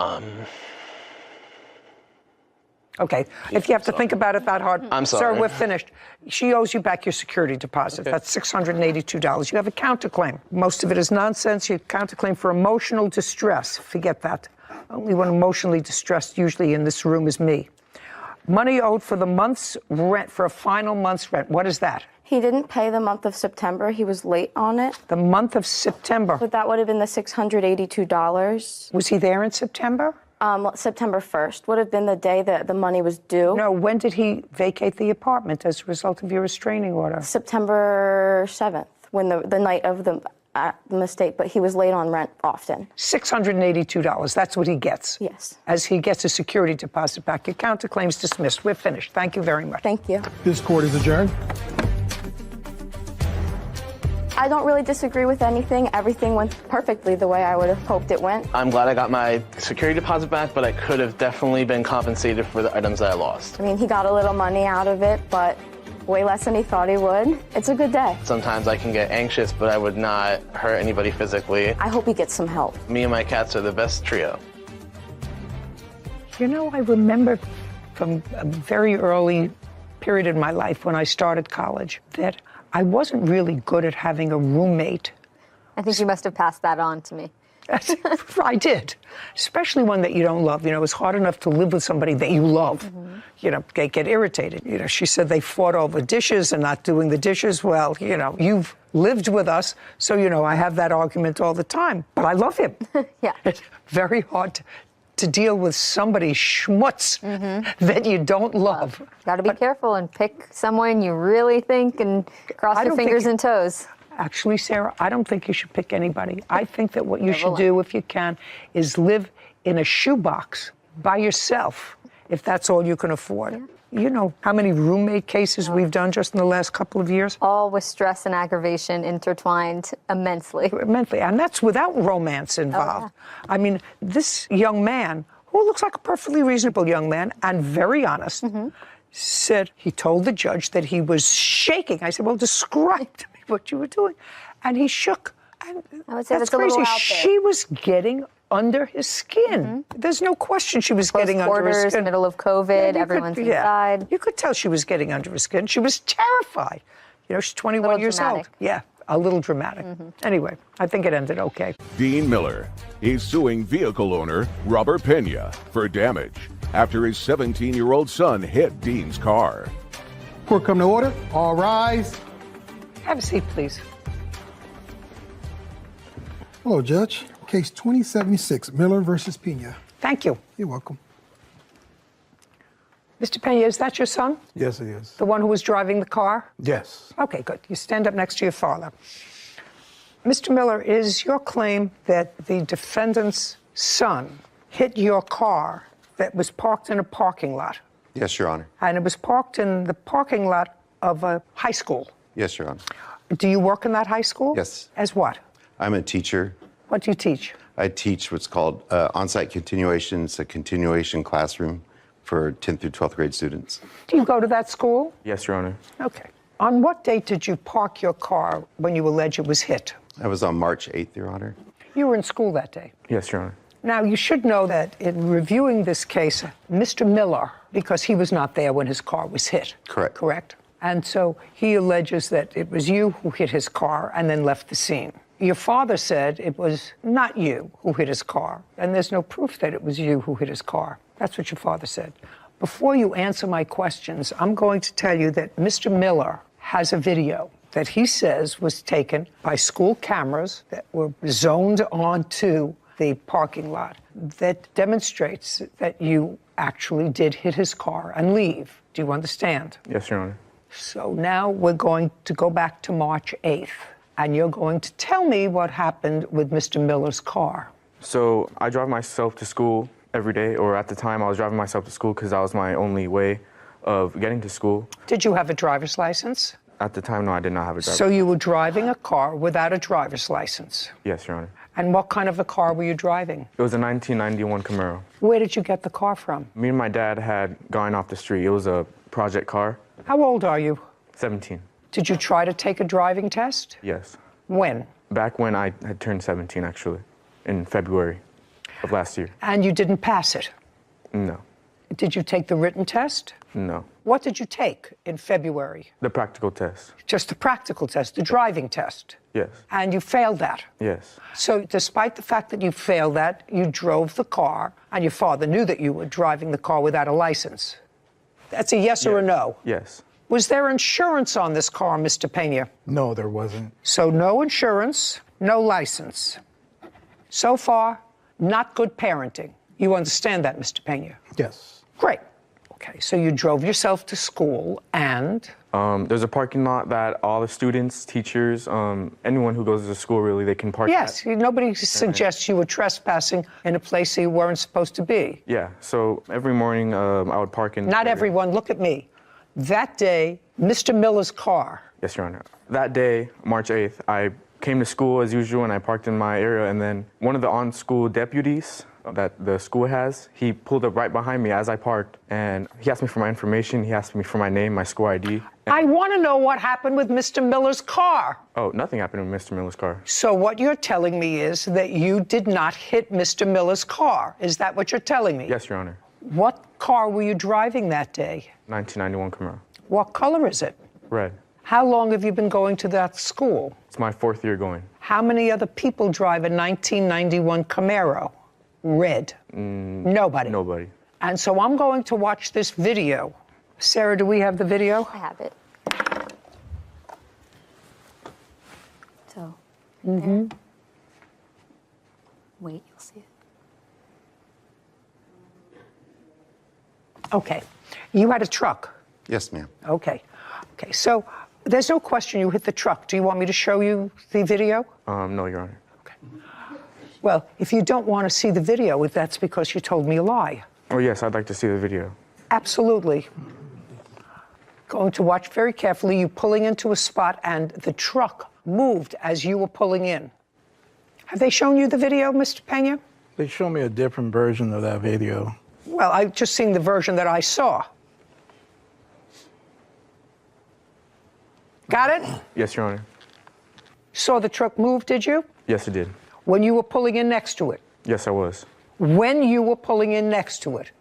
Okay, if you have to think about it that hard. I'm sorry. Sir, we're finished. She owes you back your security deposit. Okay. That's $682. You have a counterclaim. Most of it is nonsense. You counterclaim for emotional distress. Forget that. Only one emotionally distressed usually in this room is me. Money owed for the month's rent, for a final month's rent. What is that? He didn't pay the month of September. He was late on it. The month of September? But that would have been the $682. Was he there in September? September 1st would have been the day that the money was due. No, when did he vacate the apartment as a result of your restraining order? September 7th, when the night of the mistake, but he was late on rent often. $682, that's what he gets. Yes. As he gets a security deposit back. Your counterclaim's dismissed. We're finished. Thank you very much. Thank you. This court is adjourned. I don't really disagree with anything. Everything went perfectly the way I would have hoped it went. I'm glad I got my security deposit back, but I could have definitely been compensated for the items that I lost. I mean, he got a little money out of it, but way less than he thought he would. It's a good day. Sometimes I can get anxious, but I would not hurt anybody physically. I hope he gets some help. Me and my cats are the best trio. You know, I remember from a very early period in my life when I started college that I wasn't really good at having a roommate. I think you must have passed that on to me. I did, especially one that you don't love. You know, it's hard enough to live with somebody that you love. You know, get irritated. You know, she said they fought over dishes and not doing the dishes. Well, you know, you've lived with us, so, you know, I have that argument all the time. But I love him. Yeah. It's very hard to deal with somebody schmutz that you don't love. Got to be careful and pick someone you really think and cross your fingers and toes. Actually, Sarah, I don't think you should pick anybody. I think that what you should do, if you can, is live in a shoebox by yourself, if that's all you can afford. Yeah. You know how many roommate cases we've done just in the last couple of years? All with stress and aggravation intertwined immensely. Immensely, and that's without romance involved. I mean, this young man, who looks like a perfectly reasonable young man and very honest, said he told the judge that he was shaking. I said, well, describe to me what you were doing. And he shook. And I would say that's that's a little crazy. out there. She was getting under his skin. There's no question she was getting under his skin. Middle of COVID, you everyone's could, inside. You could tell she was getting under his skin. She was terrified. You know, she's 21 years old. Yeah, a little dramatic. Anyway, I think it ended okay. Dean Miller is suing vehicle owner Robert Pena for damage after his 17-year-old son hit Dean's car. Court come to order. All rise. Have a seat, please. Hello, Judge. Case 2076, Miller versus Pena. Thank you. You're welcome. Mr. Pena, is that your son? Yes, it is. The one who was driving the car? Yes. Okay, good. You stand up next to your father. Mr. Miller, is your claim that the defendant's son hit your car that was parked in a parking lot? Yes, Your Honor. And it was parked in the parking lot of a high school? Yes, Your Honor. Do you work in that high school? Yes. As what? I'm a teacher. What do you teach? I teach what's called on-site continuation. It's a continuation classroom for 10th through 12th grade students. Do you go to that school? Yes, Your Honor. Okay. On what date did you park your car when you allege it was hit? I was on March 8th, Your Honor. You were in school that day. Yes, Your Honor. Now, you should know that in reviewing this case, Mr. Miller, because he was not there when his car was hit. Correct. Correct? And so he alleges that it was you who hit his car and then left the scene. Your father said it was not you who hit his car, and there's no proof that it was you who hit his car. That's what your father said. Before you answer my questions, I'm going to tell you that Mr. Miller has a video that he says was taken by school cameras that were zoned onto the parking lot that demonstrates that you actually did hit his car and leave. Do you understand? Yes, Your Honor. So now we're going to go back to March 8th, and you're going to tell me what happened with Mr. Miller's car. So I drive myself to school every day, or at the time I was driving myself to school because that was my only way of getting to school. Did you have a driver's license? At the time, no, I did not have a driver's So you were driving a car without a driver's license. Yes, Your Honor. And what kind of a car were you driving? It was a 1991 Camaro. Where did you get the car from? Me and my dad had gone off the street. It was a project car. How old are you? 17. Did you try to take a driving test? Yes. When? Back when I had turned 17, actually, in February of last year. And you didn't pass it? No. Did you take the written test? No. What did you take in February? The practical test. Just the practical test, the driving test? Yes. And you failed that? Yes. So despite the fact that you failed that, you drove the car, and your father knew that you were driving the car without a license? That's a yes or a no? Yes. Was there insurance on this car, Mr. Pena? No, there wasn't. So no insurance, no license. So far, not good parenting. You understand that, Mr. Pena? Yes. Great. Okay, so you drove yourself to school and? There's a parking lot that all the students, teachers, anyone who goes to school, really, they can park Yes, nobody suggests you were trespassing in a place that you weren't supposed to be. Yeah, so every morning I would park in... Not everyone, look at me. That day, Mr. Miller's car Yes, Your Honor. That day, March 8th, I came to school as usual and I parked in my area, and then one of the on-school deputies that the school has, he pulled up right behind me as I parked, and he asked me for my information, he asked me for my name, my school ID. I want to know what happened with Mr. Miller's car. Oh, nothing happened with Mr. Miller's car. So what you're telling me is that you did not hit Mr. Miller's car. Is that what you're telling me? Yes, Your Honor. What car were you driving that day? 1991 Camaro. What color is it? Red. How long have you been going to that school? It's my 4th year going. How many other people drive a 1991 Camaro? Red. Nobody. Nobody. And so I'm going to watch this video. Sarah, do we have the video? I have it. So, Mm-hmm. wait, you'll see it. Okay. You had a truck. Yes, ma'am. Okay. Okay. So there's no question you hit the truck. Do you want me to show you the video? No, Your Honor. Well, if you don't want to see the video, that's because you told me a lie. Oh, yes, I'd like to see the video. Absolutely. Going to watch very carefully, you pulling into a spot and the truck moved as you were pulling in. Have they shown you the video, Mr. Pena? They showed me a different version of that video. Well, I've just seen the version that I saw. Got it? Yes, Your Honor. Saw the truck move, did you? Yes, it did. When you were pulling in next to it? Yes, I was. When you were pulling in next to it?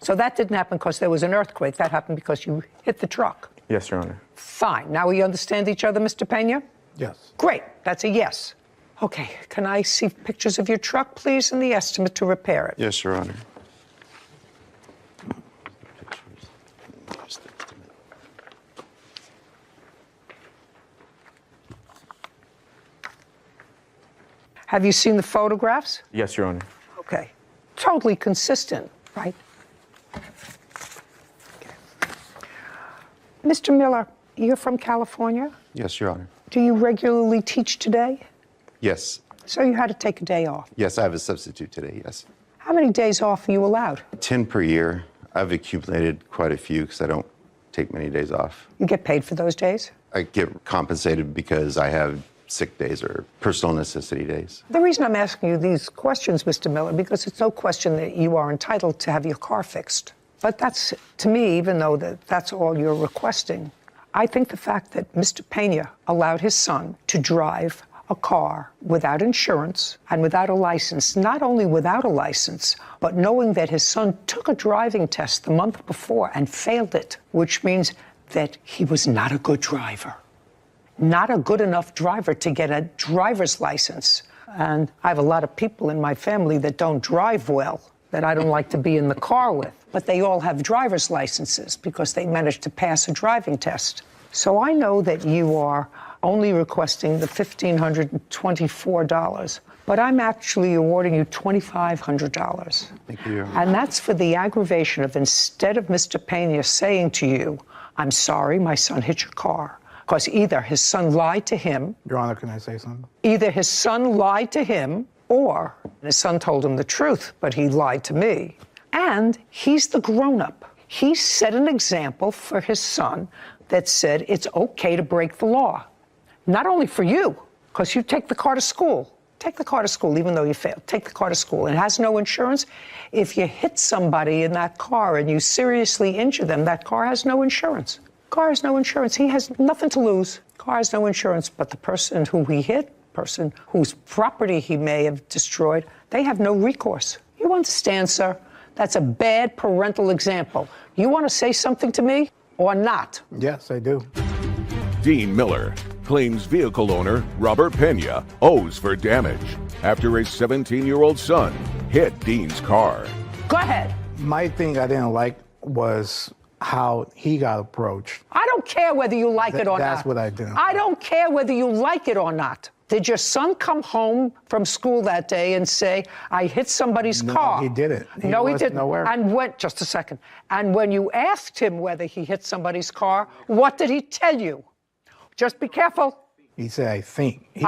So that didn't happen because there was an earthquake. That happened because you hit the truck. Yes, Your Honor. Fine. Now we understand each other, Mr. Pena? Yes. Great. That's a yes. Okay. Can I see pictures of your truck, please, and the estimate to repair it? Yes, Your Honor. Have you seen the photographs? Yes, Your Honor. Okay. Totally consistent, right? Okay. Mr. Miller, you're from California? Yes, Your Honor. Do you regularly teach today? Yes. So you had to take a day off. Yes, I have a substitute today, yes. How many days off are you allowed? 10 per year. I've accumulated quite a few because I don't take many days off. You get paid for those days? I get compensated because I have sick days or personal necessity days. The reason I'm asking you these questions, Mr. Miller, because it's no question that you are entitled to have your car fixed. But that's, to me, even though that's all you're requesting, I think the fact that Mr. Pena allowed his son to drive a car without insurance and without a license, not only without a license, but knowing that his son took a driving test the month before and failed it, which means that he was not a good driver. Not a good enough driver to get a driver's license. And I have a lot of people in my family that don't drive well, that I don't like to be in the car with. But they all have driver's licenses because they managed to pass a driving test. So I know that you are only requesting the $1,524, but I'm actually awarding you $2,500. Thank you. And that's for the aggravation of, instead of Mr. Pena saying to you, I'm sorry, my son hit your car, because either his son lied to him. Your Honor, can I say something? Either his son lied to him, or his son told him the truth, but he lied to me. And he's the grown-up. He set an example for his son that said it's okay to break the law. Not only for you, because you take the car to school. Take the car to school, even though you failed. Take the car to school. It has no insurance. If you hit somebody in that car and you seriously injure them, that car has no insurance. Car has no insurance. He has nothing to lose. Car has no insurance, but the person who he hit, person whose property he may have destroyed, they have no recourse. You understand, sir? That's a bad parental example. You want to say something to me or not? Yes, I do. Dean Miller claims vehicle owner Robert Pena owes for damage after his 17-year-old son hit Dean's car. Go ahead. My thing I didn't like was how he got approached. I don't care whether you like it or not. That's what I didn't. I don't care whether you like it or not. Did your son come home from school that day and say, I hit somebody's car? No, he didn't. No, he didn't. Nowhere. And just a second. And when you asked him whether he hit somebody's car, what did he tell you? Just be careful. He said, I think. He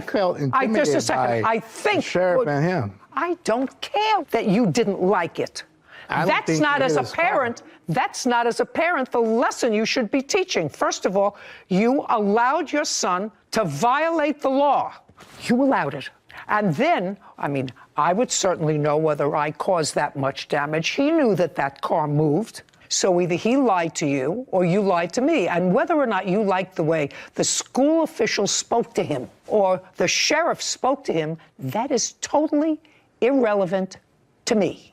felt just intimidated a second. by I think. the sheriff and him. I don't care that you didn't like it. That's not as a parent. That's not as a parent the lesson you should be teaching. First of all, you allowed your son to violate the law. You allowed it. And then, I mean, I would certainly know whether I caused that much damage. He knew that that car moved. So either he lied to you or you lied to me. And whether or not you liked the way the school official spoke to him or the sheriff spoke to him, that is totally irrelevant to me.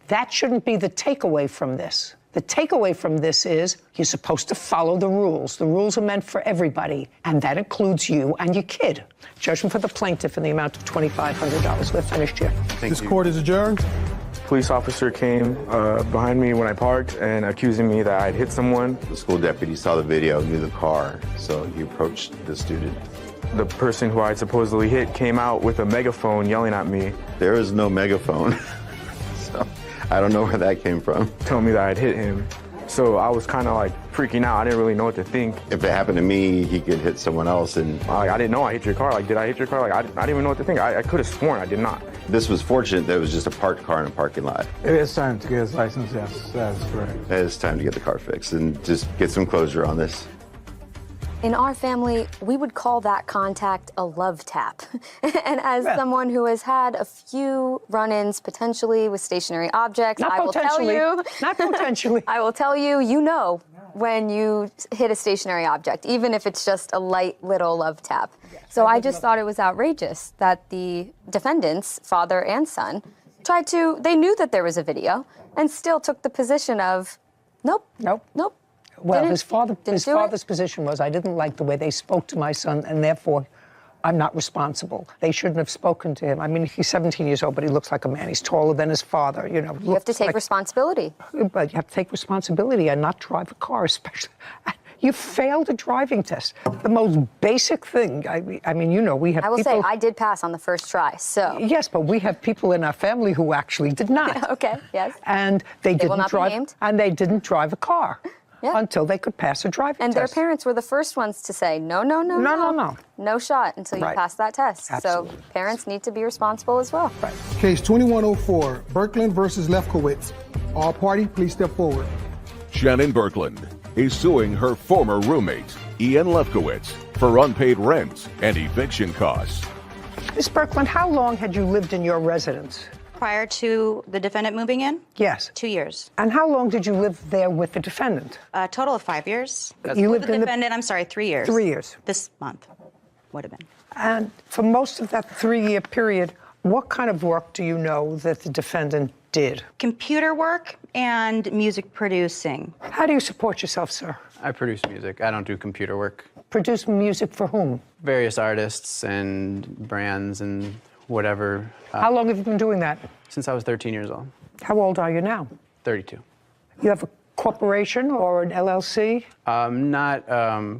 That shouldn't be the takeaway from this. The takeaway from this is you're supposed to follow the rules. The rules are meant for everybody, and that includes you and your kid. Judgment for the plaintiff in the amount of $2,500. We're finished here. This court is adjourned. Police officer came behind me when I parked and accusing me that I'd hit someone. The school deputy saw the video, knew the car, so he approached the student. The person who I supposedly hit came out with a megaphone yelling at me. There is no megaphone, so I don't know where that came from. Telling me that I'd hit him. So I was kind of like freaking out. I didn't really know what to think. If it happened to me, he could hit someone else. And I didn't know I hit your car. Like, did I hit your car? Like, I didn't even know what to think. I could have sworn I did not. This was fortunate that it was just a parked car in a parking lot. It is time to get his license, yes, that is correct. It's time to get the car fixed and just get some closure on this. In our family, we would call that contact a love tap. And as someone who has had a few run-ins potentially with stationary objects, I will tell you. Not potentially. I will tell you, you know when you hit a stationary object, even if it's just a light little love tap. So I just thought it was outrageous that the defendants, father and son, they knew that there was a video and still took the position of, nope. Well, his father's position was, I didn't like the way they spoke to my son, and therefore, I'm not responsible. They shouldn't have spoken to him. I mean, he's 17 years old, but he looks like a man. He's taller than his father, you know. You have to take responsibility. But you have to take responsibility and not drive a car, especially. You failed a driving test. The most basic thing. I mean, you know, we have I will people... say, I did pass on the first try, so... Yes, but we have people in our family who actually did not. Okay, yes. And they will didn't not be drive... named. And they didn't drive a car. Yeah. Until they could pass a driving and test. their parents were the first ones to say, no shot until you pass that test. Absolutely. So parents need to be responsible as well. Right. Case 2104, Birkeland versus Lefkowitz. All party, please step forward. Shannon Birkeland is suing her former roommate, Ian Lefkowitz, for unpaid rent and eviction costs. Ms. Birkeland, how long had you lived in your residence? Prior to the defendant moving in? Yes. 2 years. And how long did you live there with the defendant? A total of 5 years. You lived the in defendant, I'm sorry, 3 years. 3 years. This month would have been. And for most of that 3-year period, what kind of work do you know that the defendant did? Computer work and music producing. How do you support yourself, sir? I produce music. I don't do computer work. Produce music for whom? Various artists and brands and whatever. How long have you been doing that? Since I was 13 years old. How old are you now? 32. You have a corporation or an LLC? Not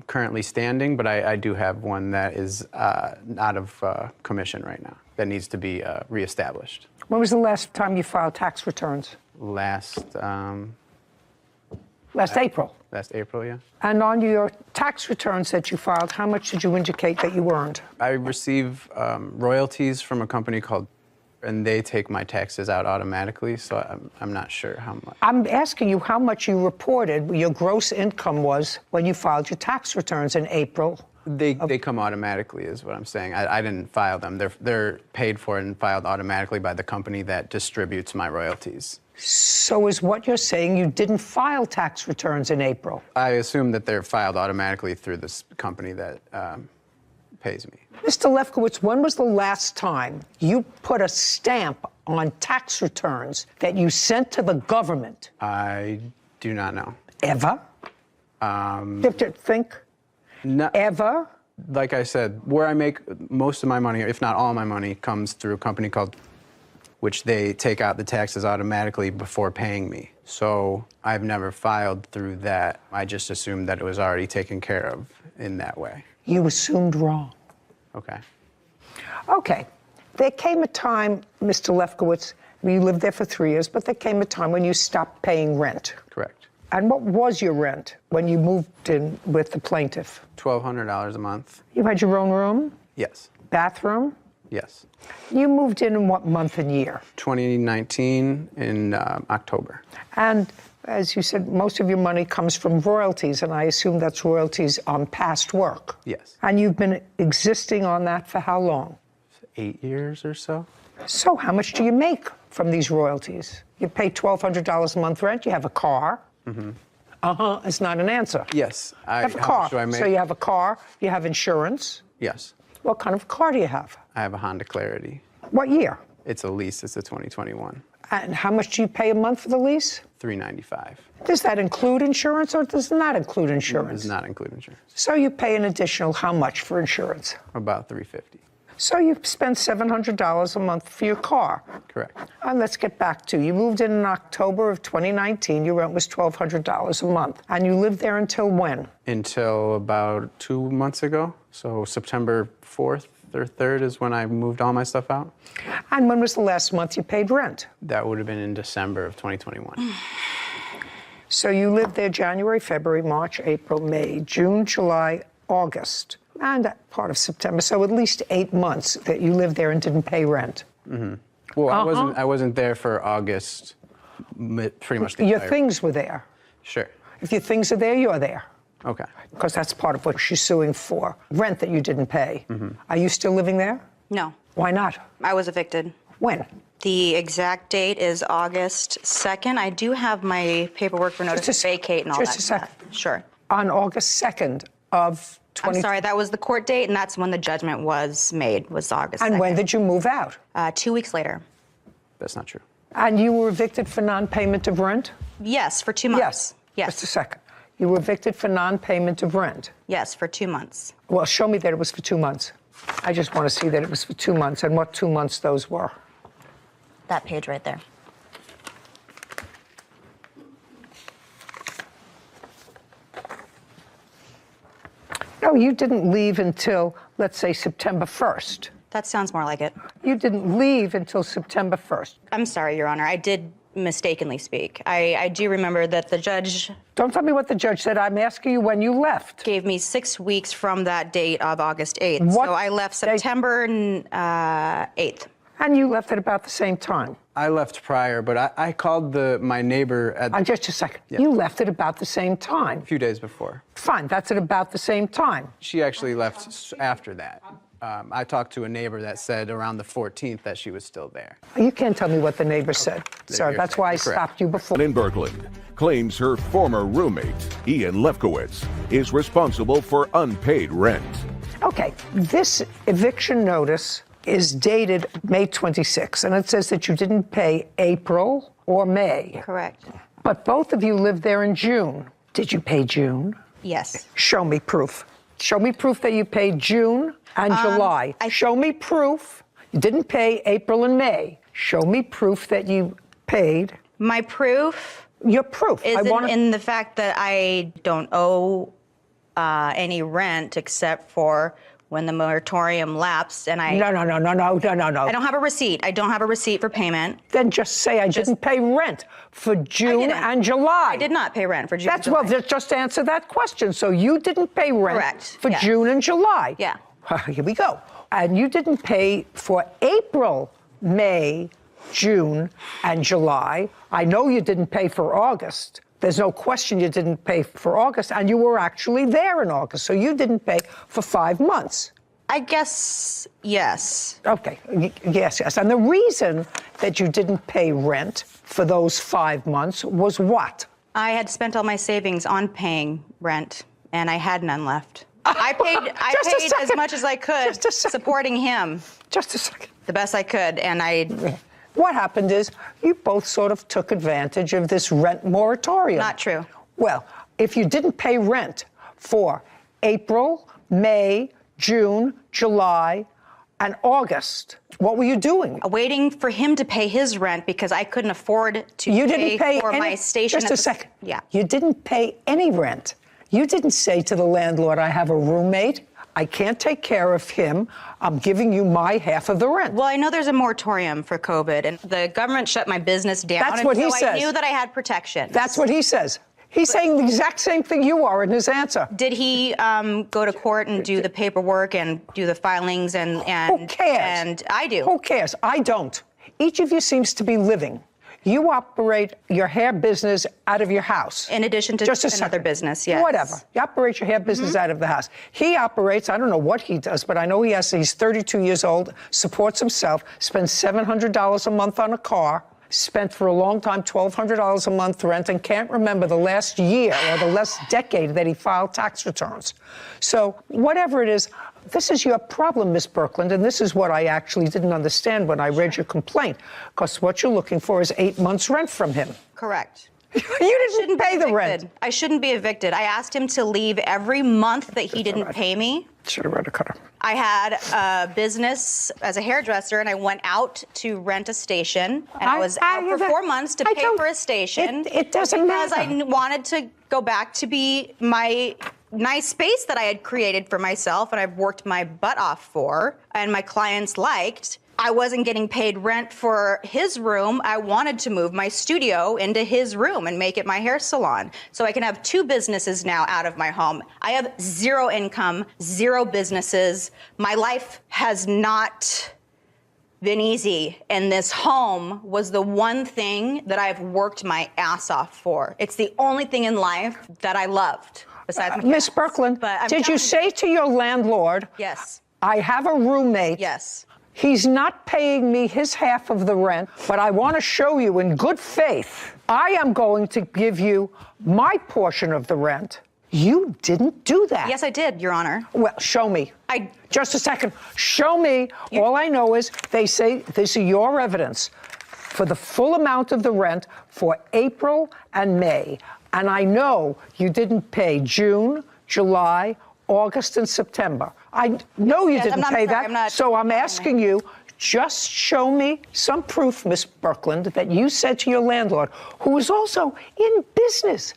currently standing, but I do have one that is out of commission right now that needs to be reestablished. When was the last time you filed tax returns? Last April. Last April, yeah. And on your tax returns that you filed, how much did you indicate that you earned? I receive royalties from a company called, and they take my taxes out automatically, so I'm not sure how much. I'm asking you how much you reported your gross income was when you filed your tax returns in April. They come automatically, is what I'm saying. I didn't file them. They're paid for and filed automatically by the company that distributes my royalties. So is what you're saying you didn't file tax returns in April? I assume that they're filed automatically through this company that pays me. Mr. Lefkowitz, when was the last time you put a stamp on tax returns that you sent to the government? I do not know. Ever? You have to think. No, ever? Like I said, where I make most of my money, if not all my money, comes through a company called, which they take out the taxes automatically before paying me. So I've never filed through that. I just assumed that it was already taken care of in that way. You assumed wrong. Okay. Okay. There came a time, Mr. Lefkowitz, you lived there for 3 years, but there came a time when you stopped paying rent. Correct. And what was your rent when you moved in with the plaintiff? $1,200 a month. You had your own room? Yes. Bathroom? Yes. You moved in what month and year? 2019 in October. And as you said, most of your money comes from royalties, and I assume that's royalties on past work. Yes. And you've been existing on that for how long? 8 years or so. So how much do you make from these royalties? You pay $1,200 a month rent, you have a car. Mm-hmm. Uh-huh, it's not an answer. Yes. You have a how car. much do I make? So you have a car, you have insurance. Yes. What kind of car do you have? I have a Honda Clarity. What year? It's a lease. It's a 2021. And how much do you pay a month for the lease? $395. Does that include insurance or does it not include It insurance? does not include insurance. So you pay an additional how much for insurance? About $350. So you spend $700 a month for your car. Correct. And let's get back to, you moved in October of 2019, your rent was $1,200 a month. And you lived there until when? Until about 2 months ago. So September 4th or 3rd is when I moved all my stuff out. And when was the last month you paid rent? That would have been in December of 2021. So you lived there January, February, March, April, May, June, July, August, and part of September. So at least 8 months that you lived there and didn't pay rent. Mm-hmm. Well, I wasn't there for August, pretty much the Your entire. things were there. Sure. If your things are there, you're there. Okay. Because that's part of what she's suing for, rent that you didn't pay. Mm-hmm. Are you still living there? No. Why not? I was evicted. When? The exact date is August 2nd. I do have my paperwork for notice to vacate and all that. Just a second. Sure. On August 2nd of 20... I'm sorry, that was the court date, and that's when the judgment was made, was August 2nd. And when did you move out? 2 weeks later. That's not true. And you were evicted for non-payment of rent? Yes, for 2 months. Yes. Just a second. You were evicted for non-payment of rent? Yes, for 2 months. Well, show me that it was for 2 months. I just want to see that it was for 2 months and what 2 months those were. That page right there. No, you didn't leave until, let's say, September 1st. That sounds more like it. You didn't leave until September 1st. I'm sorry, Your Honor. I did mistakenly speak. I do remember that the judge... Don't tell me what the judge said. I'm asking you when you left. Gave me 6 weeks from that date of August 8th. So I left September 8th. And you left at about the same time. I left prior, but I called my neighbor at... Just a second. Yeah. You left at about the same time. A few days before. Fine, that's at about the same time. She actually left after that. I talked to a neighbor that said around the 14th that she was still there. You can't tell me what the neighbor said. Sir, You're that's why I correct. stopped you before. In Berkland claims her former roommate, Ian Lefkowitz, is responsible for unpaid rent. Okay, this eviction notice is dated May 26, and it says that you didn't pay April or May. Correct. But both of you lived there in June. Did you pay June? Yes. Show me proof. Show me proof that you paid June and July. Show me proof you didn't pay April and May. Show me proof that you paid. My proof? Your proof. Is in the fact that I don't owe any rent except for when the moratorium lapsed and I... No. I don't have a receipt. I don't have a receipt for payment. Then just say I didn't pay rent for June and July. I did not pay rent for June and Well, July. just answer that question. So you didn't pay rent for yes. June and July. Yeah. Here we go. And you didn't pay for April, May, June, and July. I know you didn't pay for August. There's no question you didn't pay for August, and you were actually there in August, so you didn't pay for 5 months. I guess, yes. Okay, yes. And the reason that you didn't pay rent for those 5 months was what? I had spent all my savings on paying rent, and I had none left. I paid as much as I could supporting him. Just a second. The best I could, and I... What happened is you both sort of took advantage of this rent moratorium. Not true. Well, if you didn't pay rent for April, May, June, July, and August, what were you doing? Waiting for him to pay his rent because I couldn't afford to pay for any, my station. Just a second. Yeah. You didn't pay any rent. You didn't say to the landlord, I have a roommate. I can't take care of him. I'm giving you my half of the rent. Well, I know there's a moratorium for COVID, and the government shut my business down. That's what he says. I knew that I had protection. That's what he says. He's saying the exact same thing you are in his answer. Did he go to court and do the paperwork and do the filings and Who cares? And I do. Who cares? I don't. Each of you seems to be living. You operate your hair business out of your house. In addition to Just a another second. business, yes. Whatever. You operate your hair business out of the house. He operates, I don't know what he does, but I know he's 32 years old, supports himself, spends $700 a month on a car, spent for a long time $1,200 a month rent, and can't remember the last year or the last decade that he filed tax returns. So whatever it is, this is your problem, Miss Birkeland, and this is what I actually didn't understand when I read your complaint, because what you're looking for is 8 months' rent from him. Correct. You didn't pay the rent. I shouldn't be evicted. I asked him to leave every month that he didn't pay me. Should have read a cutter. I had a business as a hairdresser, and I went out to rent a station, and I was out for 4 months to pay for a station. It doesn't because matter. I wanted to go back to be my nice space that I had created for myself, and I've worked my butt off for, and my clients liked. I wasn't getting paid rent for his room. I wanted to move my studio into his room and make it my hair salon. So I can have 2 businesses now out of my home. I have 0 income, 0 businesses. My life has not been easy. And this home was the one thing that I've worked my ass off for. It's the only thing in life that I loved besides my Miss Birkeland, did you say to your landlord, yes, I have a roommate. Yes. He's not paying me his half of the rent, but I want to show you in good faith, I am going to give you my portion of the rent. You didn't do that. Yes, I did, Your Honor. Well, show me. Just a second. Show me. All I know is they say this is your evidence for the full amount of the rent for April and May. And I know you didn't pay June, July, August, and September. I know you didn't pay that, so I'm asking you, just show me some proof, Miss Birkeland, that you said to your landlord, who is also in business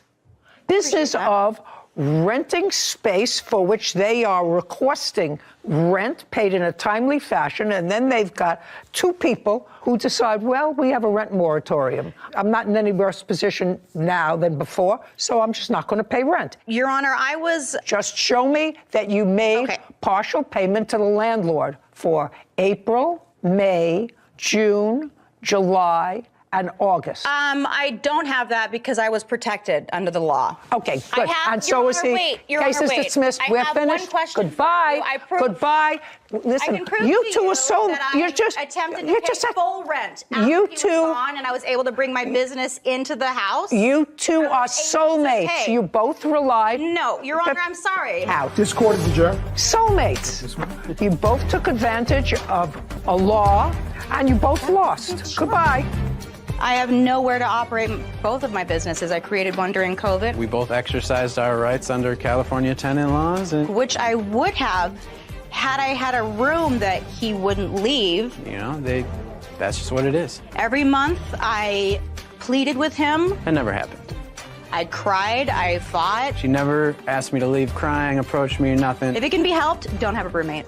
of renting space for which they are requesting rent paid in a timely fashion, and then they've got 2 people who decide, well, we have a rent moratorium. I'm not in any worse position now than before, so I'm just not going to pay rent. Your Honor, I was... Just show me that you made partial payment to the landlord for April, May, June, July, and August. I don't have that because I was protected under the law. Okay, good. And so is he. Case is dismissed. We're finished. Goodbye. Goodbye. Listen, I can prove you two are so. You're just attempted to pay full rent. You two. Gone, and I was able to bring my business into the house. You two are soulmates. You both relied. No, Your Honor, I'm sorry. Out. This court is adjourned. Soulmates. You both took advantage of a law, and you both lost. Goodbye. I have nowhere to operate both of my businesses. I created one during COVID. We both exercised our rights under California tenant laws. Which I would have had I had a room that he wouldn't leave. You know, that's just what it is. Every month I pleaded with him. That never happened. I cried, I fought. She never asked me to leave crying, approached me, nothing. If it can be helped, don't have a roommate.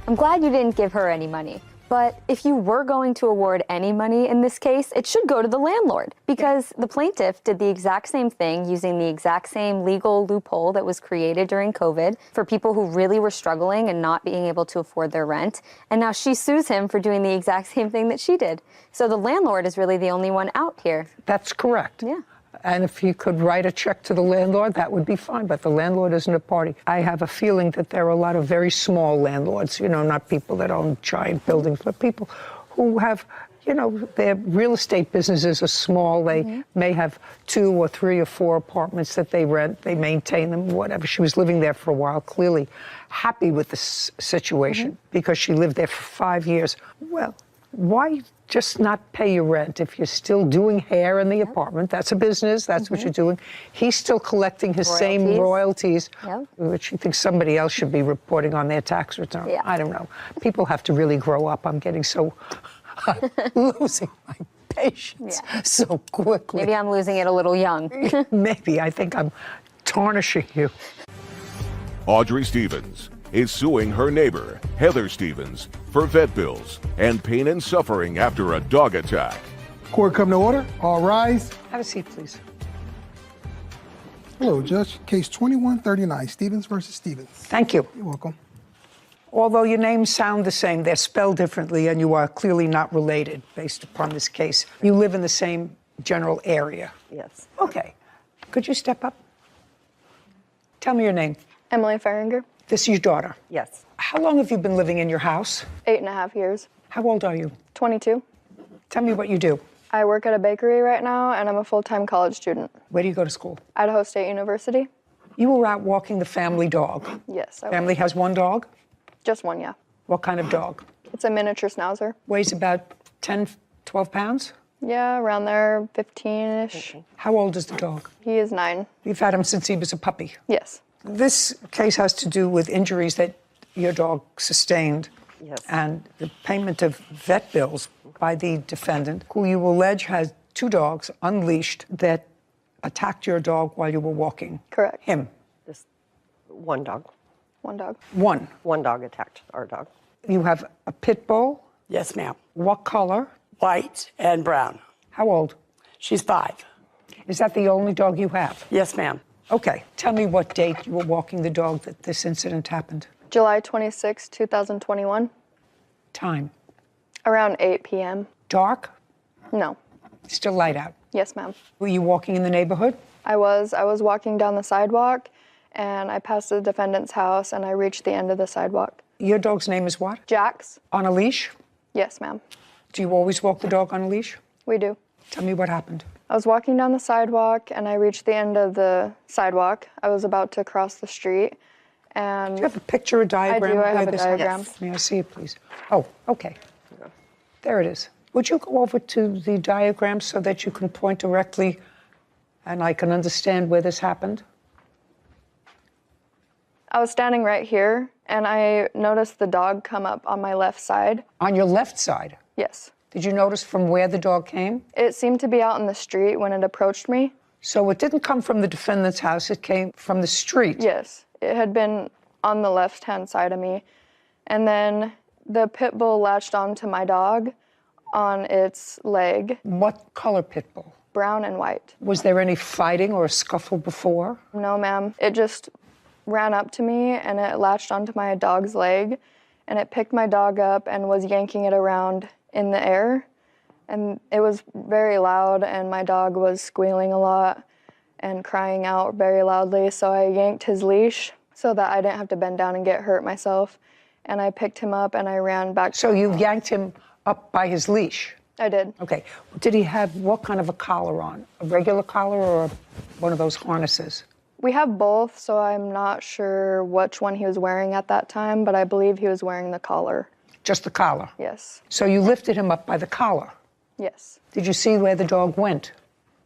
I'm glad you didn't give her any money. But if you were going to award any money in this case, it should go to the landlord, because the plaintiff did the exact same thing using the exact same legal loophole that was created during COVID for people who really were struggling and not being able to afford their rent. And now she sues him for doing the exact same thing that she did. So the landlord is really the only one out here. That's correct. Yeah. And if you could write a check to the landlord, that would be fine. But the landlord isn't a party. I have a feeling that there are a lot of very small landlords, you know, not people that own giant buildings, but people who have, you know, their real estate businesses are small. They may have 2 or 3 or 4 apartments that they rent. They maintain them, whatever. She was living there for a while, clearly happy with the situation because she lived there for 5 years. Well, why just not pay your rent if you're still doing hair in the apartment? That's a business. That's what you're doing. He's still collecting his same royalties, which he thinks somebody else should be reporting on their tax return. I don't know. People have to really grow up. I'm getting so losing my patience so quickly. Maybe I'm losing it a little young. Maybe. I think I'm tarnishing you. Audrey Stevens is suing her neighbor, Heather Stevens, for vet bills and pain and suffering after a dog attack. Court come to order. All rise. Have a seat, please. Hello, Judge. Case 2139, Stevens versus Stevens. Thank you. You're welcome. Although your names sound the same, they're spelled differently, and you are clearly not related based upon this case. You live in the same general area. Yes. Okay. Could you step up? Tell me your name. Emily Feringer. This is your daughter. Yes. How long have you been living in your house? 8.5 years. How old are you? 22. Tell me what you do. I work at a bakery right now, and I'm a full-time college student. Where do you go to school? Idaho State University. You were out walking the family dog. Yes. Family has one dog? Just one, yeah. What kind of dog? It's a miniature schnauzer. Weighs about 10, 12 pounds? Yeah, around there, 15-ish. How old is the dog? He is 9. You've had him since he was a puppy? Yes. This case has to do with injuries that your dog sustained. Yes. And the payment of vet bills by the defendant, who you allege has 2 dogs unleashed that attacked your dog while you were walking. Correct. Him. Just one dog. One dog. One. One dog attacked our dog. You have a pit bull? Yes, ma'am. What color? White and brown. How old? She's 5. Is that the only dog you have? Yes, ma'am. Okay. Tell me what date you were walking the dog that this incident happened. July 26, 2021. Time. Around 8 p.m. Dark? No. Still light out? Yes, ma'am. Were you walking in the neighborhood? I was walking down the sidewalk, and I passed the defendant's house, and I reached the end of the sidewalk. Your dog's name is what? Jax. On a leash? Yes, ma'am. Do you always walk the dog on a leash? We do. Tell me what happened. I was walking down the sidewalk, and I reached the end of the sidewalk. I was about to cross the street, and... Do you have a picture or diagram? I do. I have where a this diagram. happened? May I see it, please? Oh, okay. There it is. Would you go over to the diagram so that you can point directly and I can understand where this happened? I was standing right here, and I noticed the dog come up on my left side. On your left side? Yes. Did you notice from where the dog came? It seemed to be out in the street when it approached me. So it didn't come from the defendant's house, it came from the street? Yes. It had been on the left-hand side of me. And then the pit bull latched onto my dog on its leg. What color pit bull? Brown and white. Was there any fighting or a scuffle before? No, ma'am. It just ran up to me, and it latched onto my dog's leg, and it picked my dog up and was yanking it around in the air. And it was very loud, and my dog was squealing a lot and crying out very loudly, so I yanked his leash so that I didn't have to bend down and get hurt myself. And I picked him up, and I ran back. So you yanked him up by his leash? I did. Okay. Did he have what kind of a collar on? A regular collar or one of those harnesses? We have both, so I'm not sure which one he was wearing at that time, but I believe he was wearing the collar. Just the collar? Yes. So you lifted him up by the collar? Yes. Did you see where the dog went?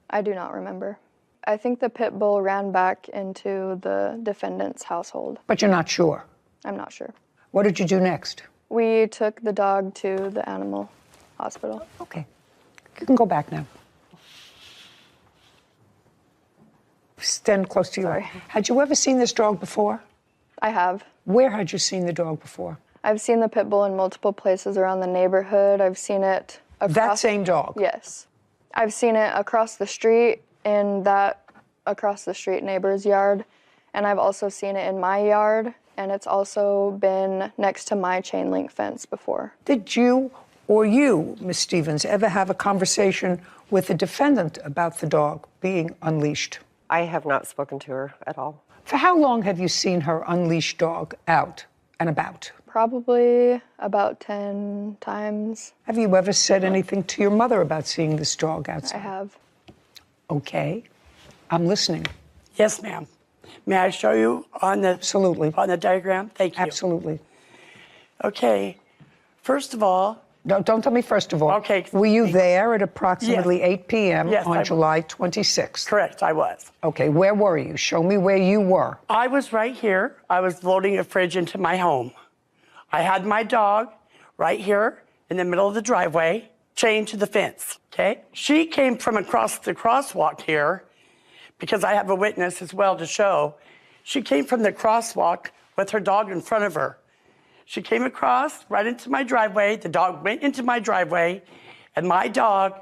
I do not remember. I think the pit bull ran back into the defendant's household. But you're not sure? I'm not sure. What did you do next? We took the dog to the animal hospital. Okay. You can go back now. Stand close to you. Had you ever seen this dog before? I have. Where had you seen the dog before? I've seen the pit bull in multiple places around the neighborhood. I've seen it across... That same dog? Yes. I've seen it across the street in that across the street neighbor's yard, and I've also seen it in my yard, and it's also been next to my chain link fence before. Did you or you, Ms. Stevens, ever have a conversation with the defendant about the dog being unleashed? I have not spoken to her at all. For how long have you seen her unleashed dog out and about? Probably about 10 times. Have you ever said anything to your mother about seeing this dog outside? I have. Okay. I'm listening. Yes, ma'am. May I show you on the diagram? Thank you. Absolutely. Okay. First of all... No, don't tell me first of all. Okay. Were you there at approximately 8 p.m. Yes, I on was. July 26th? Correct, I was. Okay, where were you? Show me where you were. I was right here. I was loading a fridge into my home. I had my dog right here in the middle of the driveway, chained to the fence, okay? She came from across the crosswalk here, because I have a witness as well to show. She came from the crosswalk with her dog in front of her. She came across right into my driveway. The dog went into my driveway, and my dog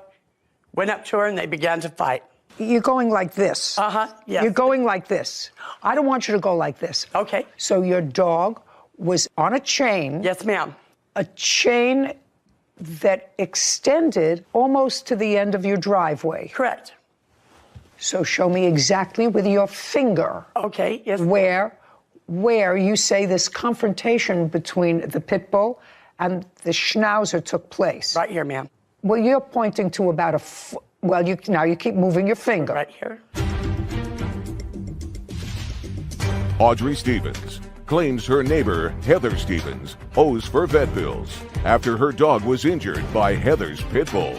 went up to her, and they began to fight. You're going like this. Yes. You're going like this. I don't want you to go like this. Okay. So your dog was on a chain. Yes, ma'am. A chain that extended almost to the end of your driveway. Correct. So show me exactly with your finger. Okay, yes. Where you say this confrontation between the pit bull and the schnauzer took place. Right here, ma'am. Well, you're pointing to about a foot. Well, now you keep moving your finger. Right here. Audrey Stevens claims her neighbor, Heather Stevens, owes for vet bills after her dog was injured by Heather's pit bull.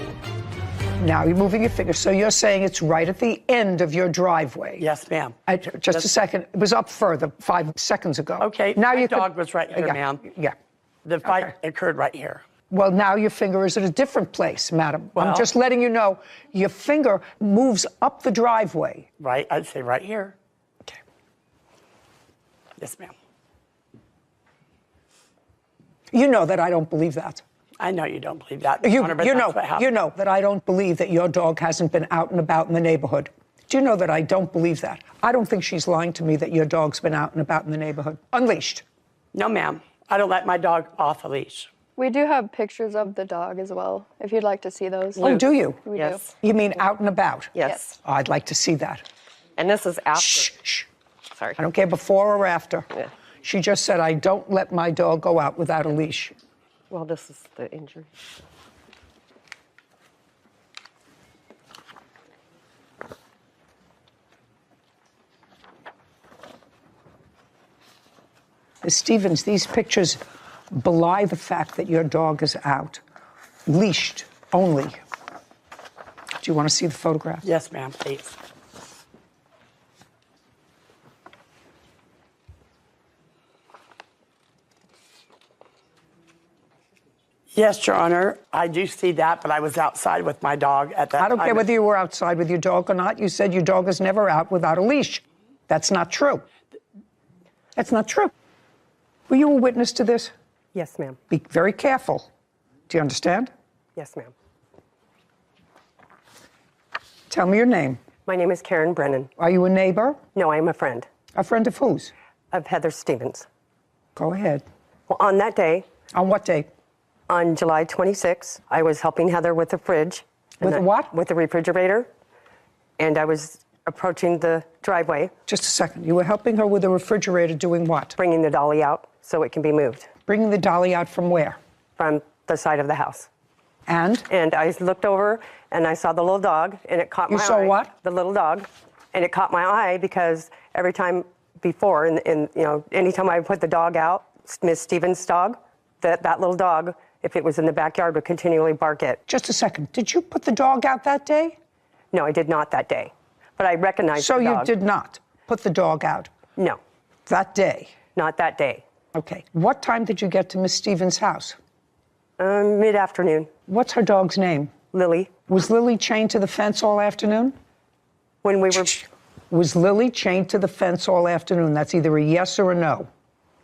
Now you're moving your finger. So you're saying it's right at the end of your driveway. Yes, ma'am. Just a second. It was up further 5 seconds ago. Okay, Now my dog was right here, ma'am. Yeah. The fight occurred right here. Well, now your finger is at a different place, madam. I'm Well- just letting you know your finger moves up the driveway. Right, I'd say right here. Okay. Yes, ma'am. You know that I don't believe that. I know you don't believe that, You, Your Honor, but you that's know, what happened. you know that I don't believe that your dog hasn't been out and about in the neighborhood. Do you know that I don't believe that? I don't think she's lying to me that your dog's been out and about in the neighborhood. Unleashed. No, ma'am. I don't let my dog off a leash. We do have pictures of the dog as well, if you'd like to see those. Oh, do you? We Yes. You mean out and about? Yes. Oh, I'd like to see that. And this is after. Shh. Sorry. I don't care before or after. Yeah. She just said, I don't let my dog go out without a leash. Well, this is the injury. Ms. Stevens, these pictures belie the fact that your dog is out, leashed only. Do you want to see the photograph? Yes, ma'am, please. Yes, Your Honor, I do see that, but I was outside with my dog at that time. I don't care whether you were outside with your dog or not. You said your dog is never out without a leash. That's not true. That's not true. Were you a witness to this? Yes, ma'am. Be very careful. Do you understand? Yes, ma'am. Tell me your name. My name is Karen Brennan. Are you a neighbor? No, I am a friend. A friend of whose? Of Heather Stevens. Go ahead. Well, on that day. On what day? On July 26th, I was helping Heather with the fridge. With what? With the refrigerator. And I was approaching the driveway. Just a second. You were helping her with the refrigerator doing what? Bringing the dolly out so it can be moved. Bringing the dolly out from where? From the side of the house. And? And I looked over and I saw the little dog and it caught my eye. You saw what? The little dog. And it caught my eye because every time before, anytime I put the dog out, Miss Stevens' dog, that little dog, if it was in the backyard, would continually bark it. Just a second. Did you put the dog out that day? No, I did not that day. But I recognized the dog. So you did not put the dog out? No. That day? Not that day. Okay. What time did you get to Miss Stevens' house? Mid-afternoon. What's her dog's name? Lily. Was Lily chained to the fence all afternoon? When we were... Was Lily chained to the fence all afternoon? That's either a yes or a no.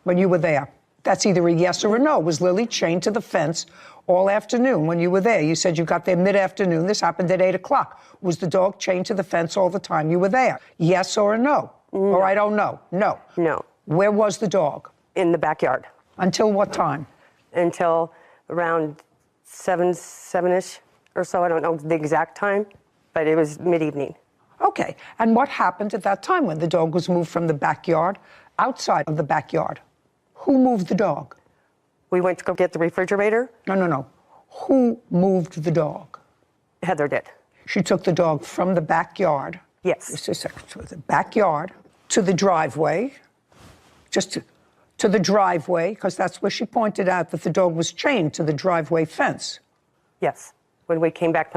When you were there. That's either a yes or a no. Was Lily chained to the fence all afternoon when you were there? You said you got there mid-afternoon. This happened at 8 o'clock. Was the dog chained to the fence all the time you were there? Yes or a no? Or I don't know. No. No. Where was the dog? In the backyard. Until what time? Until around 7-ish or so. I don't know the exact time, but it was mid-evening. Okay. And what happened at that time when the dog was moved from the backyard outside of the backyard? Who moved the dog? We went to go get the refrigerator. No. Who moved the dog? Heather did. She took the dog from the backyard. Yes. Just a second. To the backyard, to the driveway, to the driveway, because that's where she pointed out that the dog was chained to the driveway fence. Yes. When we came back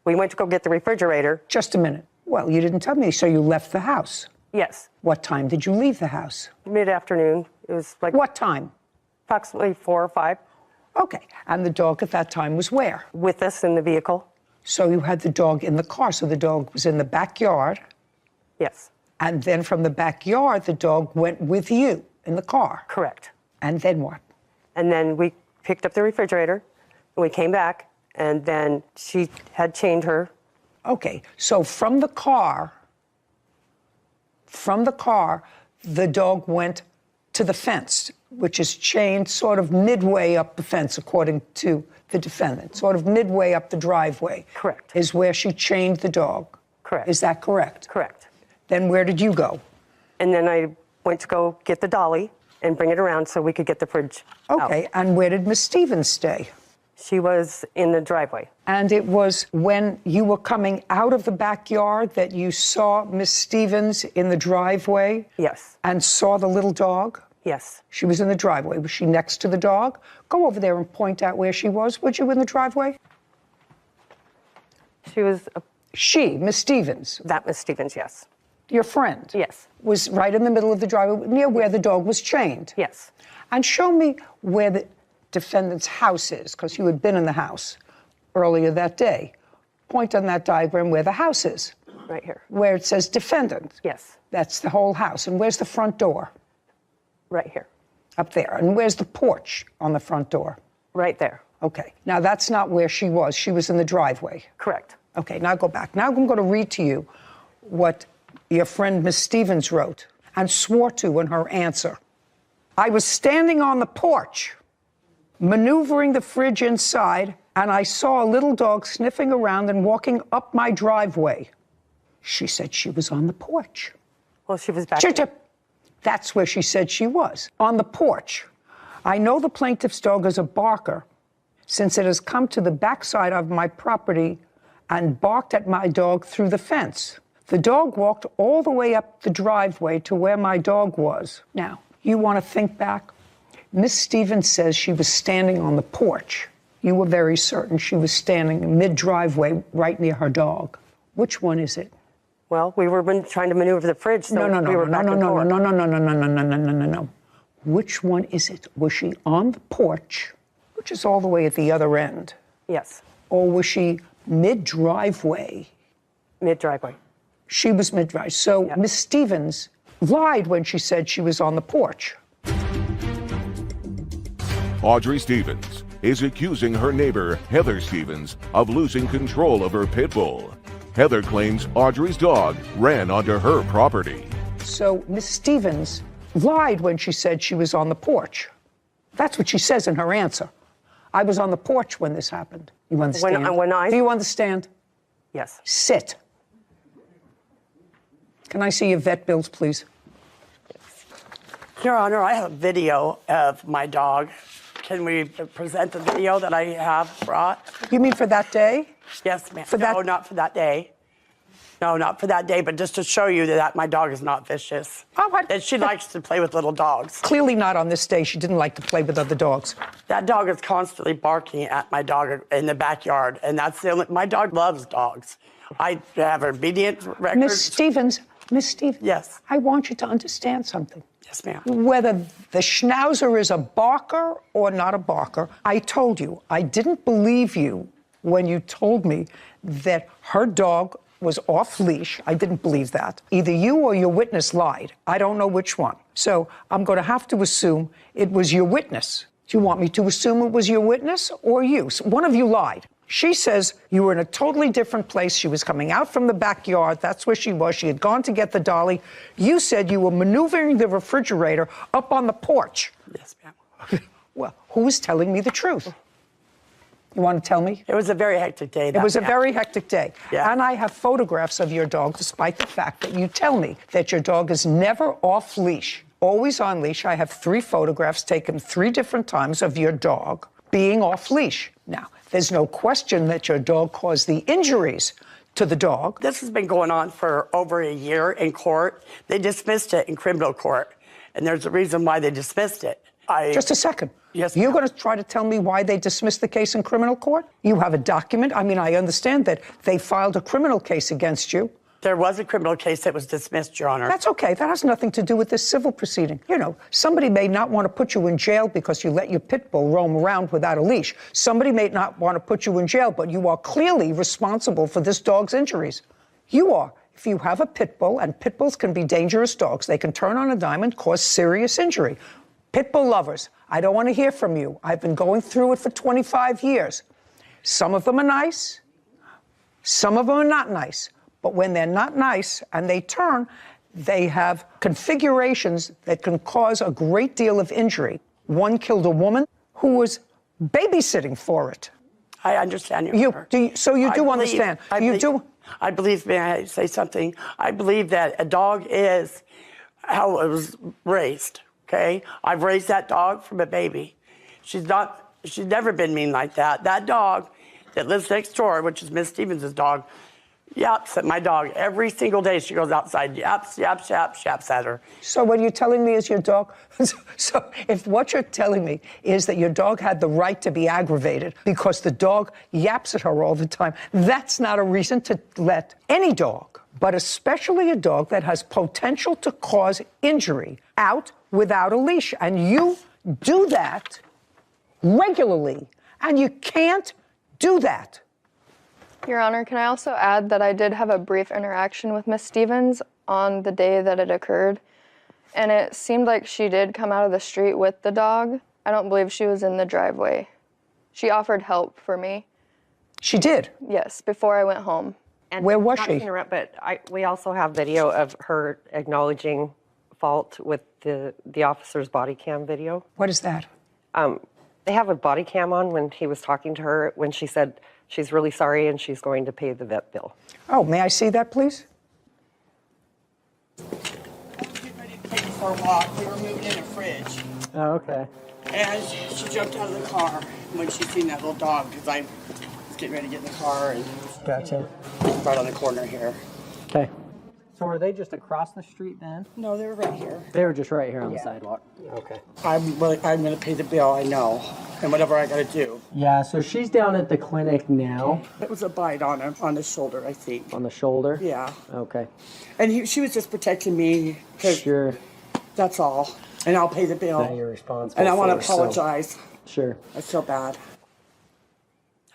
we went to go get the refrigerator. Just a minute. Well, you didn't tell me, so you left the house. Yes. What time did you leave the house? Mid-afternoon. It was like... What time? Approximately 4 or 5. Okay. And the dog at that time was where? With us in the vehicle. So you had the dog in the car. So the dog was in the backyard. Yes. And then from the backyard, the dog went with you in the car. Correct. And then what? And then we picked up the refrigerator, and we came back, and then she had chained her Okay, so from the car, the dog went to the fence, which is chained sort of midway up the fence, according to the defendant. Sort of midway up the driveway. Correct. Is where she chained the dog. Correct. Is that correct? Correct. Then where did you go? And then I went to go get the dolly and bring it around so we could get the fridge Okay, out. and where did Miss Stevens stay? She was in the driveway. And it was when you were coming out of the backyard that you saw Miss Stevens in the driveway? Yes. And saw the little dog? Yes. She was in the driveway. Was she next to the dog? Go over there and point out where she was. Would you in the driveway? She was... She, Miss Stevens. That Miss Stevens, yes. Your friend? Yes. Was right in the middle of the driveway, near where the dog was chained? Yes. And show me where the defendant's house is, because you had been in the house earlier that day. Point on that diagram where the house is. Right here. Where it says defendant. Yes. That's the whole house. And where's the front door? Right here. Up there. And where's the porch on the front door? Right there. Okay. Now, that's not where she was. She was in the driveway. Correct. Okay, now go back. Now I'm going to read to you what your friend Miss Stevens wrote and swore to in her answer. I was standing on the porch, maneuvering the fridge inside, and I saw a little dog sniffing around and walking up my driveway. She said she was on the porch. Well, she was back. That's where she said she was, on the porch. I know the plaintiff's dog is a barker since it has come to the backside of my property and barked at my dog through the fence. The dog walked all the way up the driveway to where my dog was. Now, you want to think back? Miss Stevens says she was standing on the porch. You were very certain she was standing mid-driveway right near her dog. Which one is it? Well, we were trying to maneuver the fridge, so we were back and forth. No. Which one is it? Was she on the porch, which is all the way at the other end? Yes. Or was she mid-driveway? Mid-driveway. She was mid-driveway. So Miss Stevens lied when she said she was on the porch. Audrey Stevens is accusing her neighbor, Heather Stevens, of losing control of her pit bull. Heather claims Audrey's dog ran onto her property. So Miss Stevens lied when she said she was on the porch. That's what she says in her answer. I was on the porch when this happened. You understand? Do you understand? Yes. Sit. Can I see your vet bills, please? Your Honor, I have a video of my dog. Can we present the video that I have brought? You mean for that day? Yes, ma'am. No, not for that day. No, not for that day, but just to show you that my dog is not vicious. Oh, what? That she likes to play with little dogs. Clearly not on this day. She didn't like to play with other dogs. That dog is constantly barking at my dog in the backyard, and that's the only. My dog loves dogs. I have obedient record. Miss Stevens. Yes. I want you to understand something. Yes, ma'am. Whether the schnauzer is a barker or not a barker, I told you, I didn't believe you when you told me that her dog was off leash. I didn't believe that. Either you or your witness lied. I don't know which one. So I'm going to have to assume it was your witness. Do you want me to assume it was your witness or you? So one of you lied. She says you were in a totally different place. She was coming out from the backyard. That's where she was. She had gone to get the dolly. You said you were maneuvering the refrigerator up on the porch. Yes, ma'am. Well, who is telling me the truth? You want to tell me? It was a very hectic day. It was a very hectic day. Yeah. And I have photographs of your dog, despite the fact that you tell me that your dog is never off leash, always on leash. I have 3 photographs taken 3 different times of your dog being off leash. Now, there's no question that your dog caused the injuries to the dog. This has been going on for over a year in court. They dismissed it in criminal court, and there's a reason why they dismissed it. Just a second. Yes. You're going to try to tell me why they dismissed the case in criminal court? You have a document. I mean, I understand that they filed a criminal case against you. There was a criminal case that was dismissed, Your Honor. That's okay. That has nothing to do with this civil proceeding. You know, somebody may not want to put you in jail because you let your pit bull roam around without a leash. Somebody may not want to put you in jail, but you are clearly responsible for this dog's injuries. You are. If you have a pit bull, and pit bulls can be dangerous dogs, they can turn on a dime and cause serious injury. Pit bull lovers, I don't want to hear from you. I've been going through it for 25 years. Some of them are nice. Some of them are not nice, but when they're not nice and they turn, they have configurations that can cause a great deal of injury. One killed a woman who was babysitting for it. I understand you. Understand. I believe, may I say something? I believe that a dog is how it was raised, okay? I've raised that dog from a baby. She's never been mean like that. That dog that lives next door, which is Miss Stevens' dog, yaps at my dog every single day. She goes outside, yaps at her. So what you're telling me is your dog, so if what you're telling me is that your dog had the right to be aggravated because the dog yaps at her all the time, that's not a reason to let any dog, but especially a dog that has potential to cause injury, out without a leash. And you do that regularly, and you can't do that. Your Honor, can I also add that I did have a brief interaction with Miss Stevens on the day that it occurred, and it seemed like she did come out of the street with the dog. I don't believe she was in the driveway. She offered help for me. She did? Yes, before I went home. And where was not she? to interrupt, but we also have video of her acknowledging fault with the officer's body cam video. What is that? They have a body cam on when he was talking to her, when she said she's really sorry and she's going to pay the vet bill. Oh, may I see that, please? Take her for a walk. We were moving in a fridge. Oh, okay. And she jumped out of the car when she seen that little dog, because I was getting ready to get in the car and Gotcha. right on the corner here. Okay. So were they just across the street then? No, they were right here. They were just right here on the sidewalk. Okay. I'm going to pay the bill, I know, and whatever I got to do. Yeah, so she's down at the clinic now. It was a bite on him, on the shoulder, I think. On the shoulder? Yeah. Okay. And she was just protecting me. Sure. That's all. And I'll pay the bill. That you're responsible And I want to for, so- apologize. Sure. I feel bad.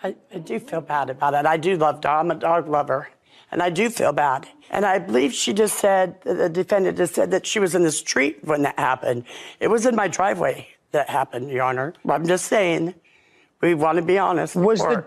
I do feel bad about it. I do love dogs. I'm a dog lover. And I do feel bad. And I believe she just said, the defendant just said that she was in the street when that happened. It was in my driveway that happened, Your Honor. I'm just saying, we want to be honest. Was your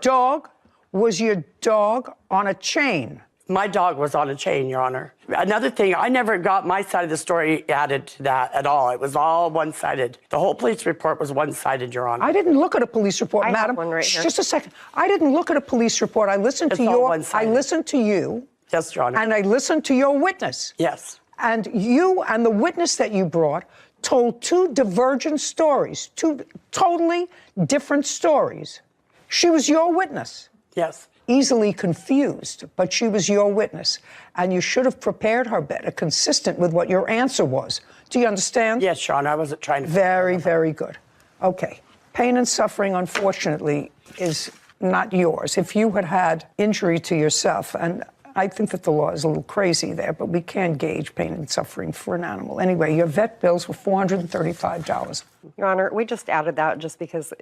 dog on a chain? My dog was on a chain, Your Honor. Another thing, I never got my side of the story added to that at all. It was all one-sided. The whole police report was one-sided, Your Honor. I didn't look at a police report, I have madam. one right here. Just a second. I didn't look at a police report. I listened It's to all your. one-sided. I listened to you. Yes, Your Honor. And I listened to your witness. Yes. And you and the witness that you brought told two divergent stories, two totally different stories. She was your witness. Yes. Easily confused, but she was your witness. And you should have prepared her better, consistent with what your answer was. Do you understand? Yes, Your Honor. I wasn't trying to. Very, very good. Okay. Pain and suffering, unfortunately, is not yours. If you had had injury to yourself, and I think that the law is a little crazy there, but we can gauge pain and suffering for an animal. Anyway, your vet bills were $435. Your Honor, we just added that just because,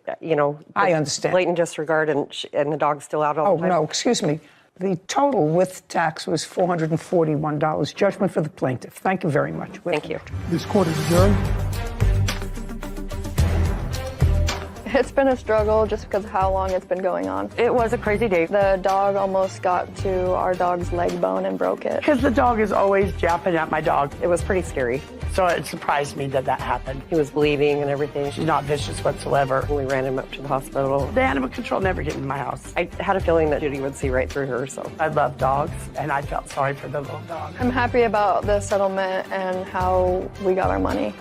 I understand. Blatant disregard and the dog's still out all the time. Oh, no, excuse me. The total with tax was $441. Judgment for the plaintiff. Thank you very much. Thank you. This court is adjourned. It's been a struggle just because of how long it's been going on. It was a crazy day. The dog almost got to our dog's leg bone and broke it. Because the dog is always japping at my dog. It was pretty scary. So it surprised me that happened. He was bleeding and everything. She's not vicious whatsoever. We ran him up to the hospital. The animal control never get in my house. I had a feeling that Judy would see right through her, so. I love dogs, and I felt sorry for the little dog. I'm happy about the settlement and how we got our money.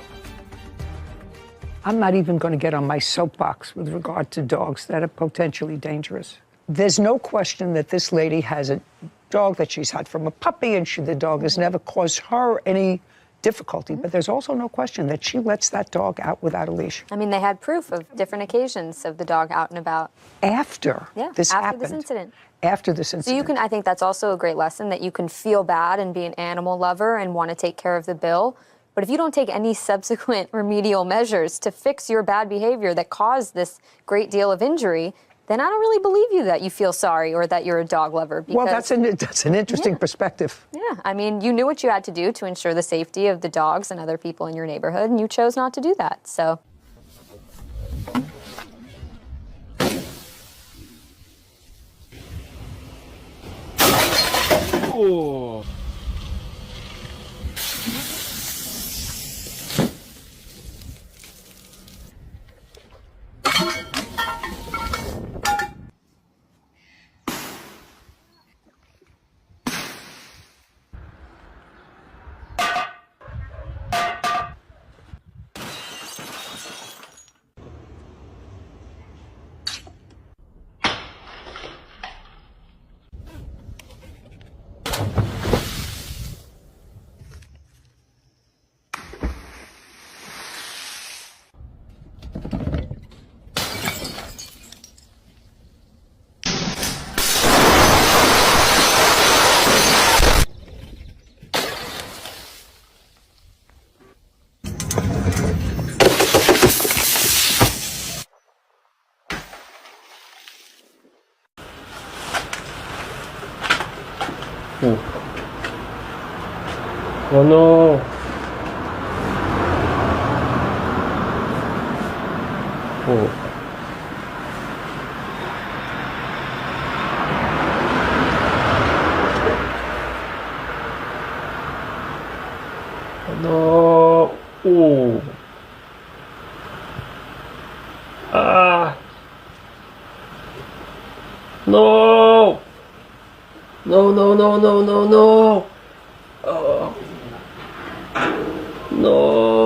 I'm not even going to get on my soapbox with regard to dogs that are potentially dangerous. There's no question that this lady has a dog that she's had from a puppy, and the dog has never caused her any difficulty. But there's also no question that she lets that dog out without a leash. I mean, they had proof of different occasions of the dog out and about. After this after this incident. After this incident. So you can, I think that's also a great lesson, that you can feel bad and be an animal lover and want to take care of the bill. But if you don't take any subsequent remedial measures to fix your bad behavior that caused this great deal of injury, then I don't really believe you that you feel sorry or that you're a dog lover. Because, well, that's an interesting perspective. Yeah, I mean, you knew what you had to do to ensure the safety of the dogs and other people in your neighborhood, and you chose not to do that, so. Oh. Oh no. Oh. No. Oh. Ah. No. No, no, no, no, no, no. Oh. No.